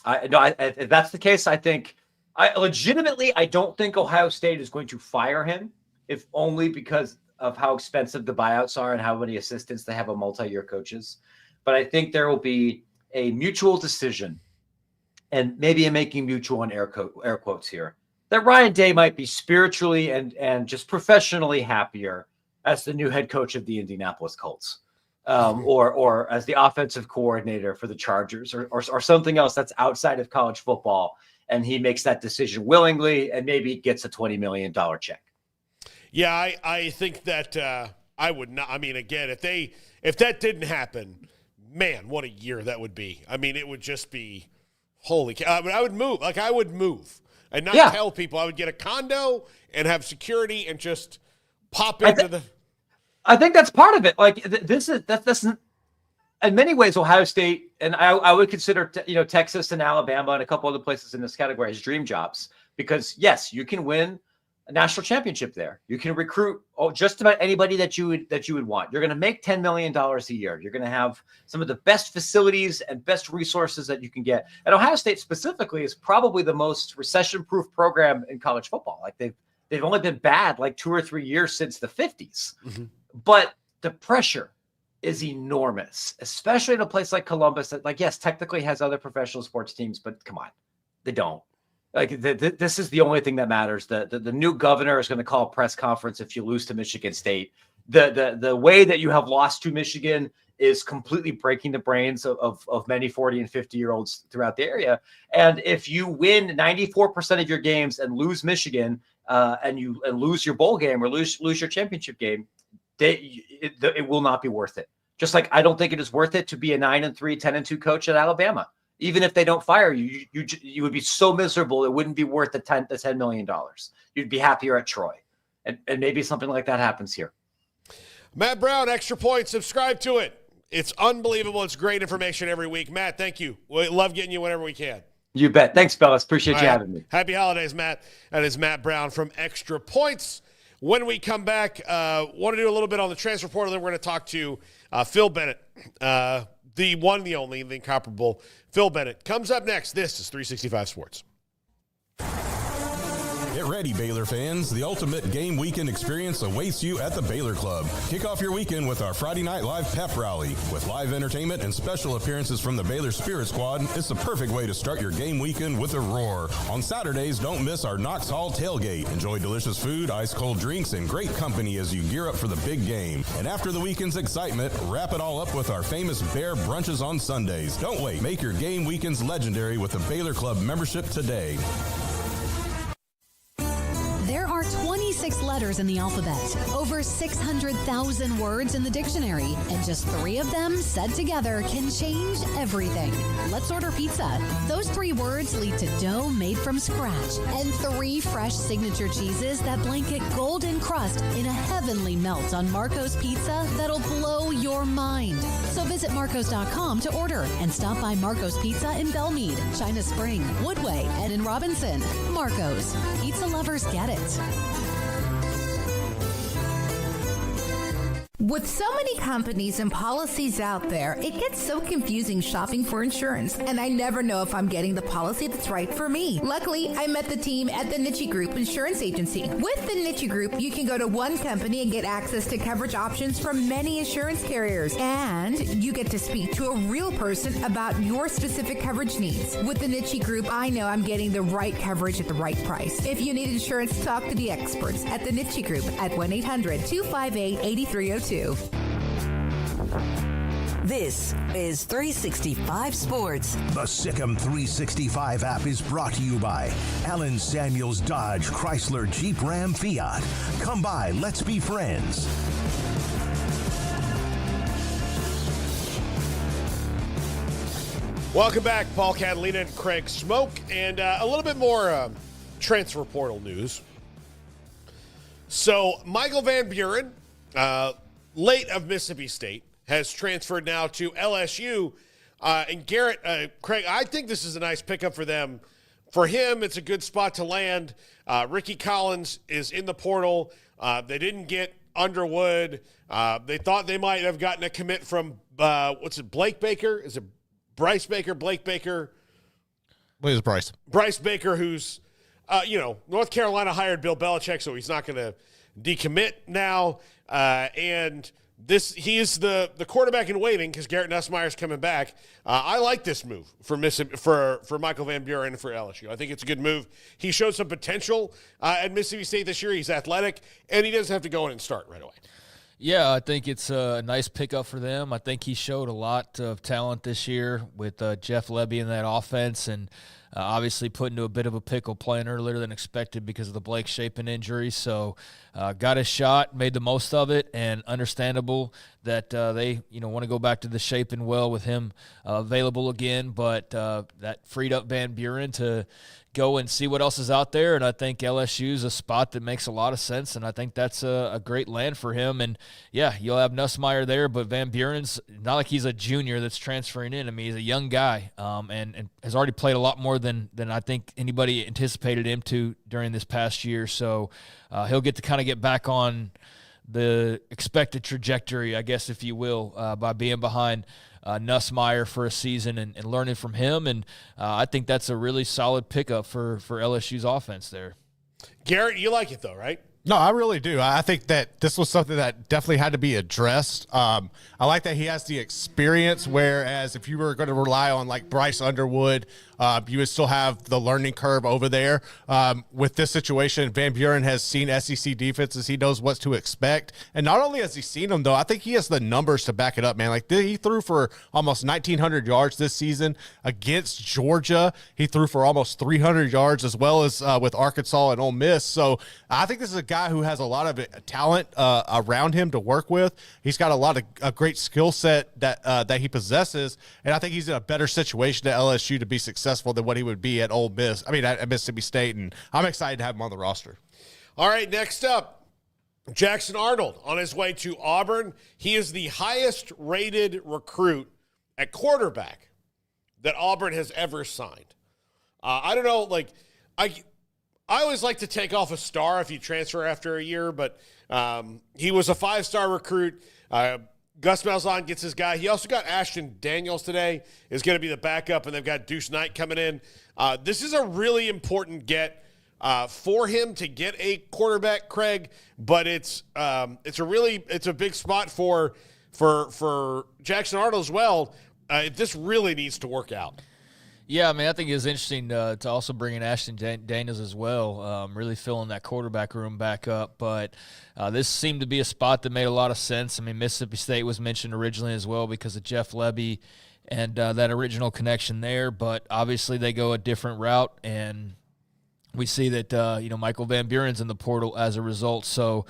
If that's the case, I think I don't think Ohio State is going to fire him, if only because of how expensive the buyouts are and how many assistants they have on multi-year coaches. But I think there will be a mutual decision, and maybe I'm making mutual on air quotes here, that Ryan Day might be spiritually and just professionally happier as the new head coach of the Indianapolis Colts. Or as the offensive coordinator for the Chargers, or something else that's outside of college football, and he makes that decision willingly and maybe gets a $20 million check. Yeah, I think that I would not. I mean, again, if that didn't happen, man, what a year that would be. I mean, it would just be holy cow. I would move. I would move and not tell people. I would get a condo and have security and just pop into the. I think that's part of it. That's in many ways Ohio State, and I would consider Texas and Alabama and a couple other places in this category as dream jobs, because yes, you can win a national championship there. You can recruit just about anybody that you would want. You're going to make $10 million a year. You're going to have some of the best facilities and best resources that you can get. And Ohio State specifically is probably the most recession-proof program in college football. Like they've only been bad like 2 or 3 years since the 50s. But the pressure is enormous, especially in a place like Columbus that, like, yes, technically has other professional sports teams, but come on, they don't. Like this is the only thing that matters. The new governor is going to call a press conference if you lose to Michigan State. The way that you have lost to Michigan is completely breaking the brains of many 40 and 50-year-olds throughout the area. And if you win 94% of your games and lose Michigan, and lose your bowl game or lose your championship game, it will not be worth it. Just like I don't think it is worth it to be a 9-3, 10-2 coach at Alabama. Even if they don't fire you, you would be so miserable it wouldn't be worth the $10 million. You'd be happier at Troy, and maybe something like that happens here. Matt Brown, Extra Point, subscribe to it. It's unbelievable. It's great information every week. Matt, thank you. We love getting you whenever we can. You bet. Thanks, fellas. Appreciate you having me. Happy holidays, Matt. That is Matt Brown from Extra Points. When we come back, want to do a little bit on the transfer portal, then we're going to talk to Phil Bennett, the one, the only, the incomparable Phil Bennett. Comes up next. This is 365 Sports. Get ready, Baylor fans. The ultimate game weekend experience awaits you at the Baylor Club. Kick off your weekend with our Friday Night Live pep rally. With live entertainment and special appearances from the Baylor Spirit Squad, it's the perfect way to start your game weekend with a roar. On Saturdays, don't miss our Knox Hall tailgate. Enjoy delicious food, ice-cold drinks, and great company as you gear up for the big game. And after the weekend's excitement, wrap it all up with our famous Bear brunches on Sundays. Don't wait. Make your game weekends legendary with a Baylor Club membership today. There are 26 letters in the alphabet, over 600,000 words in the dictionary, and just 3 of them said together can change everything. Let's order pizza. Those 3 words lead to dough made from scratch and 3 fresh signature cheeses that blanket golden crust in a heavenly melt on Marco's Pizza that'll blow your mind. So visit Marcos.com to order and stop by Marco's Pizza in Belmead, China Spring, Woodway, and in Robinson. Marco's. Pizza lovers get it. With so many companies and policies out there, it gets so confusing shopping for insurance, and I never know if I'm getting the policy that's right for me. Luckily, I met the team at the Niche Group Insurance Agency. With the Niche Group, you can go to one company and get access to coverage options from many insurance carriers, and you get to speak to a real person about your specific coverage needs. With the Niche Group, I know I'm getting the right coverage at the right price. If you need insurance, talk to the experts at the Niche Group at 1-800-258-8302. This is 365 Sports. The Sikkim 365 app is brought to you by Allen Samuels Dodge Chrysler Jeep Ram Fiat. Come by, let's be friends. Welcome back, Paul Catalina and Craig Smoak, and a little bit more transfer portal news. So Michael Van Buren, late of Mississippi State, has transferred now to LSU. And Garrett, Craig, I think this is a nice pickup for them. For him, it's a good spot to land. Ricky Collins is in the portal. They didn't get Underwood. They thought they might have gotten a commit from, Blake Baker? Is it Bryce Baker, Blake Baker? What is Bryce? Bryce Baker, who's, North Carolina hired Bill Bellichick, so he's not going to decommit now. And he is the quarterback in waiting because Garrett Nussmeier's coming back. I like this move for Michael Van Buren and for LSU. I think it's a good move. He showed some potential at Mississippi State this year. He's athletic, and he doesn't have to go in and start right away. Yeah, I think it's a nice pickup for them. I think he showed a lot of talent this year with Jeff Lebby in that offense, and obviously put into a bit of a pickle playing earlier than expected because of the Blake Shapen injury. So got his shot, made the most of it, and understandable that they want to go back to the Shapen well with him available again. But that freed up Van Buren to go and see what else is out there, and I think LSU is a spot that makes a lot of sense, and I think that's a great land for him. And yeah, you'll have Nussmeier there, but Van Buren's not like he's a junior that's transferring in. I mean, he's a young guy and has already played a lot more more than I think anybody anticipated him to during this past year. So he'll get to kind of get back on the expected trajectory, I guess, if you will, by being behind Nussmeier for a season and learning from him. And I think that's a really solid pickup for LSU's offense there. Garrett, you like it though, right? No, I really do. I think that this was something that definitely had to be addressed. I like that he has the experience, whereas if you were going to rely on like Bryce Underwood, you would still have the learning curve over there. With this situation, Van Buren has seen SEC defenses. He knows what to expect. And not only has he seen them, though, I think he has the numbers to back it up, man. Like, he threw for almost 1,900 yards this season against Georgia. He threw for almost 300 yards, as well as with Arkansas and Ole Miss. So I think this is a guy who has a lot of talent around him to work with. He's got a great skill set that he possesses, and I think he's in a better situation at LSU to be successful than what he would be at Ole Miss. I mean, at Mississippi State, and I'm excited to have him on the roster. All right, next up, Jackson Arnold on his way to Auburn. He is the highest-rated recruit at quarterback that Auburn has ever signed. I don't know, like, I always like to take off a star if you transfer after a year, but he was a 5-star recruit. Gus Malzahn gets his guy. He also got Ashton Daniels today, is going to be the backup, and they've got Deuce Knight coming in. This is a really important get for him to get a quarterback, Craig, but it's a big spot for Jackson Arnold as well. This really needs to work out. Yeah, I mean, I think it was interesting to also bring in Ashton Daniels as well, really filling that quarterback room back up. But this seemed to be a spot that made a lot of sense. I mean, Mississippi State was mentioned originally as well because of Jeff Lebby and that original connection there. But obviously they go a different route, and we see that, Michael Van Buren's in the portal as a result. So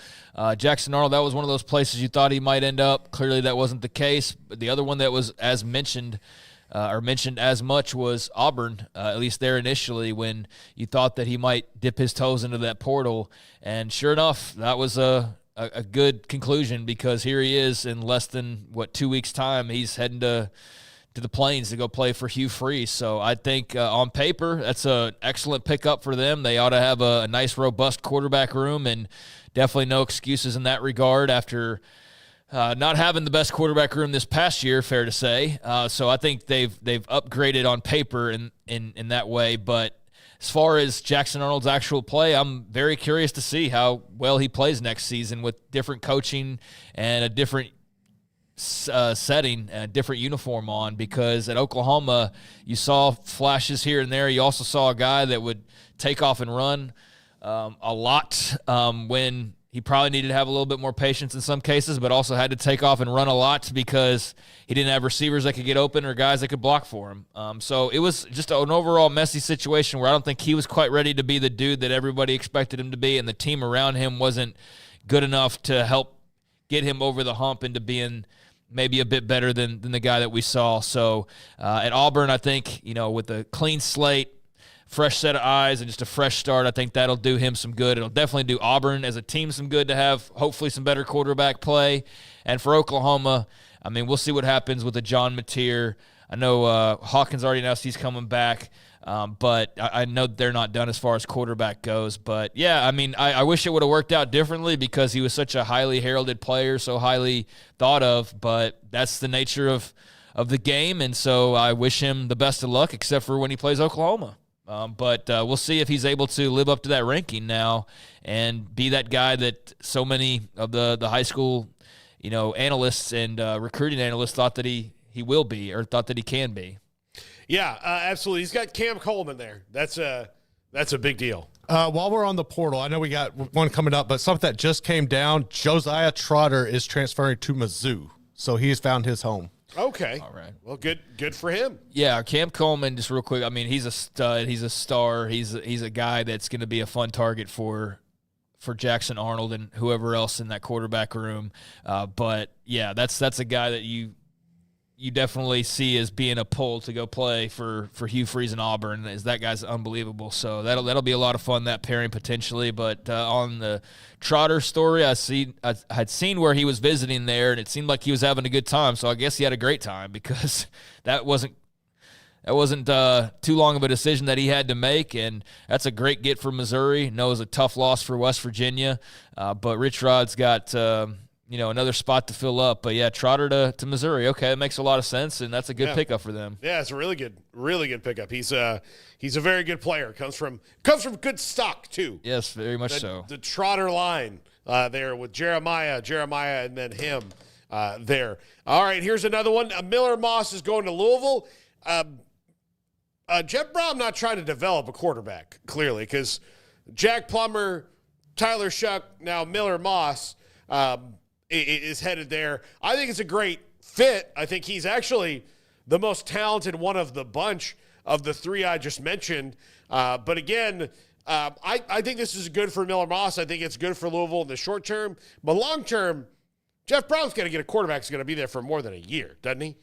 Jackson Arnold, that was one of those places you thought he might end up. Clearly that wasn't the case. But the other one that was as mentioned as much was Auburn, at least there initially, when you thought that he might dip his toes into that portal. And sure enough, that was a good conclusion, because here he is in less than, 2 weeks' time. He's heading to the Plains to go play for Hugh Freeze. So I think on paper, that's an excellent pickup for them. They ought to have a nice, robust quarterback room, and definitely no excuses in that regard after not having the best quarterback room this past year, fair to say. So I think they've upgraded on paper in that way. But as far as Jackson Arnold's actual play, I'm very curious to see how well he plays next season with different coaching and a different setting, a different uniform on, because at Oklahoma, you saw flashes here and there. You also saw a guy that would take off and run a lot when he probably needed to have a little bit more patience in some cases, but also had to take off and run a lot because he didn't have receivers that could get open or guys that could block for him. So it was just an overall messy situation where I don't think he was quite ready to be the dude that everybody expected him to be, and the team around him wasn't good enough to help get him over the hump into being maybe a bit better than the guy that we saw. So at Auburn, I think, with a clean slate, fresh set of eyes, and just a fresh start, I think that'll do him some good. It'll definitely do Auburn as a team some good to have hopefully some better quarterback play. And for Oklahoma, I mean, we'll see what happens with the John Mateer. I know Hawkins already announced he's coming back, but I know they're not done as far as quarterback goes. But, yeah, I mean, I wish it would have worked out differently because he was such a highly heralded player, so highly thought of. But that's the nature of the game, and so I wish him the best of luck, except for when he plays Oklahoma. But we'll see if he's able to live up to that ranking now and be that guy that so many of the high school, analysts and recruiting analysts thought that he will be, or thought that he can be. Yeah, absolutely. He's got Cam Coleman there. That's a big deal. While we're on the portal, I know we got one coming up, but something that just came down, Josiah Trotter is transferring to Mizzou, so he's found his home. Okay. All right. Well, good for him. Yeah, Cam Coleman, just real quick, I mean, he's a stud. He's a star. He's a guy that's going to be a fun target for Jackson Arnold and whoever else in that quarterback room. But, yeah, that's a guy that you definitely see as being a pull to go play for Hugh Freeze and Auburn, as that guy's unbelievable. So that'll be a lot of fun, that pairing potentially. But on the Trotter story, I had seen where he was visiting there, and it seemed like he was having a good time. So I guess he had a great time, because that wasn't That wasn't too long of a decision that he had to make, and that's a great get for Missouri. No, it was a tough loss for West Virginia, but Rich Rod's got another spot to fill up. But yeah, Trotter to Missouri. Okay, that makes a lot of sense, and that's a good pickup for them. Yeah, it's a really good pickup. He's a very good player. Comes from good stock too. Yes, very much so. The Trotter line there with Jeremiah, and then him there. All right, here's another one. Miller Moss is going to Louisville. Jeff Brom not trying to develop a quarterback, clearly, because Jack Plummer, Tyler Shuck, now Miller Moss is headed there. I think it's a great fit. I think he's actually the most talented one of the bunch of the three I just mentioned. But again, I think this is good for Miller Moss. I think it's good for Louisville in the short term. But long term, Jeff Brown's going to get a quarterback who's going to be there for more than a year, doesn't he?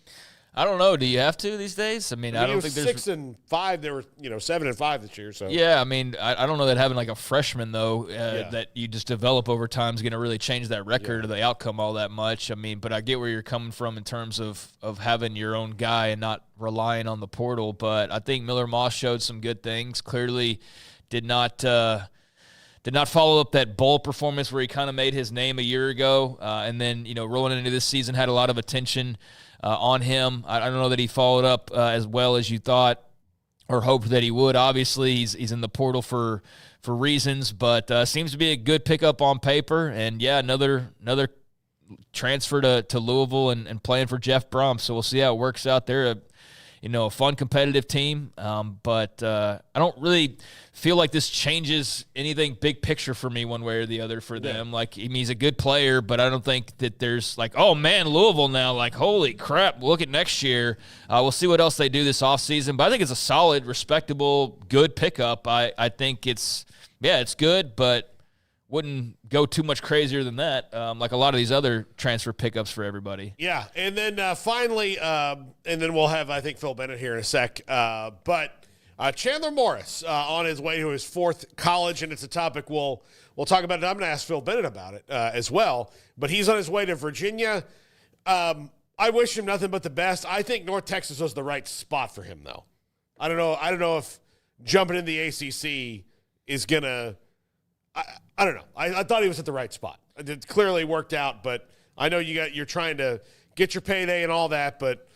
I don't know. Do you have to these days? I mean, I don't think there's 6 and 5. They were 7 and 5 this year. So yeah, I mean, I don't know that having like a freshman though that you just develop over time is going to really change that record or the outcome all that much. I mean, but I get where you're coming from in terms of having your own guy and not relying on the portal. But I think Miller Moss showed some good things. Clearly, did not follow up that bowl performance where he kind of made his name a year ago, and then rolling into this season had a lot of attention on him. I don't know that he followed up as well as you thought or hoped that he would. Obviously, he's in the portal for reasons, but seems to be a good pickup on paper. And yeah, another transfer to Louisville and playing for Jeff Brom. So we'll see how it works out there. A fun competitive team, but I don't really feel like this changes anything big picture for me one way or the other for them. Like, he's a good player, but I don't think that there's like, oh man, Louisville now, like, holy crap, look at next year. We'll see what else they do this offseason, but I think it's a solid, respectable, good pickup. I think it's good, but wouldn't go too much crazier than that, like a lot of these other transfer pickups for everybody. Yeah, and then finally, and then we'll have, I think, Phil Bennett here in a sec. But Chandler Morris on his way to his 4th college, and it's a topic we'll talk about it. I'm going to ask Phil Bennett about it as well. But he's on his way to Virginia. I wish him nothing but the best. I think North Texas was the right spot for him, though. I don't know if jumping in the ACC is going to – I don't know. I thought he was at the right spot. It clearly worked out, but I know you're trying to get your payday and all that, but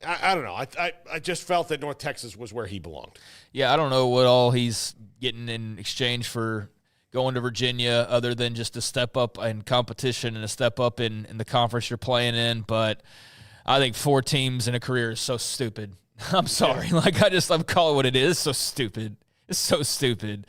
I don't know. I just felt that North Texas was where he belonged. Yeah, I don't know what all he's getting in exchange for going to Virginia other than just a step up in competition and a step up in the conference you're playing in, but I think 4 teams in a career is so stupid. I'm sorry. Yeah. Like, I'm calling it what it is. It's so stupid. It's so stupid.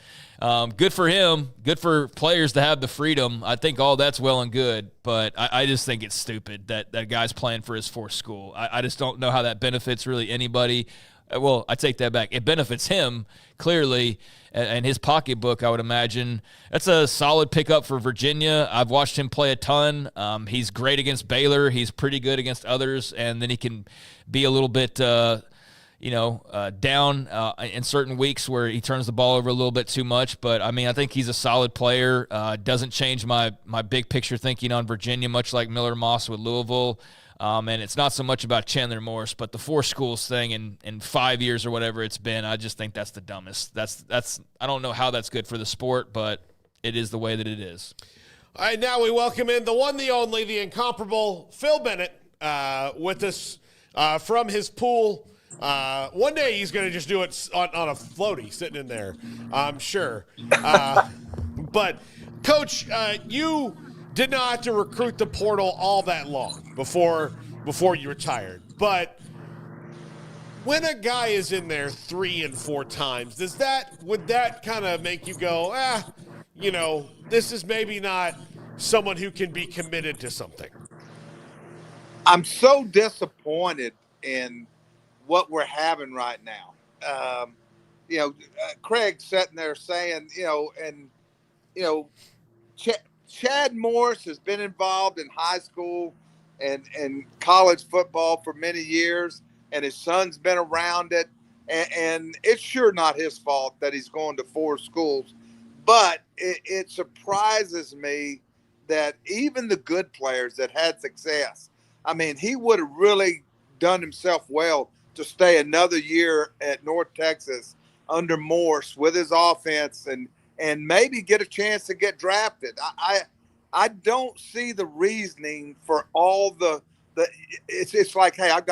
Good for him. Good for players to have the freedom. I think all that's well and good, but I just think it's stupid that guy's playing for his 4th school. I just don't know how that benefits really anybody. Well, I take that back. It benefits him, clearly, and his pocketbook, I would imagine. That's a solid pickup for Virginia. I've watched him play a ton. He's great against Baylor. He's pretty good against others, and then he can be a little bit down in certain weeks where he turns the ball over a little bit too much. But, I mean, I think he's a solid player. Doesn't change my big picture thinking on Virginia, much like Miller Moss with Louisville. And it's not so much about Chandler Morris, but the 4 schools thing in 5 years or whatever it's been, I just think that's the dumbest. That's I don't know how that's good for the sport, but it is the way that it is. All right, now we welcome in the one, the only, the incomparable Phil Bennett with us from his pool. One day he's going to just do it on a floaty sitting in there, I'm sure. But, Coach, you did not have to recruit the portal all that long before you retired. But when a guy is in there 3 and 4 times, would that kind of make you go, this is maybe not someone who can be committed to something? I'm so disappointed in what we're having right now. Craig sitting there saying, Chad Morris has been involved in high school and college football for many years, and his son's been around it. And it's sure not his fault that he's going to 4 schools. But it surprises me that even the good players that had success, I mean, he would have really done himself well to stay another year at North Texas under Morse with his offense and maybe get a chance to get drafted. I don't see the reasoning for all the it's like, hey, I've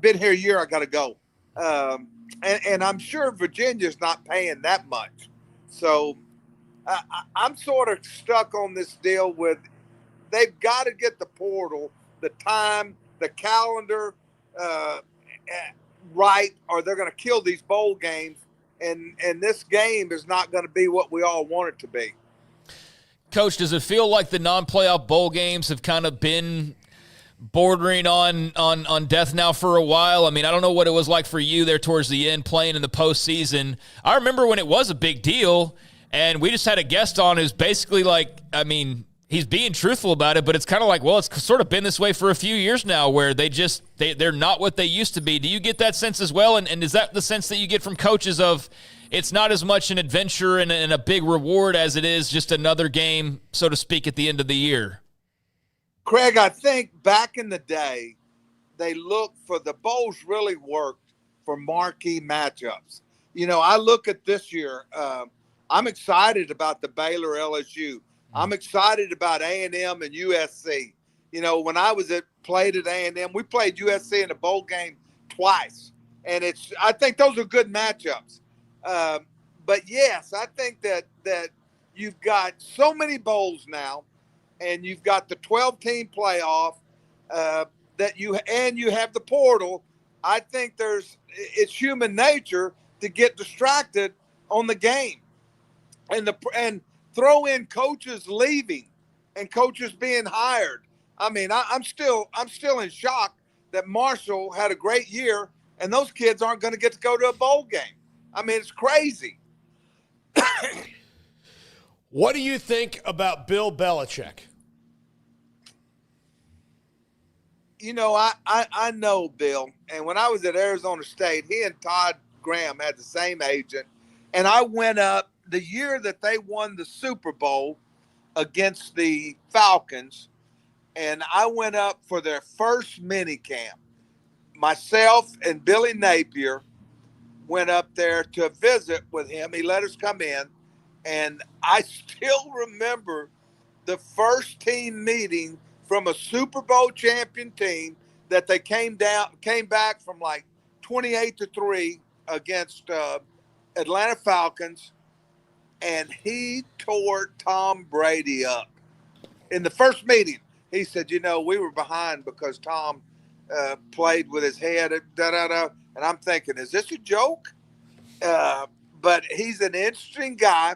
been here a year, I got to go. And I'm sure Virginia's not paying that much. So I'm sort of stuck on this deal with they've got to get the portal, the time, the calendar right, or they're going to kill these bowl games. And this game is not going to be what we all want it to be. Coach, does it feel like the non-playoff bowl games have kind of been bordering on death now for a while? I mean, I don't know what it was like for you there towards the end playing in the postseason. I remember when it was a big deal, and we just had a guest on who's basically like, I mean, he's being truthful about it, but it's kind of like, well, it's sort of been this way for a few years now where they're not what they used to be. Do you get that sense as well? And is that the sense that you get from coaches of it's not as much an adventure and a big reward as it is just another game, so to speak, at the end of the year? Craig, I think back in the day, they looked for the bowls really worked for marquee matchups. You know, I look at this year, I'm excited about the Baylor LSU. I'm excited about A&M and USC. You know, when I played at A&M, we played USC in a bowl game twice. And I think those are good matchups. But yes, I think that you've got so many bowls now, and you've got the 12-team playoff that you have the portal. I think it's human nature to get distracted on the game, and throw in coaches leaving and coaches being hired. I mean, I'm still in shock that Marshall had a great year, and those kids aren't going to get to go to a bowl game. I mean, it's crazy. What do you think about Bill Bellichick? You know, I know Bill, and when I was at Arizona State, he and Todd Graham had the same agent, and I went up the year that they won the Super Bowl against the Falcons, and I went up for their first mini camp. Myself and Billy Napier went up there to visit with him. He let us come in, and I still remember the first team meeting from a Super Bowl champion team that they came back from like 28-3 against Atlanta Falcons, and he tore Tom Brady up. In the first meeting, he said, you know, we were behind because Tom played with his head, and I'm thinking, is this a joke? But he's an interesting guy.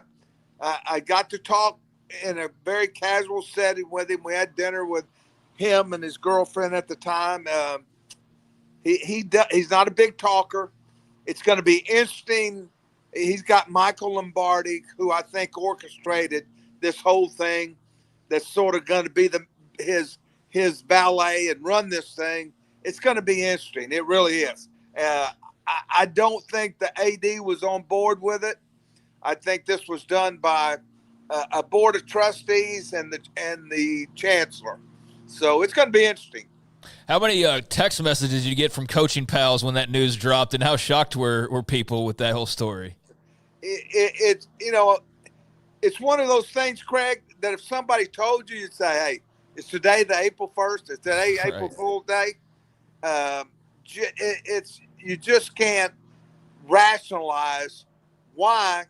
I got to talk in a very casual setting with him. We had dinner with him and his girlfriend at the time. He's not a big talker. It's going to be interesting. He's got Michael Lombardi, who I think orchestrated this whole thing. That's sort of going to be his valet and run this thing. It's going to be interesting. It really is. I don't think the AD was on board with it. I think this was done by a board of trustees and the chancellor. So it's going to be interesting. How many text messages did you get from coaching pals when that news dropped, and how shocked were people with that whole story? It's it's one of those things, Craig, that if somebody told you, you'd say, hey, is today the April 1st? Is today April Fool's Day? You just can't rationalize why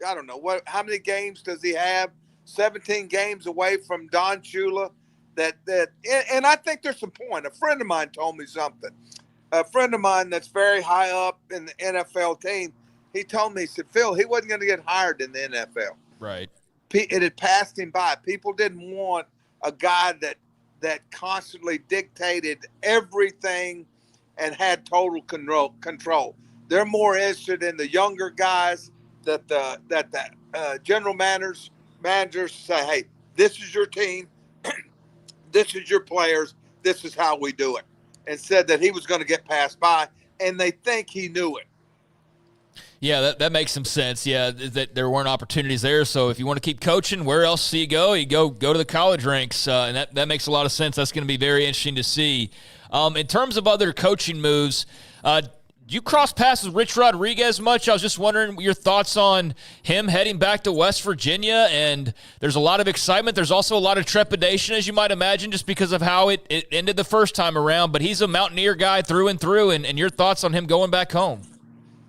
I don't know, how many games does he have? 17 games away from Don Shula. And I think there's some point. A friend of mine told me something. A friend of mine that's very high up in the NFL team, he told me, he said, Phil, he wasn't going to get hired in the NFL. Right. It had passed him by. People didn't want a guy that constantly dictated everything and had total control. They're more interested in the younger guys that the general managers say, hey, this is your team. This is your players. This is how we do it. And said that he was going to get passed by, and they think he knew it. Yeah, that makes some sense. Yeah, that there weren't opportunities there. So if you want to keep coaching, where else do you go? You go to the college ranks, and that makes a lot of sense. That's going to be very interesting to see. In terms of other coaching moves, do you cross paths with Rich Rodriguez much? I was just wondering your thoughts on him heading back to West Virginia. And there's a lot of excitement. There's also a lot of trepidation, as you might imagine, just because of how it ended the first time around. But he's a Mountaineer guy through and through. And your thoughts on him going back home?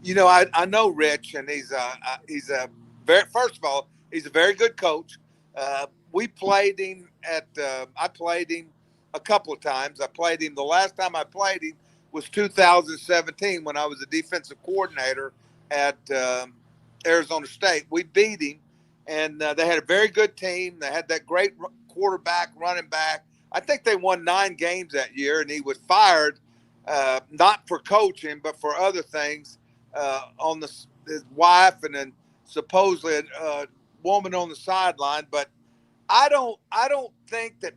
You know, I know Rich, and he's a very, first of all, he's a very good coach. We played him I played him a couple of times. The last time I played him was 2017 when I was a defensive coordinator at Arizona State. We beat him, and they had a very good team. They had that great quarterback, running back. I think they won 9 games that year, and he was fired, not for coaching, but for other things, on his wife and then supposedly a woman on the sideline. But I don't think that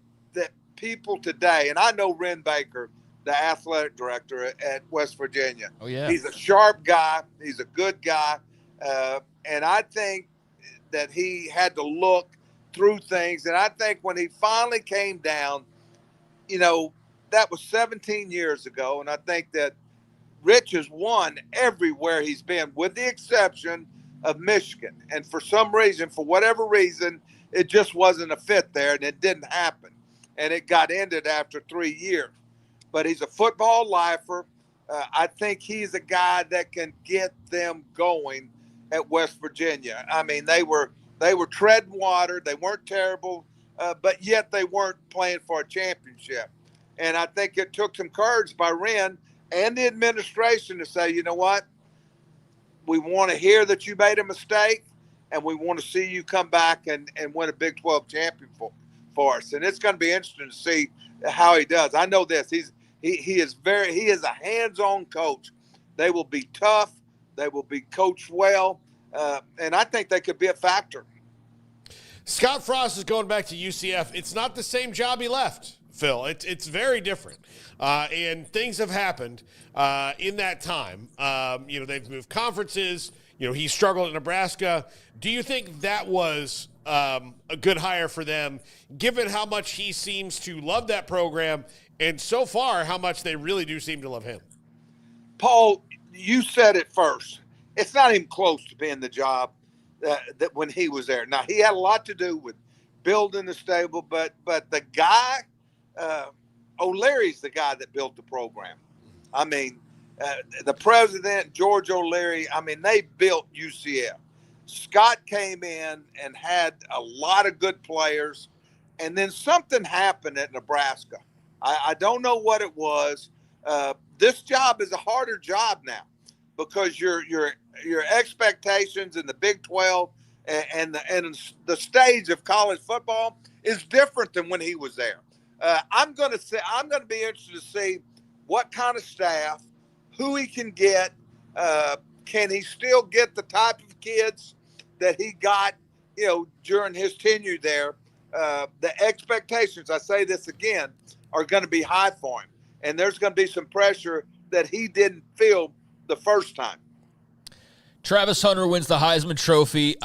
people today, and I know Ren Baker, the athletic director at West Virginia. Oh, yeah. He's a sharp guy. He's a good guy. And I think that he had to look through things. And I think when he finally came down, you know, that was 17 years ago. And I think that Rich has won everywhere he's been, with the exception of Michigan. And for some reason, for whatever reason, it just wasn't a fit there, and it didn't happen. And it got ended after 3 years. But he's a football lifer. I think he's a guy that can get them going at West Virginia. I mean, they were treading water. They weren't terrible, but yet they weren't playing for a championship. And I think it took some courage by Ren and the administration to say, you know what, we want to hear that you made a mistake, and we want to see you come back and win a Big 12 champion for us. And it's going to be interesting to see how he does. I know this. He is a hands-on coach. They will be tough. They will be coached well. And I think they could be a factor. Scott Frost is going back to UCF. It's not the same job he left, Phil. It's very different. And things have happened in that time. They've moved conferences. He struggled at Nebraska. Do you think that was a good hire for them, given how much he seems to love that program, and so far how much they really do seem to love him? Paul, you said it first. It's not even close to being the job that when he was there. Now, he had a lot to do with building the stable, but the guy, O'Leary's the guy that built the program. I mean, the president, George O'Leary, I mean, they built UCF. Scott came in and had a lot of good players, and then something happened at Nebraska. I don't know what it was. This job is a harder job now because your expectations in the Big 12 and the stage of college football is different than when he was there. I'm going to be interested to see what kind of staff, who he can get. Can he still get the type of kids that he got, during his tenure there? The expectations, I say this again, are going to be high for him. And there's going to be some pressure that he didn't feel the first time. Travis Hunter wins the Heisman Trophy.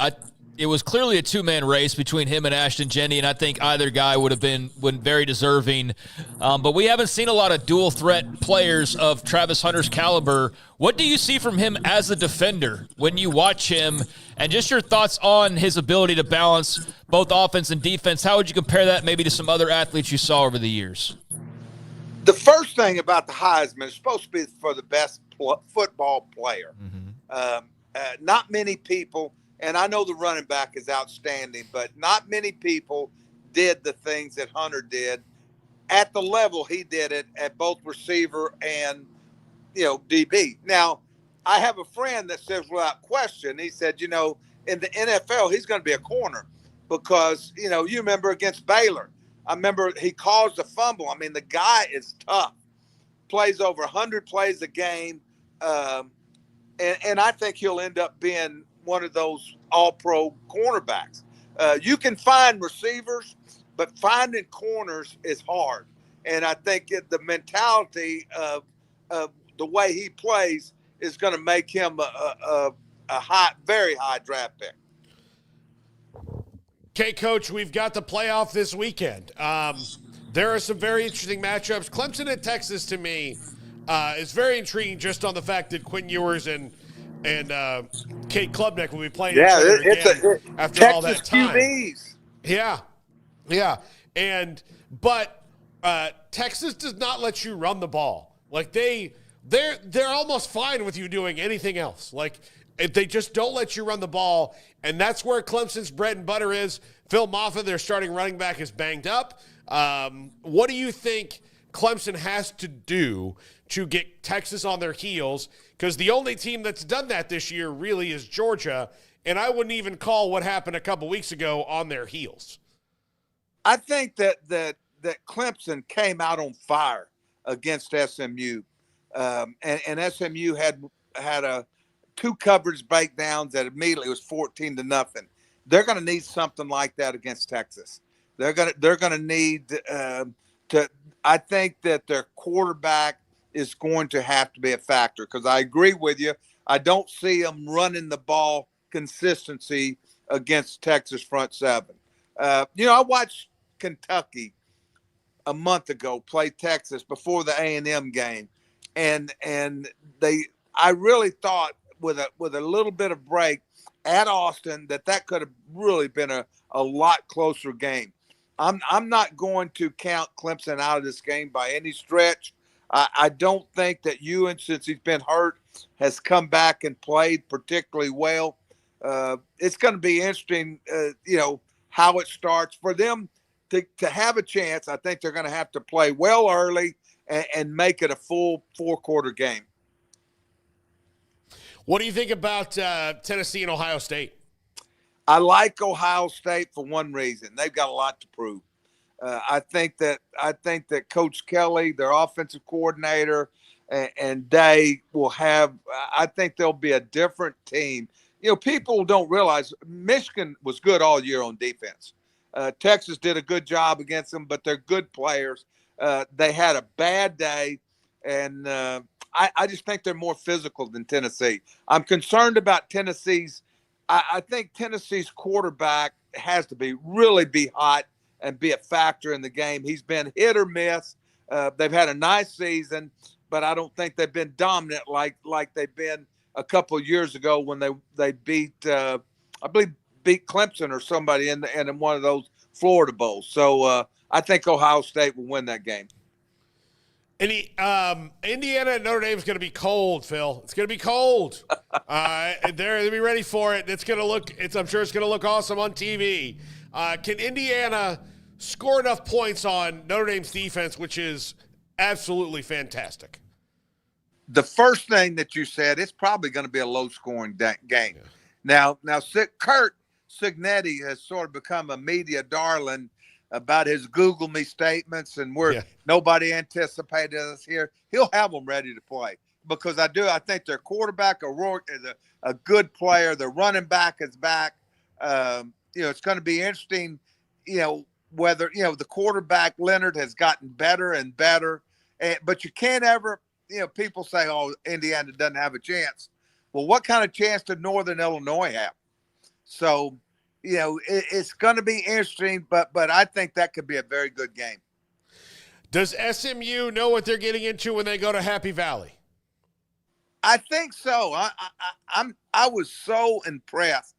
It was clearly a two-man race between him and Ashton Jenney, and I think either guy would have been very deserving. But we haven't seen a lot of dual-threat players of Travis Hunter's caliber. What do you see from him as a defender when you watch him? And just your thoughts on his ability to balance both offense and defense. How would you compare that maybe to some other athletes you saw over the years? The first thing about the Heisman is supposed to be for the best football player. Mm-hmm. Not many people, and I know the running back is outstanding, but not many people did the things that Hunter did at the level he did it at both receiver and, DB. Now, I have a friend that says without question, he said, in the NFL, he's going to be a corner because, you remember against Baylor. I remember he caused a fumble. I mean, the guy is tough, plays over 100 plays a game. And I think he'll end up being one of those all-pro cornerbacks. You can find receivers, but finding corners is hard. And I think the mentality of the way he plays is going to make him a very high draft pick. Okay, Coach, we've got the playoff this weekend. There are some very interesting matchups. Clemson at Texas, to me, is very intriguing just on the fact that Quinn Ewers and Kate Klubnik will be playing each other again after all that time. QBs. Yeah. But Texas does not let you run the ball. Like they're almost fine with you doing anything else. Like if they just don't let you run the ball, and that's where Clemson's bread and butter is. Phil Moffitt, their starting running back, is banged up. What do you think Clemson has to do to get Texas on their heels? Because the only team that's done that this year really is Georgia, and I wouldn't even call what happened a couple weeks ago on their heels. I think that Clemson came out on fire against SMU, and SMU had two coverage breakdowns that immediately was 14-0. They're going to need something like that against Texas. They're going to need to. I think that their quarterback is going to have to be a factor, because I agree with you. I don't see them running the ball consistency against Texas front seven. I watched Kentucky a month ago play Texas before the A&M game, and I really thought with a little bit of break at Austin that could have really been a lot closer game. I'm not going to count Clemson out of this game by any stretch. I don't think that Ewan, since he's been hurt, has come back and played particularly well. It's going to be interesting, how it starts for them to have a chance. I think they're going to have to play well early and make it a full 4-quarter game. What do you think about Tennessee and Ohio State? I like Ohio State for one reason. They've got a lot to prove. I think that Coach Kelly, their offensive coordinator, and they will have. I think they'll be a different team. People don't realize Michigan was good all year on defense. Texas did a good job against them, but they're good players. They had a bad day, and I just think they're more physical than Tennessee. I'm concerned about Tennessee's. I think Tennessee's quarterback has to really be hot and be a factor in the game. He's been hit or miss. They've had a nice season, but I don't think they've been dominant like they've been a couple of years ago when they beat Clemson or somebody in one of those Florida Bowls. So I think Ohio State will win that game. Indiana and Notre Dame is going to be cold, Phil. It's going to be cold. They'll be ready for it. I'm sure it's going to look awesome on TV. Can Indiana score enough points on Notre Dame's defense, which is absolutely fantastic? The first thing that you said, it's probably going to be a low-scoring game. Yeah. Now, Kurt Cignetti has sort of become a media darling about his Google me statements, and nobody anticipated us here. He'll have them ready to play, because I think their quarterback, O'Rourke, is a good player. Their running back is back. It's going to be interesting, whether, the quarterback, Leonard, has gotten better and better. But you can't ever, people say, oh, Indiana doesn't have a chance. Well, what kind of chance did Northern Illinois have? So, it's going to be interesting, but I think that could be a very good game. Does SMU know what they're getting into when they go to Happy Valley? I think so. I was so impressed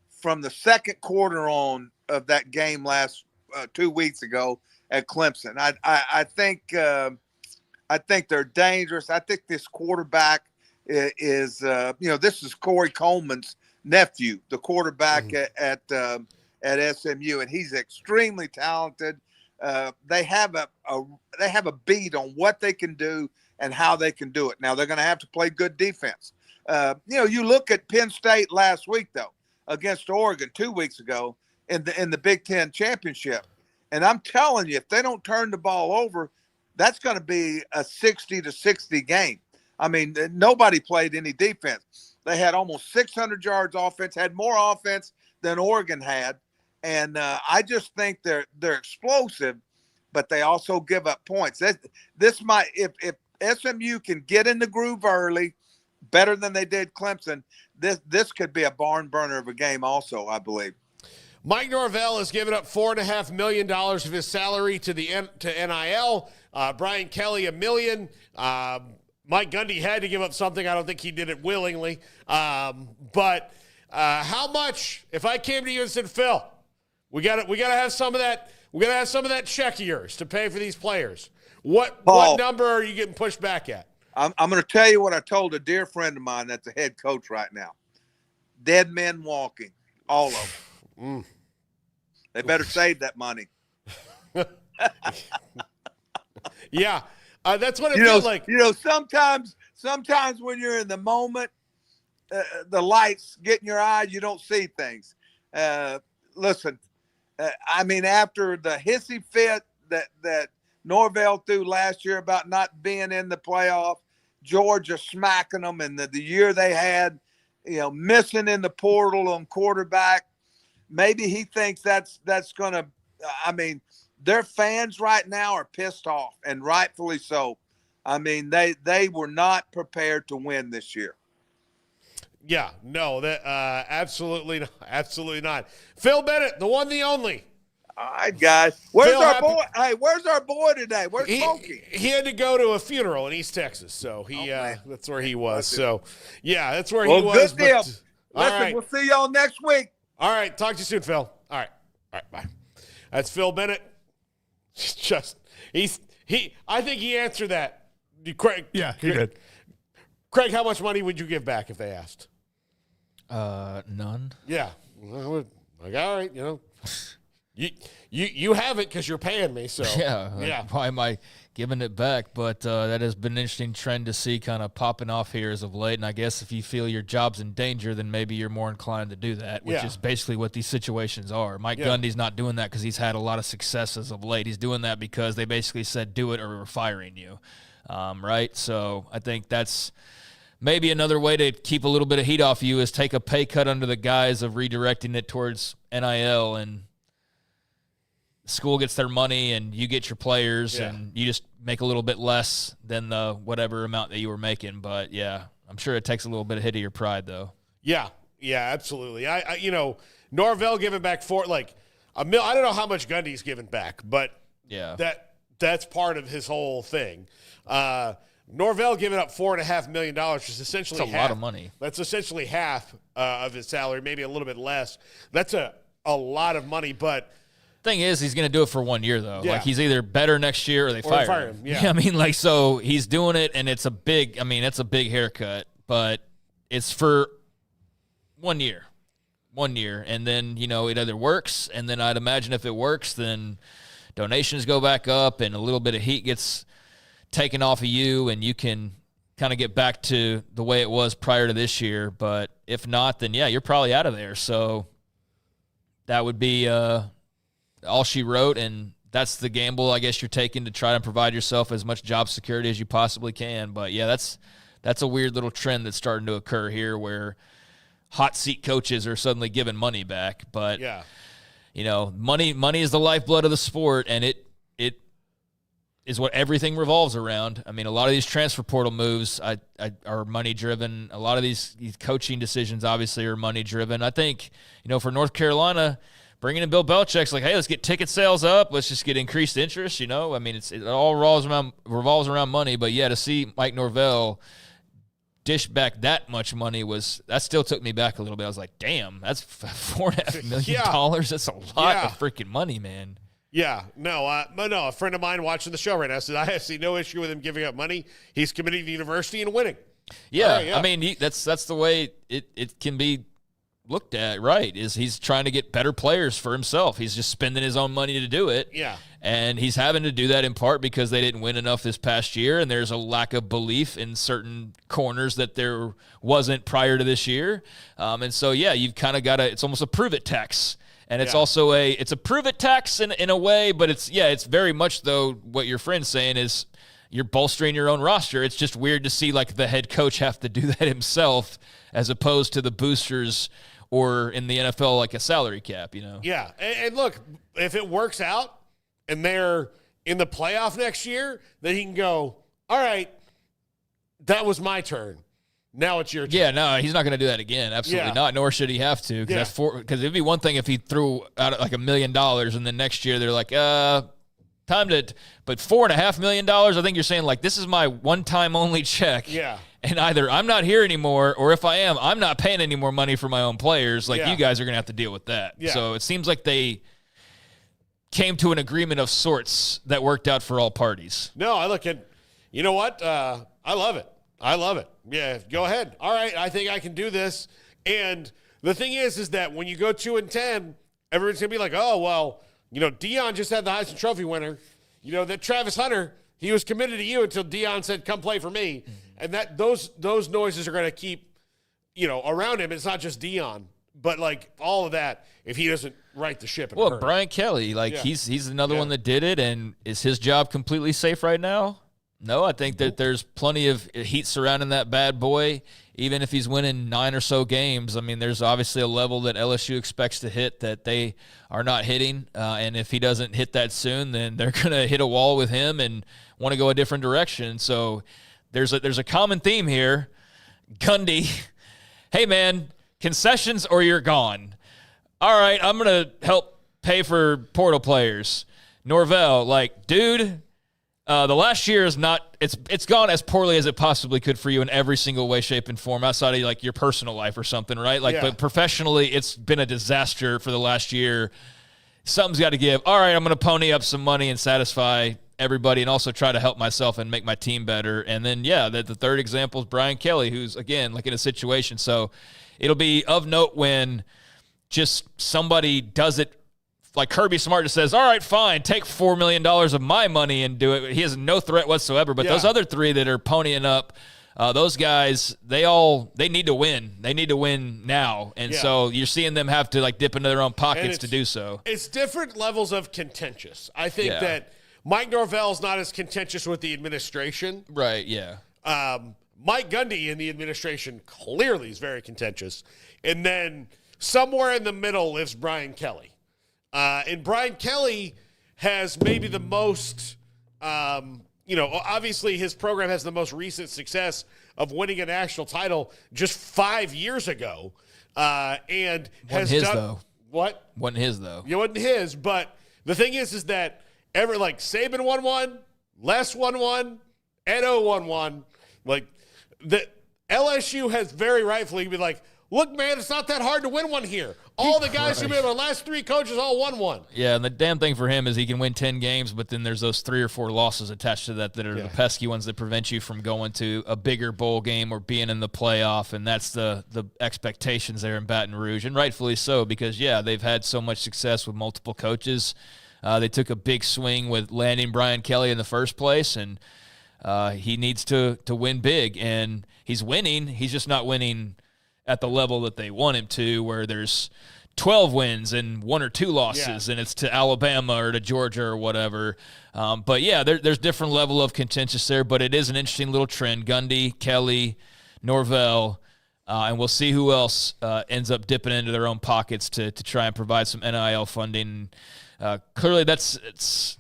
from the second quarter on of that game last 2 weeks ago at Clemson. I think they're dangerous. I think this quarterback is this is Corey Coleman's nephew, the quarterback at SMU, and he's extremely talented. They have a beat on what they can do and how they can do it. Now they're going to have to play good defense. You look at Penn State last week though against Oregon 2 weeks ago in the Big Ten championship, and I'm telling you, if they don't turn the ball over, that's going to be a 60-60 game. I mean, nobody played any defense. They had almost 600 yards offense, had more offense than Oregon had. And I just think they're explosive, but they also give up points. This might, if SMU can get in the groove early, better than they did Clemson, this could be a barn burner of a game also, I believe. Mike Norvell has given up $4.5 million of his salary to NIL. Brian Kelly, $1 million. Mike Gundy had to give up something. I don't think he did it willingly. But how much? If I came to you and said, Phil, we got to have some of that. We got to have some of that check of yours to pay for these players. What number are you getting pushed back at? I'm going to tell you what I told a dear friend of mine that's a head coach right now. Dead men walking, all of them. They better save that money. Yeah, that's what it feels like. Sometimes when you're in the moment, the lights get in your eyes, you don't see things. Listen, I mean, after the hissy fit that Norvell threw last year about not being in the playoff, Georgia smacking them, and the year they had, missing in the portal on quarterback. Maybe he thinks that's going to – I mean, their fans right now are pissed off, and rightfully so. I mean, they were not prepared to win this year. Yeah, no, that absolutely not. Phil Bennett, the one, the only. All right, guys. Where's our boy? Hey, where's our boy today? Where's Smokey? He had to go to a funeral in East Texas, so that's where he was. So, yeah, that's where he was. Good deal. Listen, right. We'll see y'all next week. All right, talk to you soon, Phil. All right, bye. That's Phil Bennett. I think he answered that. Craig. Yeah, he did. Craig, how much money would you give back if they asked? None. Yeah. Like, all right, You have it because you're paying me, so yeah. Why am I giving it back? But that has been an interesting trend to see kind of popping off here as of late. And I guess if you feel your job's in danger, then maybe you're more inclined to do that, which is basically what these situations are. Mike Gundy's not doing that because he's had a lot of success as of late. He's doing that because they basically said, do it or we're firing you, right? So I think that's maybe another way to keep a little bit of heat off you is take a pay cut under the guise of redirecting it towards NIL, and school gets their money and you get your players and you just make a little bit less than the whatever amount that you were making. But yeah, I'm sure it takes a little bit of hit of your pride though. Yeah, absolutely. I Norvell giving back $1 million. I don't know how much Gundy's given back, but that's part of his whole thing. Norvell giving up $4.5 million, which is essentially a lot of money. That's essentially half of his salary, maybe a little bit less. That's a lot of money, but thing is, he's going to do it for 1 year, though. Yeah. Like, he's either better next year or they fire him. Yeah. I mean, so he's doing it, and it's a big haircut, but it's for 1 year. 1 year. And then, it either works, and then I'd imagine if it works, then donations go back up, and a little bit of heat gets taken off of you, and you can kind of get back to the way it was prior to this year. But if not, then, you're probably out of there. So that would be all she wrote, and that's the gamble I guess you're taking to try to provide yourself as much job security as you possibly can. But that's a weird little trend that's starting to occur here where hot seat coaches are suddenly giving money back. But money is the lifeblood of the sport, and it is what everything revolves around. I mean, a lot of these transfer portal moves are money driven. A lot of these coaching decisions obviously are money driven. I think for North Carolina, bringing in Bill Belichick's like, hey, let's get ticket sales up. Let's just get increased interest, I mean, it all revolves around money. But, to see Mike Norvell dish back that much money that still took me back a little bit. I was like, damn, that's $4.5 million. That's a lot of freaking money, man. Yeah, no, a friend of mine watching the show right now said, I see no issue with him giving up money. He's committed to the university and winning. Yeah, right, I mean, that's the way it can be looked at, right, is he's trying to get better players for himself. He's just spending his own money to do it. Yeah. And he's having to do that in part because they didn't win enough this past year, and there's a lack of belief in certain corners that there wasn't prior to this year. And so, you've kind of got it's almost a prove-it tax. And it's also it's a prove-it tax in a way, but it's very much, though, what your friend's saying is you're bolstering your own roster. It's just weird to see, the head coach have to do that himself as opposed to the boosters or in the NFL, a salary cap, Yeah, and look, if it works out and they're in the playoff next year, then he can go, all right, that was my turn. Now it's your turn. Yeah, no, he's not going to do that again. Absolutely not. Nor should he have to. Because it'd be one thing if he threw out like $1 million and then next year they're like, time to. But $4.5 million. I think you're saying like this is my one-time only check. Yeah. And either I'm not here anymore, or if I am, I'm not paying any more money for my own players. Like you guys are going to have to deal with that. Yeah. So it seems like they came to an agreement of sorts that worked out for all parties. No, I look at. You know what? I love it. I love it. Yeah, go ahead. All right, I think I can do this. And the thing is that when you go 2-10, everyone's gonna be like, "Oh, well, Deion just had the Heisman Trophy winner. That Travis Hunter, he was committed to you until Deion said, "Come play for me." Mm-hmm. And that those noises are gonna keep, around him. It's not just Deion, but like all of that. If he doesn't right the ship, well, Brian Kelly, he's another one that did it, and is his job completely safe right now? No, I think that there's plenty of heat surrounding that bad boy, even if he's winning 9 or so games. I mean, there's obviously a level that LSU expects to hit that they are not hitting, and if he doesn't hit that soon, then they're going to hit a wall with him and want to go a different direction. So there's a common theme here. Gundy, hey, man, concessions or you're gone. All right, I'm going to help pay for portal players. Norvell, dude, the last year is not – it's gone as poorly as it possibly could for you in every single way, shape, and form outside of, your personal life or something, right? But professionally, it's been a disaster for the last year. Something's got to give. All right, I'm going to pony up some money and satisfy everybody and also try to help myself and make my team better. And then, the third example is Brian Kelly, who's, again, in a situation. So it'll be of note when just somebody does it. Like Kirby Smart just says, all right, fine, take $4 million of my money and do it. He has no threat whatsoever. But those other three that are ponying up, those guys, they need to win. They need to win now. And so you're seeing them have to dip into their own pockets to do so. It's different levels of contentious. I think that Mike Norvell's not as contentious with the administration. Right, yeah. Mike Gundy in the administration clearly is very contentious. And then somewhere in the middle lives Brian Kelly. And Brian Kelly has maybe the most, obviously his program has the most recent success of winning a national title just 5 years ago. And wasn't his, though. What? Wasn't his, though. It wasn't his, but the thing is that Saban won one, Les won one, Edo won one. The LSU has very rightfully been like, look, man, it's not that hard to win one here. All the guys who've been our last 3 coaches all won one. Yeah, and the damn thing for him is he can win 10 games, but then there's those 3 or 4 losses attached to that are the pesky ones that prevent you from going to a bigger bowl game or being in the playoff, and that's the expectations there in Baton Rouge, and rightfully so because, they've had so much success with multiple coaches. They took a big swing with landing Brian Kelly in the first place, and he needs to win big, and he's winning. He's just not winning at the level that they want him to, where there's 12 wins and 1 or 2 losses, and it's to Alabama or to Georgia or whatever. But there's different level of contentious there, but it is an interesting little trend. Gundy, Kelly, Norvell, and we'll see who else ends up dipping into their own pockets to try and provide some NIL funding. Clearly there's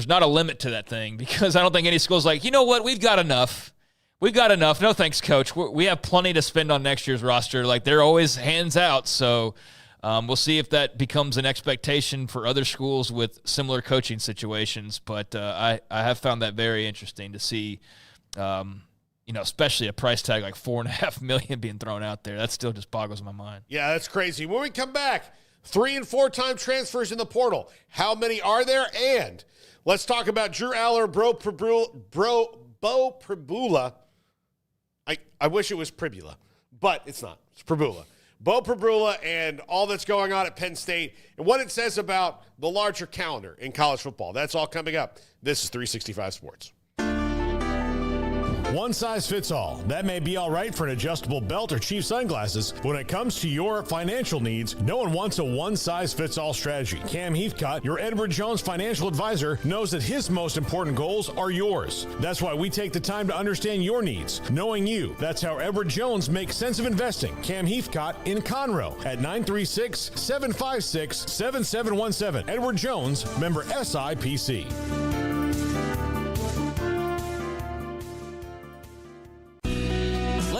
not a limit to that thing because I don't think any school's like, you know what, we've got enough. We've got enough. No thanks, Coach. We have plenty to spend on next year's roster. They're always hands out. So we'll see if that becomes an expectation for other schools with similar coaching situations. But I have found that very interesting to see, especially a price tag like $4.5 million being thrown out there. That still just boggles my mind. Yeah, that's crazy. When we come back, 3- and 4-time transfers in the portal. How many are there? And let's talk about Drew Aller, Bo Pribula. I wish it was Pribula, but it's not. It's Pribula. Bo Pribula and all that's going on at Penn State and what it says about the larger calendar in college football. That's all coming up. This is 365 Sports. One size fits all. That may be all right for an adjustable belt or cheap sunglasses. When it comes to your financial needs, no one wants a one-size-fits-all strategy. Cam Heathcott, your Edward Jones financial advisor, knows that his most important goals are yours. That's why we take the time to understand your needs, knowing you. That's how Edward Jones makes sense of investing. Cam Heathcott in Conroe at 936-756-7717. Edward Jones, member SIPC.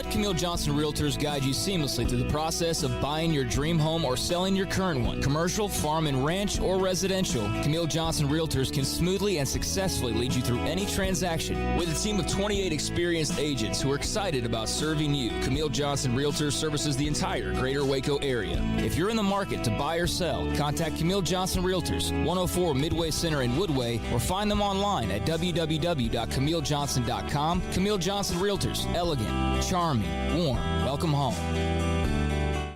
Camille Johnson Realtors guide you seamlessly through the process of buying your dream home or selling your current one. Commercial, farm and ranch, or residential, Camille Johnson Realtors can smoothly and successfully lead you through any transaction. With a team of 28 experienced agents who are excited about serving you, Camille Johnson Realtors services the entire greater Waco area. If you're in the market to buy or sell, contact Camille Johnson Realtors, 104 Midway Center in Woodway, or find them online at www.camillejohnson.com. Camille Johnson Realtors, elegant, charming, warm. Welcome home.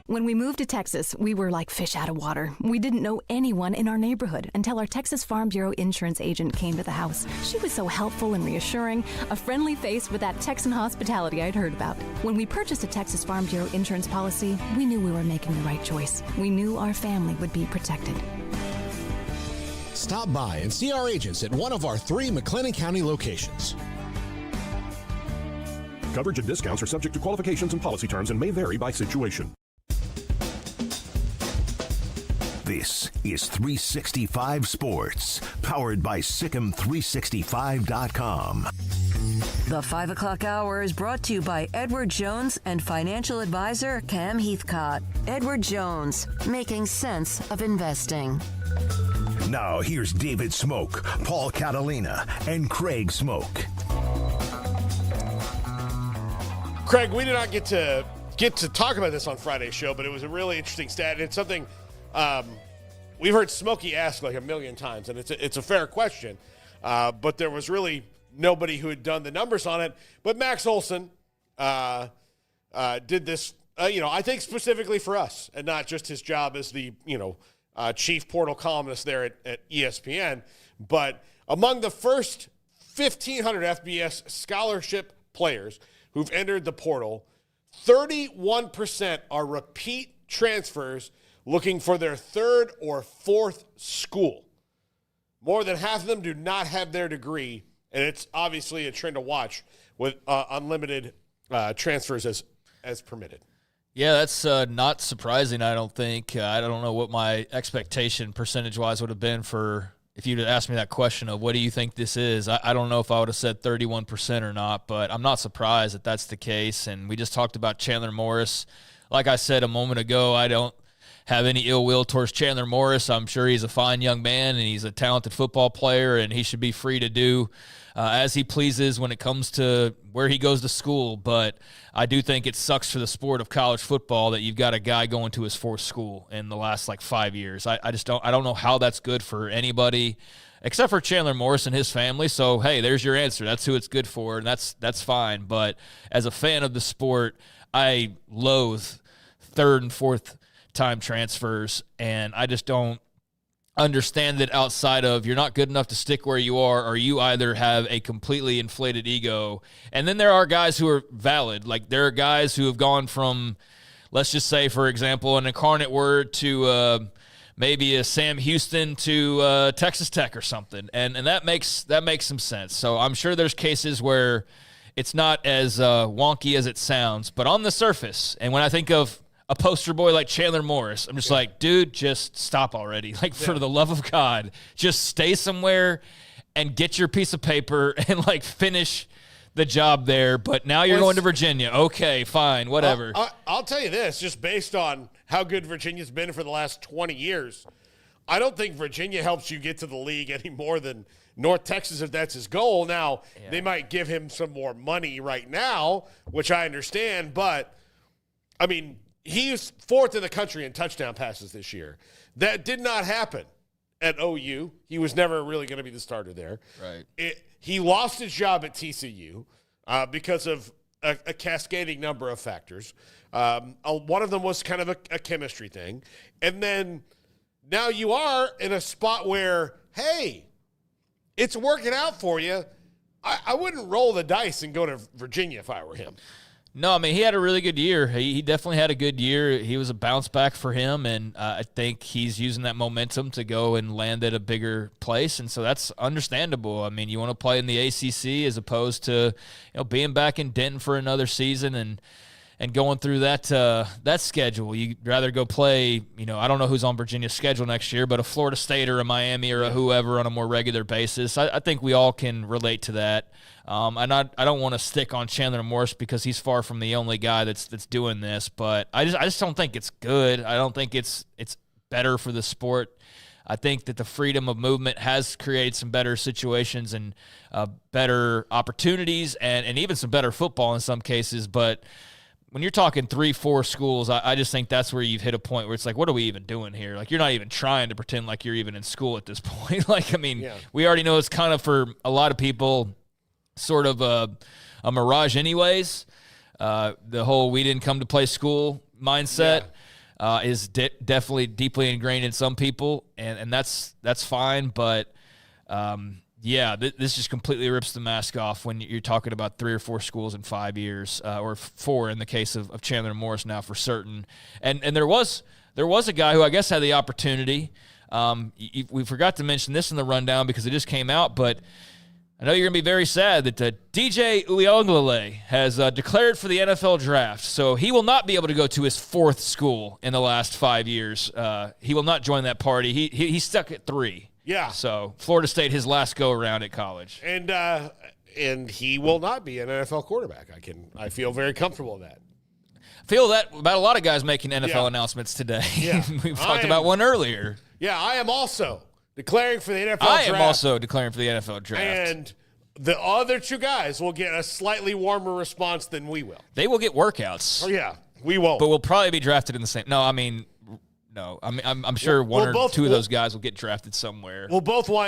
When we moved to Texas, we were like fish out of water. We didn't know anyone in our neighborhood until our Texas Farm Bureau insurance agent came to the house. She was so helpful and reassuring, a friendly face with that Texan hospitality I'd heard about. When we purchased a Texas Farm Bureau insurance policy, we knew we were making the right choice. We knew our family would be protected. Stop by and see our agents at one of our 3 McLennan County locations. Coverage and discounts are subject to qualifications and policy terms and may vary by situation. This is 365 Sports, powered by Sikkim365.com. The 5 o'clock hour is brought to you by Edward Jones and financial advisor Cam Heathcott. Edward Jones, making sense of investing. Now here's David Smoak, Paul Catalina, and Craig Smoak. Craig, we did not get to talk about this on Friday's show, but it was a really interesting stat. It's something we've heard Smokey ask like a million times, and it's a fair question. But there was really nobody who had done the numbers on it. But Max Olson did this, I think specifically for us, and not just his job as the chief portal columnist there at ESPN. But among the first 1,500 FBS scholarship players who've entered the portal, 31% are repeat transfers looking for their third or fourth school. More than half of them do not have their degree, and it's obviously a trend to watch with unlimited transfers as permitted. Yeah, that's not surprising, I don't think. I don't know what my expectation percentage-wise would have been for if you'd asked me that question of what do you think this is. I don't know if I would have said 31% or not, but I'm not surprised that that's the case. And we just talked about Chandler Morris. Like I said a moment ago, I don't have any ill will towards Chandler Morris. I'm sure he's a fine young man and he's a talented football player, and he should be free to do as he pleases when it comes to where he goes to school. But I do think it sucks for the sport of college football that you've got a guy going to his fourth school in the last 5 years. I don't know how that's good for anybody except for Chandler Morris and his family. So, hey, there's your answer. That's who it's good for, and that's fine. But as a fan of the sport, I loathe third and fourth time transfers, and I just don't understand that outside of you're not good enough to stick where you are, or you either have a completely inflated ego. And then there are guys who are valid. Like there are guys who have gone from, let's just say, for example, an Incarnate Word to maybe a Sam Houston to Texas Tech or something. And that makes some sense. So I'm sure there's cases where it's not as wonky as it sounds, but on the surface, and when I think of a poster boy like Chandler Morris, I'm just like, dude, just stop already. For the love of God, just stay somewhere and get your piece of paper and finish the job there. But now you're going to Virginia. Okay, fine, whatever. I'll tell you this, just based on how good Virginia's been for the last 20 years, I don't think Virginia helps you get to the league any more than North Texas, if that's his goal. Now, They might give him some more money right now, which I understand, but, I mean, he's fourth in the country in touchdown passes this year. That did not happen at OU. He was never really going to be the starter there. Right. He lost his job at TCU because of a cascading number of factors. One of them was kind of a chemistry thing. And then now you are in a spot where, hey, it's working out for you. I wouldn't roll the dice and go to Virginia if I were him. No, I mean, he had a really good year. He definitely had a good year. He was a bounce back for him, and I think he's using that momentum to go and land at a bigger place, and so that's understandable. I mean, you want to play in the ACC as opposed to being back in Denton for another season and and going through that schedule. You'd rather go play, I don't know who's on Virginia's schedule next year, but a Florida State or a Miami or a whoever on a more regular basis. I think we all can relate to that. And I don't want to stick on Chandler Morris because he's far from the only guy that's doing this, but I just don't think it's good. I don't think it's better for the sport. I think that the freedom of movement has created some better situations and better opportunities and even some better football in some cases. But when you're talking 3-4 schools, I just think that's where you've hit a point where it's like, what are we even doing here? Like, you're not even trying to pretend like you're even in school at this point. We already know it's kind of, for a lot of people, sort of a mirage anyways. The whole we didn't come to play school mindset is definitely deeply ingrained in some people, and that's fine. But this just completely rips the mask off when you're talking about 3 or 4 schools in 5 years, or 4 in the case of Chandler Morris now for certain. And there was a guy who I guess had the opportunity. We forgot to mention this in the rundown because it just came out, but I know you're going to be very sad that DJ Uiagalelei has declared for the NFL draft, so he will not be able to go to his 4th school in the last 5 years. He will not join that party. He's stuck at 3. Yeah. So Florida State, his last go-around at college. And he will not be an NFL quarterback. I feel very comfortable with that. I feel that about a lot of guys making NFL announcements today. Yeah. We've talked about one earlier. Yeah, I am also declaring for the NFL draft. I am also declaring for the NFL draft. And the other 2 guys will get a slightly warmer response than we will. They will get workouts. Oh, yeah. We won't. But we'll probably be drafted in the same. No. I'm sure one or two of those guys will get drafted somewhere. We'll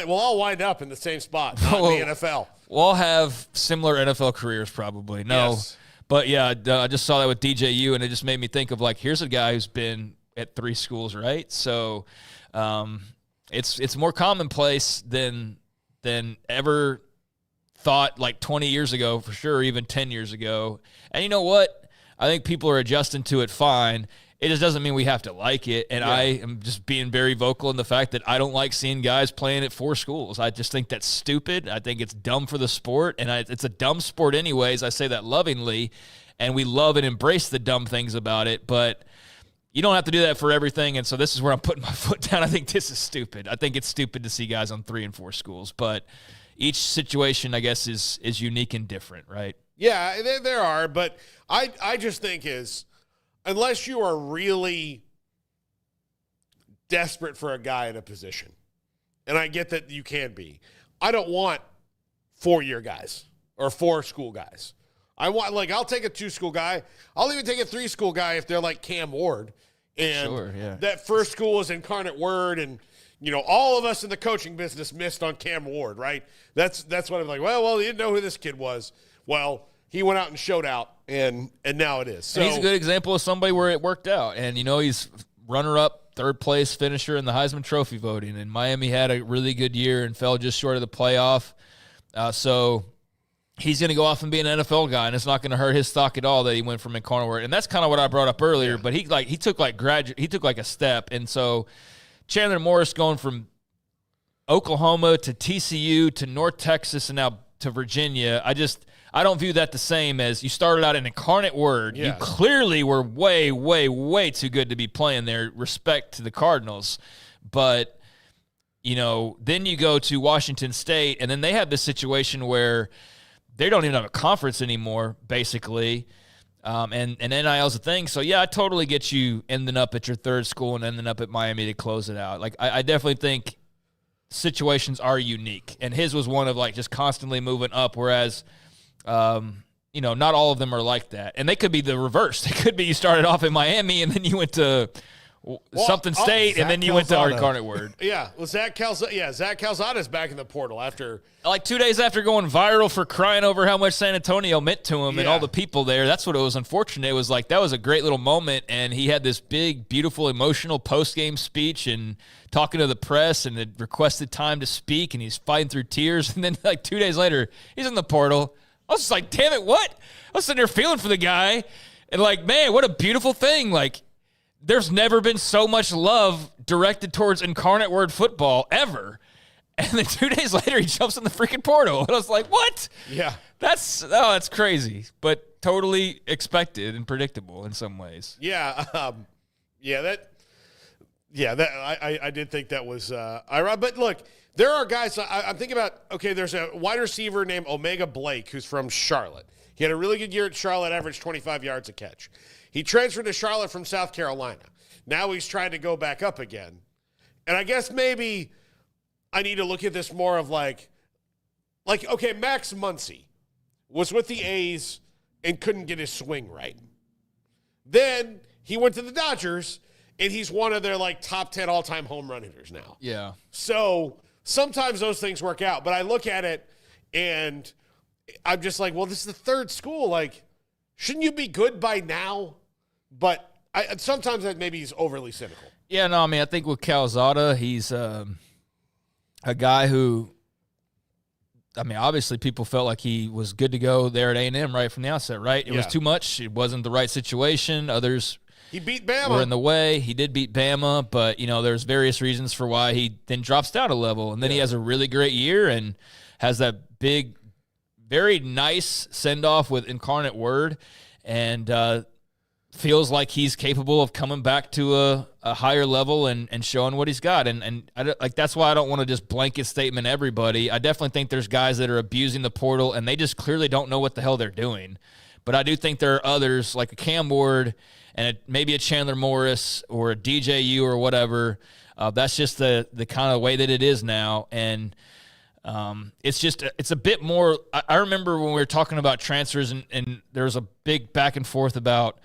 all wind up in the same spot, not in the NFL. We'll all have similar NFL careers probably. No. Yes. But, yeah, I just saw that with DJU, and it just made me think of, here's a guy who's been at 3 schools, right? So it's more commonplace than ever thought 20 years ago, for sure, even 10 years ago. And you know what? I think people are adjusting to it fine. It just doesn't mean we have to like it. And I am just being very vocal in the fact that I don't like seeing guys playing at 4 schools. I just think that's stupid. I think it's dumb for the sport, and it's a dumb sport anyways. I say that lovingly, and we love and embrace the dumb things about it, but you don't have to do that for everything, and so this is where I'm putting my foot down. I think this is stupid. I think it's stupid to see guys on 3 and 4 schools, but each situation, I guess, is unique and different, right? Yeah, there are, but I just think unless you are really desperate for a guy in a position, and I get that you can be, I don't want 4-year guys or 4 school guys. I want, I'll take a 2-school guy. I'll even take a 3-school guy if they're like Cam Ward. And that first school is Incarnate Word, and all of us in the coaching business missed on Cam Ward, right? That's what I'm like, well, you didn't know who this kid was. Well, he went out and showed out, and now it is. So and he's a good example of somebody where it worked out. And, he's runner-up, 3rd place finisher in the Heisman Trophy voting. And Miami had a really good year and fell just short of the playoff. So he's going to go off and be an NFL guy, and it's not going to hurt his stock at all that he went from Incarnate Word. And that's kind of what I brought up earlier. Yeah. But he took a step. And so Chandler Morris going from Oklahoma to TCU to North Texas and now to Virginia, I don't view that the same as you started out in Incarnate Word. Yes. You clearly were way, way, way too good to be playing there, respect to the Cardinals. But, then you go to Washington State, and then they have this situation where they don't even have a conference anymore, basically. And NIL's a thing. So, yeah, I totally get you ending up at your 3rd school and ending up at Miami to close it out. I definitely think situations are unique. And his was one of, just constantly moving up, whereas – not all of them are like that. And they could be the reverse. They could be you started off in Miami and then you went to something state and then you went to Incarnate Word. Yeah. Well, Zach Calzada's back in the portal after 2 days after going viral for crying over how much San Antonio meant to him and all the people there. That's what it was unfortunate. It was that was a great little moment, and he had this big, beautiful, emotional post-game speech and talking to the press and had requested time to speak, and he's fighting through tears. And then 2 days later, he's in the portal. I was just like, damn it, what? I was sitting there feeling for the guy. And man, what a beautiful thing. There's never been so much love directed towards Incarnate Word football ever. And then 2 days later, he jumps in the freaking portal. And I was like, what? Yeah. That's crazy. But totally expected and predictable in some ways. Yeah, I did think that was ironic. But look, there are guys. I'm thinking about. Okay, there's a wide receiver named Omega Blake who's from Charlotte. He had a really good year at Charlotte, averaged 25 yards a catch. He transferred to Charlotte from South Carolina. Now he's trying to go back up again. And I guess maybe I need to look at this more of like okay, Max Muncy was with the A's and couldn't get his swing right. Then he went to the Dodgers, and he's one of their like top 10 all-time home run hitters now. Yeah. So sometimes those things work out, but I look at it and I'm just like, well, this is the third school. Like, shouldn't you be good by now? But sometimes that maybe he's overly cynical. Yeah, no, I mean, I think with Calzada, he's a guy who, I mean, obviously people felt like he was good to go there at A&M right from the outset, right? It was too much. It wasn't the right situation. Others he beat Bama. Were in the way. He did beat Bama, but, there's various reasons for why he then drops down a level. And then he has a really great year and has that big, very nice send-off with Incarnate Word and feels like he's capable of coming back to a higher level and showing what he's got. And that's why I don't want to just blanket statement everybody. I definitely think there's guys that are abusing the portal, and they just clearly don't know what the hell they're doing. But I do think there are others, like a Cam Ward and maybe a Chandler Morris or a DJU or whatever. That's just the kind of way that it is now. And it's a bit more – I remember when we were talking about transfers and there was a big back and forth about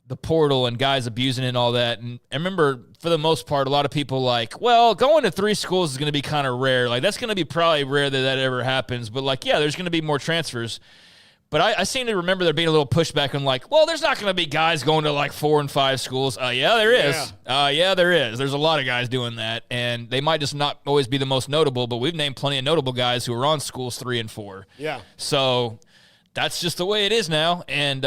the portal and guys abusing it and all that. And I remember, for the most part, a lot of people like, well, going to 3 schools is going to be kind of rare. Like, that's going to be probably rare that ever happens. But, like, yeah, there's going to be more transfers. But I seem to remember there being a little pushback on like, well, there's not going to be guys going to like 4 and 5 schools. Yeah, there is. Yeah, there is. There's a lot of guys doing that. And they might just not always be the most notable, but we've named plenty of notable guys who are on schools 3 and 4. Yeah. So that's just the way it is now. And,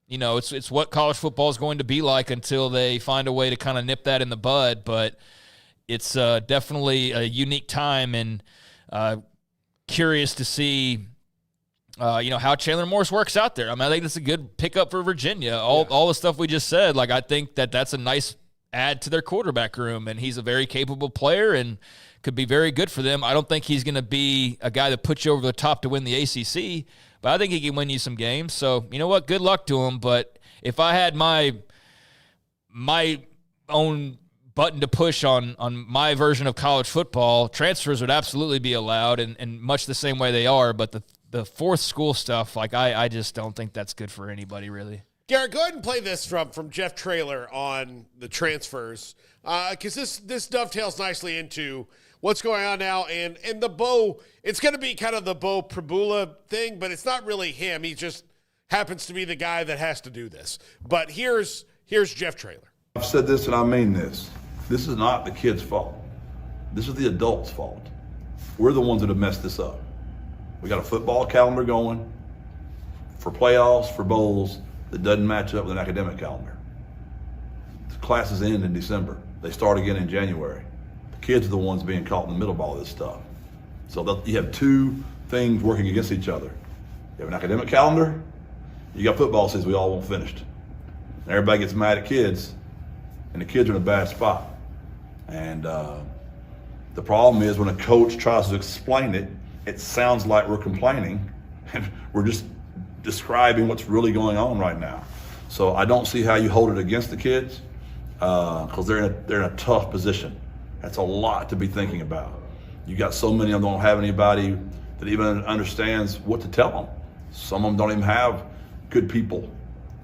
it's what college football is going to be like until they find a way to kind of nip that in the bud. But it's definitely a unique time and curious to see how Chandler Morris works out there. I mean, I think that's a good pickup for Virginia. All the stuff we just said, like, I think that's a nice add to their quarterback room, and he's a very capable player and could be very good for them. I don't think he's going to be a guy that puts you over the top to win the ACC, but I think he can win you some games. So, you know what? Good luck to him. But if I had my own button to push on my version of college football, transfers would absolutely be allowed and much the same way they are, but the 4th school stuff, like, I just don't think that's good for anybody, really. Garrett, go ahead and play this from Jeff Traylor on the transfers, because this dovetails nicely into what's going on now. And the Bo, it's going to be kind of the Bo Prabula thing, but it's not really him. He just happens to be the guy that has to do this. But here's Jeff Traylor. I've said this and I mean this. This is not the kid's fault. This is the adult's fault. We're the ones that have messed this up. We got a football calendar going for playoffs, for bowls, that doesn't match up with an academic calendar. The classes end in December. They start again in January. The kids are the ones being caught in the middle of all this stuff. So you have 2 things working against each other. You have an academic calendar, you got football season we all want finished. And everybody gets mad at kids, and the kids are in a bad spot. And the problem is when a coach tries to explain it, it sounds like we're complaining, and we're just describing what's really going on right now. So I don't see how you hold it against the kids, because they're in a tough position. That's a lot to be thinking about. You got so many of them don't have anybody that even understands what to tell them. Some of them don't even have good people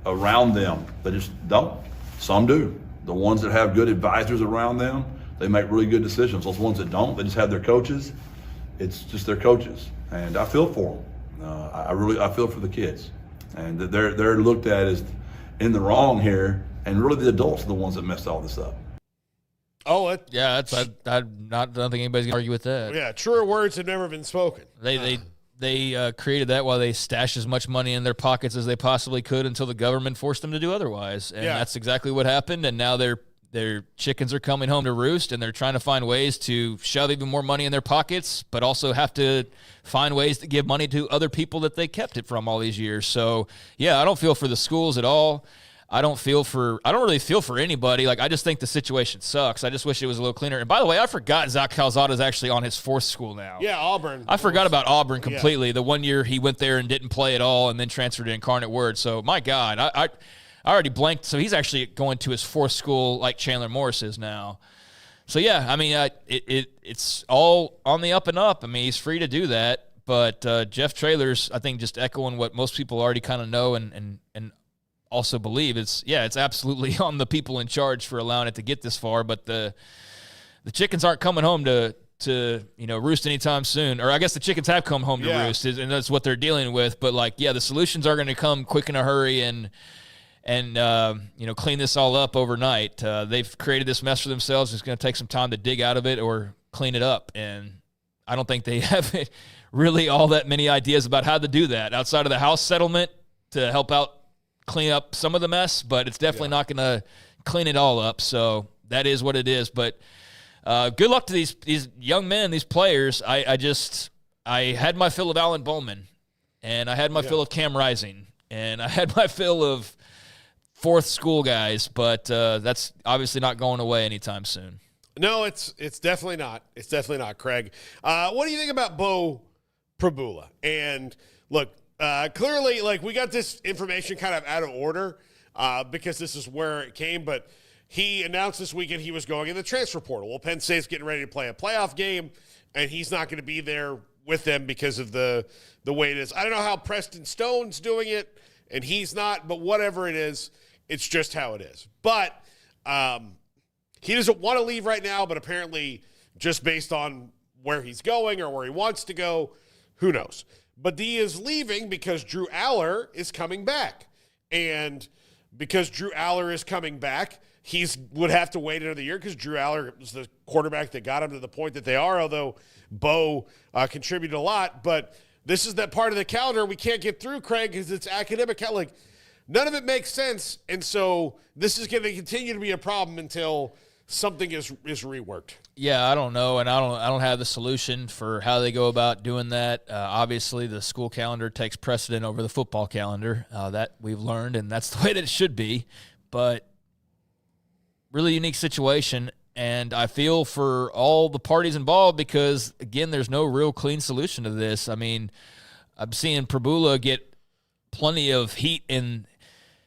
around them. They just don't. Some do. The ones that have good advisors around them, they make really good decisions. Those ones that don't, they just have their coaches. It's just their coaches, and I feel for them. I feel for the kids, and they're looked at as in the wrong here, and really the adults are the ones that messed all this up. Oh, I don't think anybody's gonna argue with that. Yeah, truer words have never been spoken. They created that while they stashed as much money in their pockets as they possibly could until the government forced them to do otherwise, and that's exactly what happened. And now they're their chickens are coming home to roost, and they're trying to find ways to shove even more money in their pockets, but also have to find ways to give money to other people that they kept it from all these years. So, yeah, I don't feel for the schools at all. I don't really feel for anybody. Like, I just think the situation sucks. I just wish it was a little cleaner. And by the way, I forgot Zach Calzada is actually on his fourth school now. Yeah, Auburn. I forgot about Auburn completely. Yeah. The 1 year he went there and didn't play at all and then transferred to Incarnate Word. So, my God, I already blanked. So, he's actually going to his fourth school like Chandler Morris is now. So, yeah, I mean, it's all on the up and up. I mean, he's free to do that. But Jeff Traylor's, I think, just echoing what most people already kind of know and also believe. It's absolutely on the people in charge for allowing it to get this far, but the chickens aren't coming home to roost anytime soon. Or I guess the chickens have come home to roost, and that's what they're dealing with. But the solutions are going to come quick in a hurry and clean this all up overnight. They've created this mess for themselves. It's going to take some time to dig out of it or clean it up, and I don't think they have really all that many ideas about how to do that outside of the house settlement to help out clean up some of the mess, but it's definitely not going to clean it all up. So that is what it is. But good luck to these young men, these players. I had my fill of Alan Bowman, and I had my fill of Cam Rising, and I had my fill of fourth school guys, but that's obviously not going away anytime soon. No, it's definitely not. It's definitely not, Craig. What do you think about Bo Prabula? And look, clearly, we got this information kind of out of order because this is where it came, but he announced this weekend he was going in the transfer portal. Well, Penn State's getting ready to play a playoff game, and he's not going to be there with them because of the way it is. I don't know how Preston Stone's doing it, and he's not, but whatever it is, it's just how it is. But he doesn't want to leave right now, but apparently just based on where he's going or where he wants to go, who knows? But he is leaving because Drew Aller is coming back. And because Drew Aller is coming back, he would have to wait another year because Drew Aller was the quarterback that got him to the point that they are, although Bo contributed a lot. But this is that part of the calendar we can't get through, Craig, because it's academic. None of it makes sense. And so this is going to continue to be a problem until something is reworked. Yeah, I don't know, and I don't have the solution for how they go about doing that. Obviously, the school calendar takes precedent over the football calendar. That we've learned, and that's the way that it should be. But really unique situation, and I feel for all the parties involved because, again, there's no real clean solution to this. I mean, I'm seeing Prabula get plenty of heat in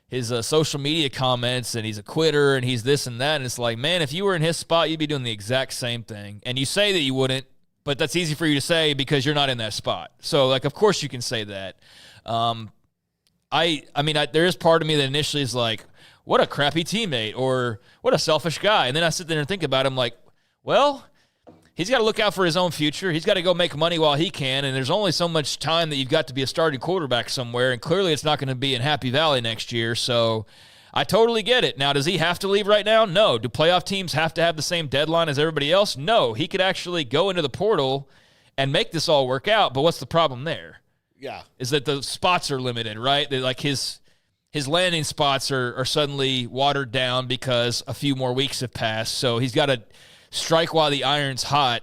his social media comments, and he's a quitter, and he's this and that, and it's like, man, if you were in his spot, you'd be doing the exact same thing. And you say that you wouldn't, but that's easy for you to say because you're not in that spot. So, of course you can say that. There is part of me that initially is like, what a crappy teammate, or what a selfish guy. And then I sit there and think about him like, well, he's got to look out for his own future. He's got to go make money while he can, and there's only so much time that you've got to be a starting quarterback somewhere, and clearly it's not going to be in Happy Valley next year, so I totally get it. Now, does he have to leave right now? No. Do playoff teams have to have the same deadline as everybody else? No. He could actually go into the portal and make this all work out, but what's the problem there? Yeah. Is that the spots are limited, right? Like his landing spots are suddenly watered down because a few more weeks have passed, so he's got to strike while the iron's hot.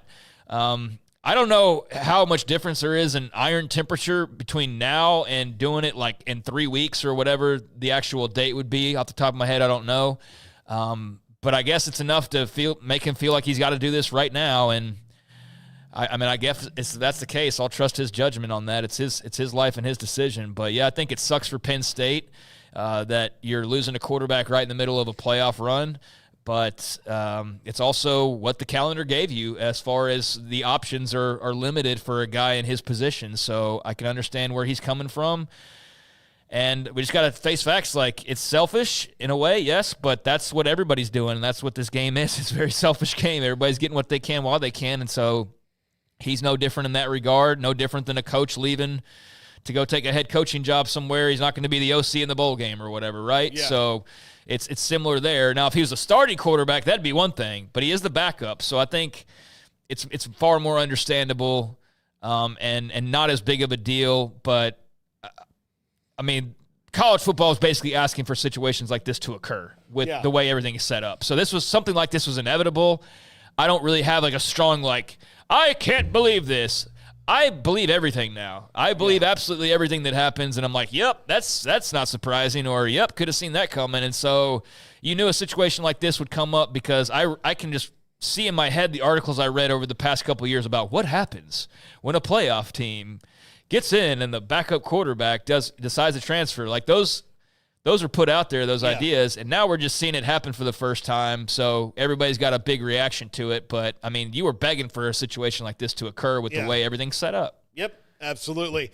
I don't know how much difference there is in iron temperature between now and doing it like in 3 weeks or whatever the actual date would be. Off the top of my head, I don't know. But I guess it's enough to make him feel like he's got to do this right now. And I guess that's the case. I'll trust his judgment on that. It's his life and his decision. But yeah, I think it sucks for Penn State that you're losing a quarterback right in the middle of a playoff run. But it's also what the calendar gave you as far as the options are limited for a guy in his position. So I can understand where he's coming from. And we just got to face facts. Like, it's selfish in a way, yes, but that's what everybody's doing, and that's what this game is. It's a very selfish game. Everybody's getting what they can while they can, and so he's no different in that regard, no different than a coach leaving to go take a head coaching job somewhere. He's not going to be the OC in the bowl game or whatever, right? Yeah. So it's similar there. Now, if he was a starting quarterback, that'd be one thing, but he is the backup. So I think it's far more understandable and not as big of a deal. But, I mean, college football is basically asking for situations like this to occur with the way everything is set up. So this was something like this was inevitable. I don't really have like a strong I can't believe this. I believe everything now. I believe absolutely everything that happens, and I'm like, yep, that's not surprising, or yep, could have seen that coming. And so you knew a situation like this would come up because I can just see in my head the articles I read over the past couple of years about what happens when a playoff team gets in and the backup quarterback decides to transfer. Like those are put out there, those ideas, and now we're just seeing it happen for the first time. So everybody's got a big reaction to it. But, I mean, you were begging for a situation like this to occur with the way everything's set up. Yep, absolutely.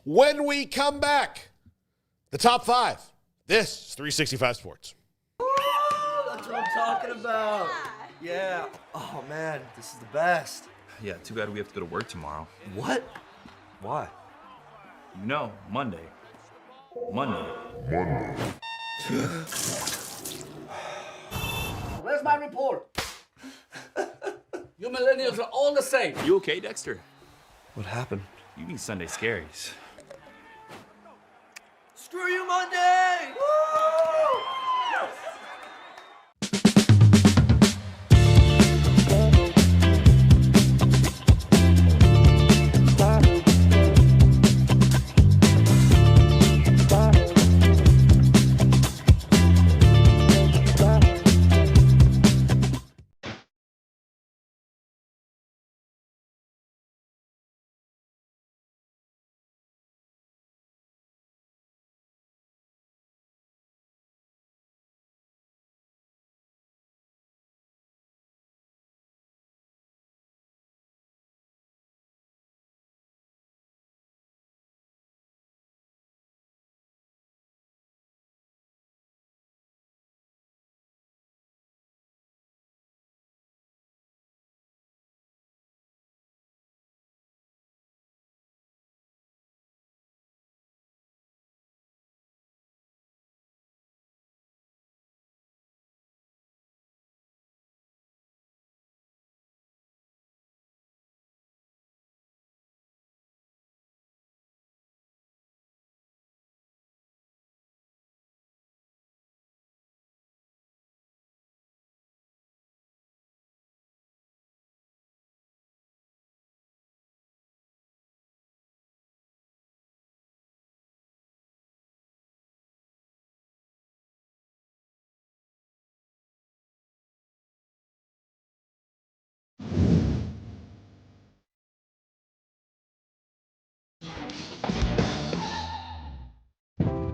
When we come back, the top 5. This is 365 Sports. That's what I'm talking about. Yeah. Oh, man, this is the best. Yeah, too bad we have to go to work tomorrow. What? Why? You know, Monday. Where's my report? You millennials are all the same. You okay, Dexter? What happened? You need Sunday scaries. Screw you, Monday! Woo! Yes!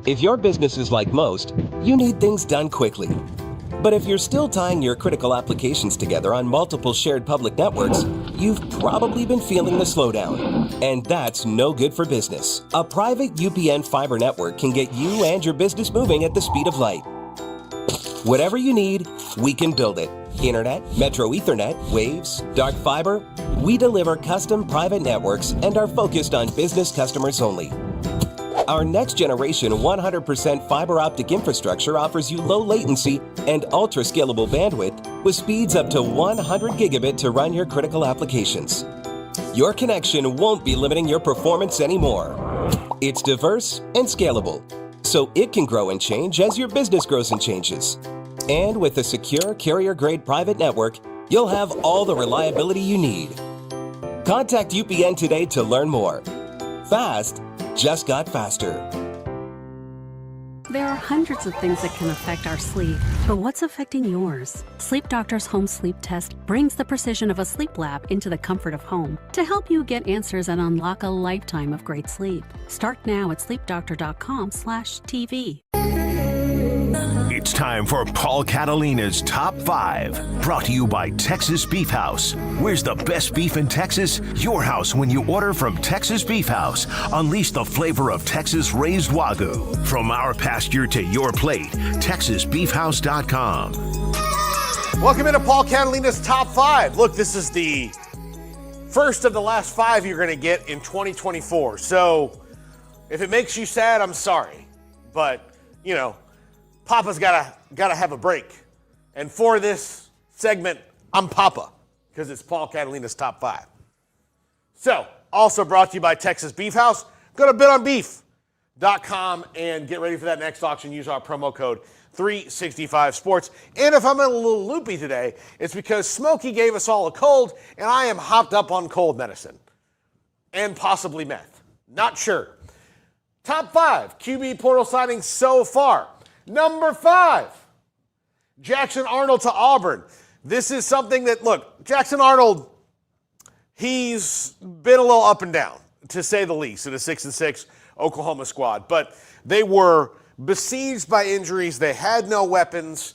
If your business is like most, you need things done quickly. But if you're still tying your critical applications together on multiple shared public networks, you've probably been feeling the slowdown. And that's no good for business. A private UPN fiber network can get you and your business moving at the speed of light. Whatever you need, we can build it. Internet, Metro Ethernet, Waves, dark fiber. We deliver custom private networks and are focused on business customers only. Our next generation 100% fiber optic infrastructure offers you low latency and ultra scalable bandwidth with speeds up to 100 gigabit to run your critical applications. Your connection won't be limiting your performance anymore. It's diverse and scalable, so it can grow and change as your business grows and changes. And with a secure carrier-grade private network, you'll have all the reliability you need. Contact UPN today to learn more. Fast just got faster. There are hundreds of things that can affect our sleep, but what's affecting yours? Sleep Doctor's Home Sleep Test brings the precision of a sleep lab into the comfort of home to help you get answers and unlock a lifetime of great sleep. Start now at sleepdoctor.com/TV. It's time for Paul Catalina's Top 5, brought to you by Texas Beef House. Where's the best beef in Texas? Your house when you order from Texas Beef House. Unleash the flavor of Texas raised Wagyu. From our pasture to your plate, TexasBeefHouse.com. Welcome into Paul Catalina's Top 5. Look, this is the first of the last 5 you're going to get in 2024. So if it makes you sad, I'm sorry. But, you know, Papa's gotta have a break. And for this segment, I'm Papa, because it's Paul Catalina's Top 5. So, also brought to you by Texas Beef House. Got a bit on beef. SmoakSports.com and get ready for that next auction. Use our promo code 365sports. And if I'm a little loopy today, it's because Smokey gave us all a cold, and I am hopped up on cold medicine. And possibly meth. Not sure. Top 5 QB portal signings so far. Number 5, Jackson Arnold to Auburn. This is something that, look, Jackson Arnold, he's been a little up and down, to say the least, in a 6-6 Oklahoma squad. But they were besieged by injuries. They had no weapons.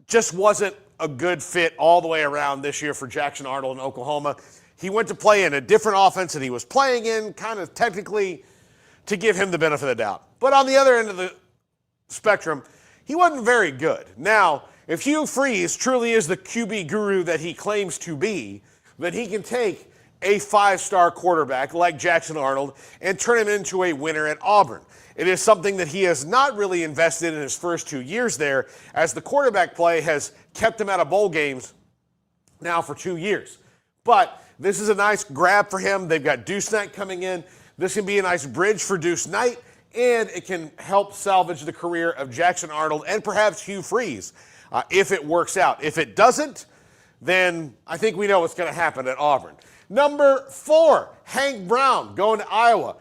Just wasn't a good fit all the way around this year for Jackson Arnold in Oklahoma. He went to play in a different offense that he was playing in, kind of technically to give him the benefit of the doubt. But on the other end of the spectrum, he wasn't very good. Now, if Hugh Freeze truly is the QB guru that he claims to be, then he can take a 5-star quarterback like Jackson Arnold and turn him into a winner at Auburn. It is something that he has not really invested in his first 2 years there, as the quarterback play has kept him out of bowl games now for 2 years. But this is a nice grab for him. They've got Deuce Knight coming in. This can be a nice bridge for Deuce Knight, and it can help salvage the career of Jackson Arnold and perhaps Hugh Freeze if it works out. If it doesn't, then I think we know what's going to happen at Auburn. Number 4, Hank Brown going to Iowa.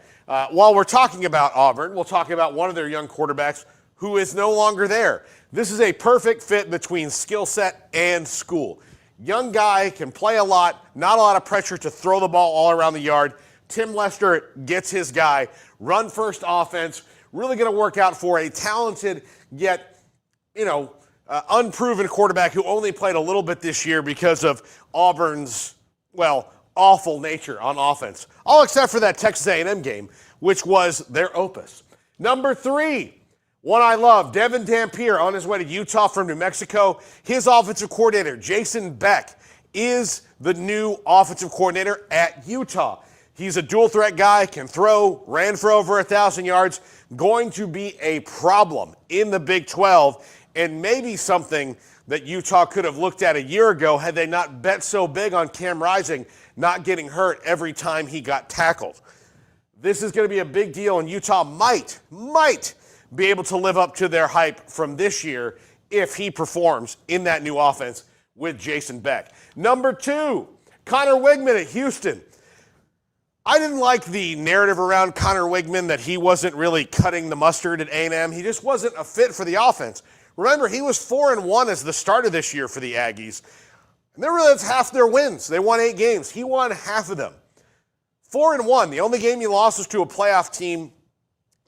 While we're talking about Auburn, we'll talk about one of their young quarterbacks who is no longer there. This is a perfect fit between skill set and school. Young guy, can play a lot, not a lot of pressure to throw the ball all around the yard. Tim Lester gets his guy. Run first offense, really going to work out for a talented yet, unproven quarterback who only played a little bit this year because of Auburn's, awful nature on offense. All except for that Texas A&M game, which was their opus. Number 3, one I love, Devin Dampier on his way to Utah from New Mexico. His offensive coordinator, Jason Beck, is the new offensive coordinator at Utah. He's a dual threat guy, can throw, ran for over 1,000 yards, going to be a problem in the Big 12, and maybe something that Utah could have looked at a year ago had they not bet so big on Cam Rising not getting hurt every time he got tackled. This is going to be a big deal, and Utah might be able to live up to their hype from this year if he performs in that new offense with Jason Beck. Number 2, Connor Wigman at Houston. I didn't like the narrative around Connor Wigman that he wasn't really cutting the mustard at A&M. He just wasn't a fit for the offense. Remember, he was 4-1 as the starter this year for the Aggies. And that's half their wins. They won 8 games. He won half of them. 4-1. The only game he lost was to a playoff team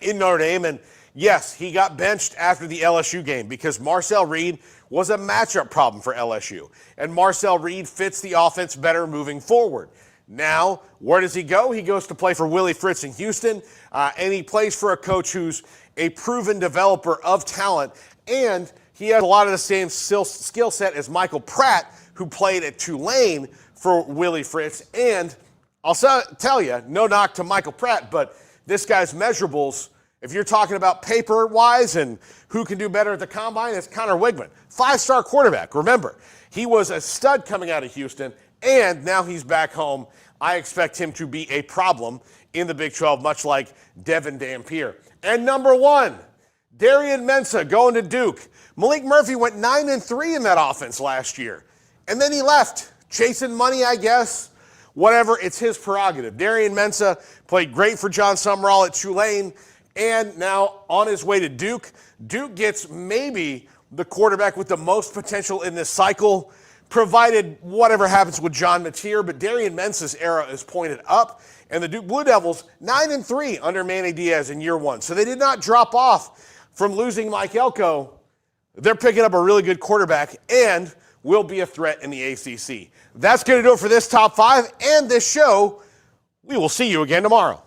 in Notre Dame. And yes, he got benched after the LSU game because Marcel Reed was a matchup problem for LSU. And Marcel Reed fits the offense better moving forward. Now, where does he go? He goes to play for Willie Fritz in Houston, and he plays for a coach who's a proven developer of talent, and he has a lot of the same skill set as Michael Pratt, who played at Tulane for Willie Fritz. And I'll tell you, no knock to Michael Pratt, but this guy's measurables, if you're talking about paper-wise and who can do better at the combine, it's Connor Wigman. 5-star quarterback, remember. He was a stud coming out of Houston, and now he's back home. I expect him to be a problem in the Big 12, much like Devin Dampier. And number 1, Darian Mensah going to Duke. Malik Murphy went 9-3 in that offense last year. And then he left, chasing money, I guess. Whatever, it's his prerogative. Darian Mensah played great for John Summerall at Tulane, and now on his way to Duke. Duke gets maybe the quarterback with the most potential in this cycle, provided whatever happens with John Mateer. But Darian Mensah's era is pointed up, and the Duke Blue Devils 9-3 under Manny Diaz in year 1. So they did not drop off from losing Mike Elko. They're picking up a really good quarterback and will be a threat in the ACC. That's going to do it for this Top 5 and this show. We will see you again tomorrow.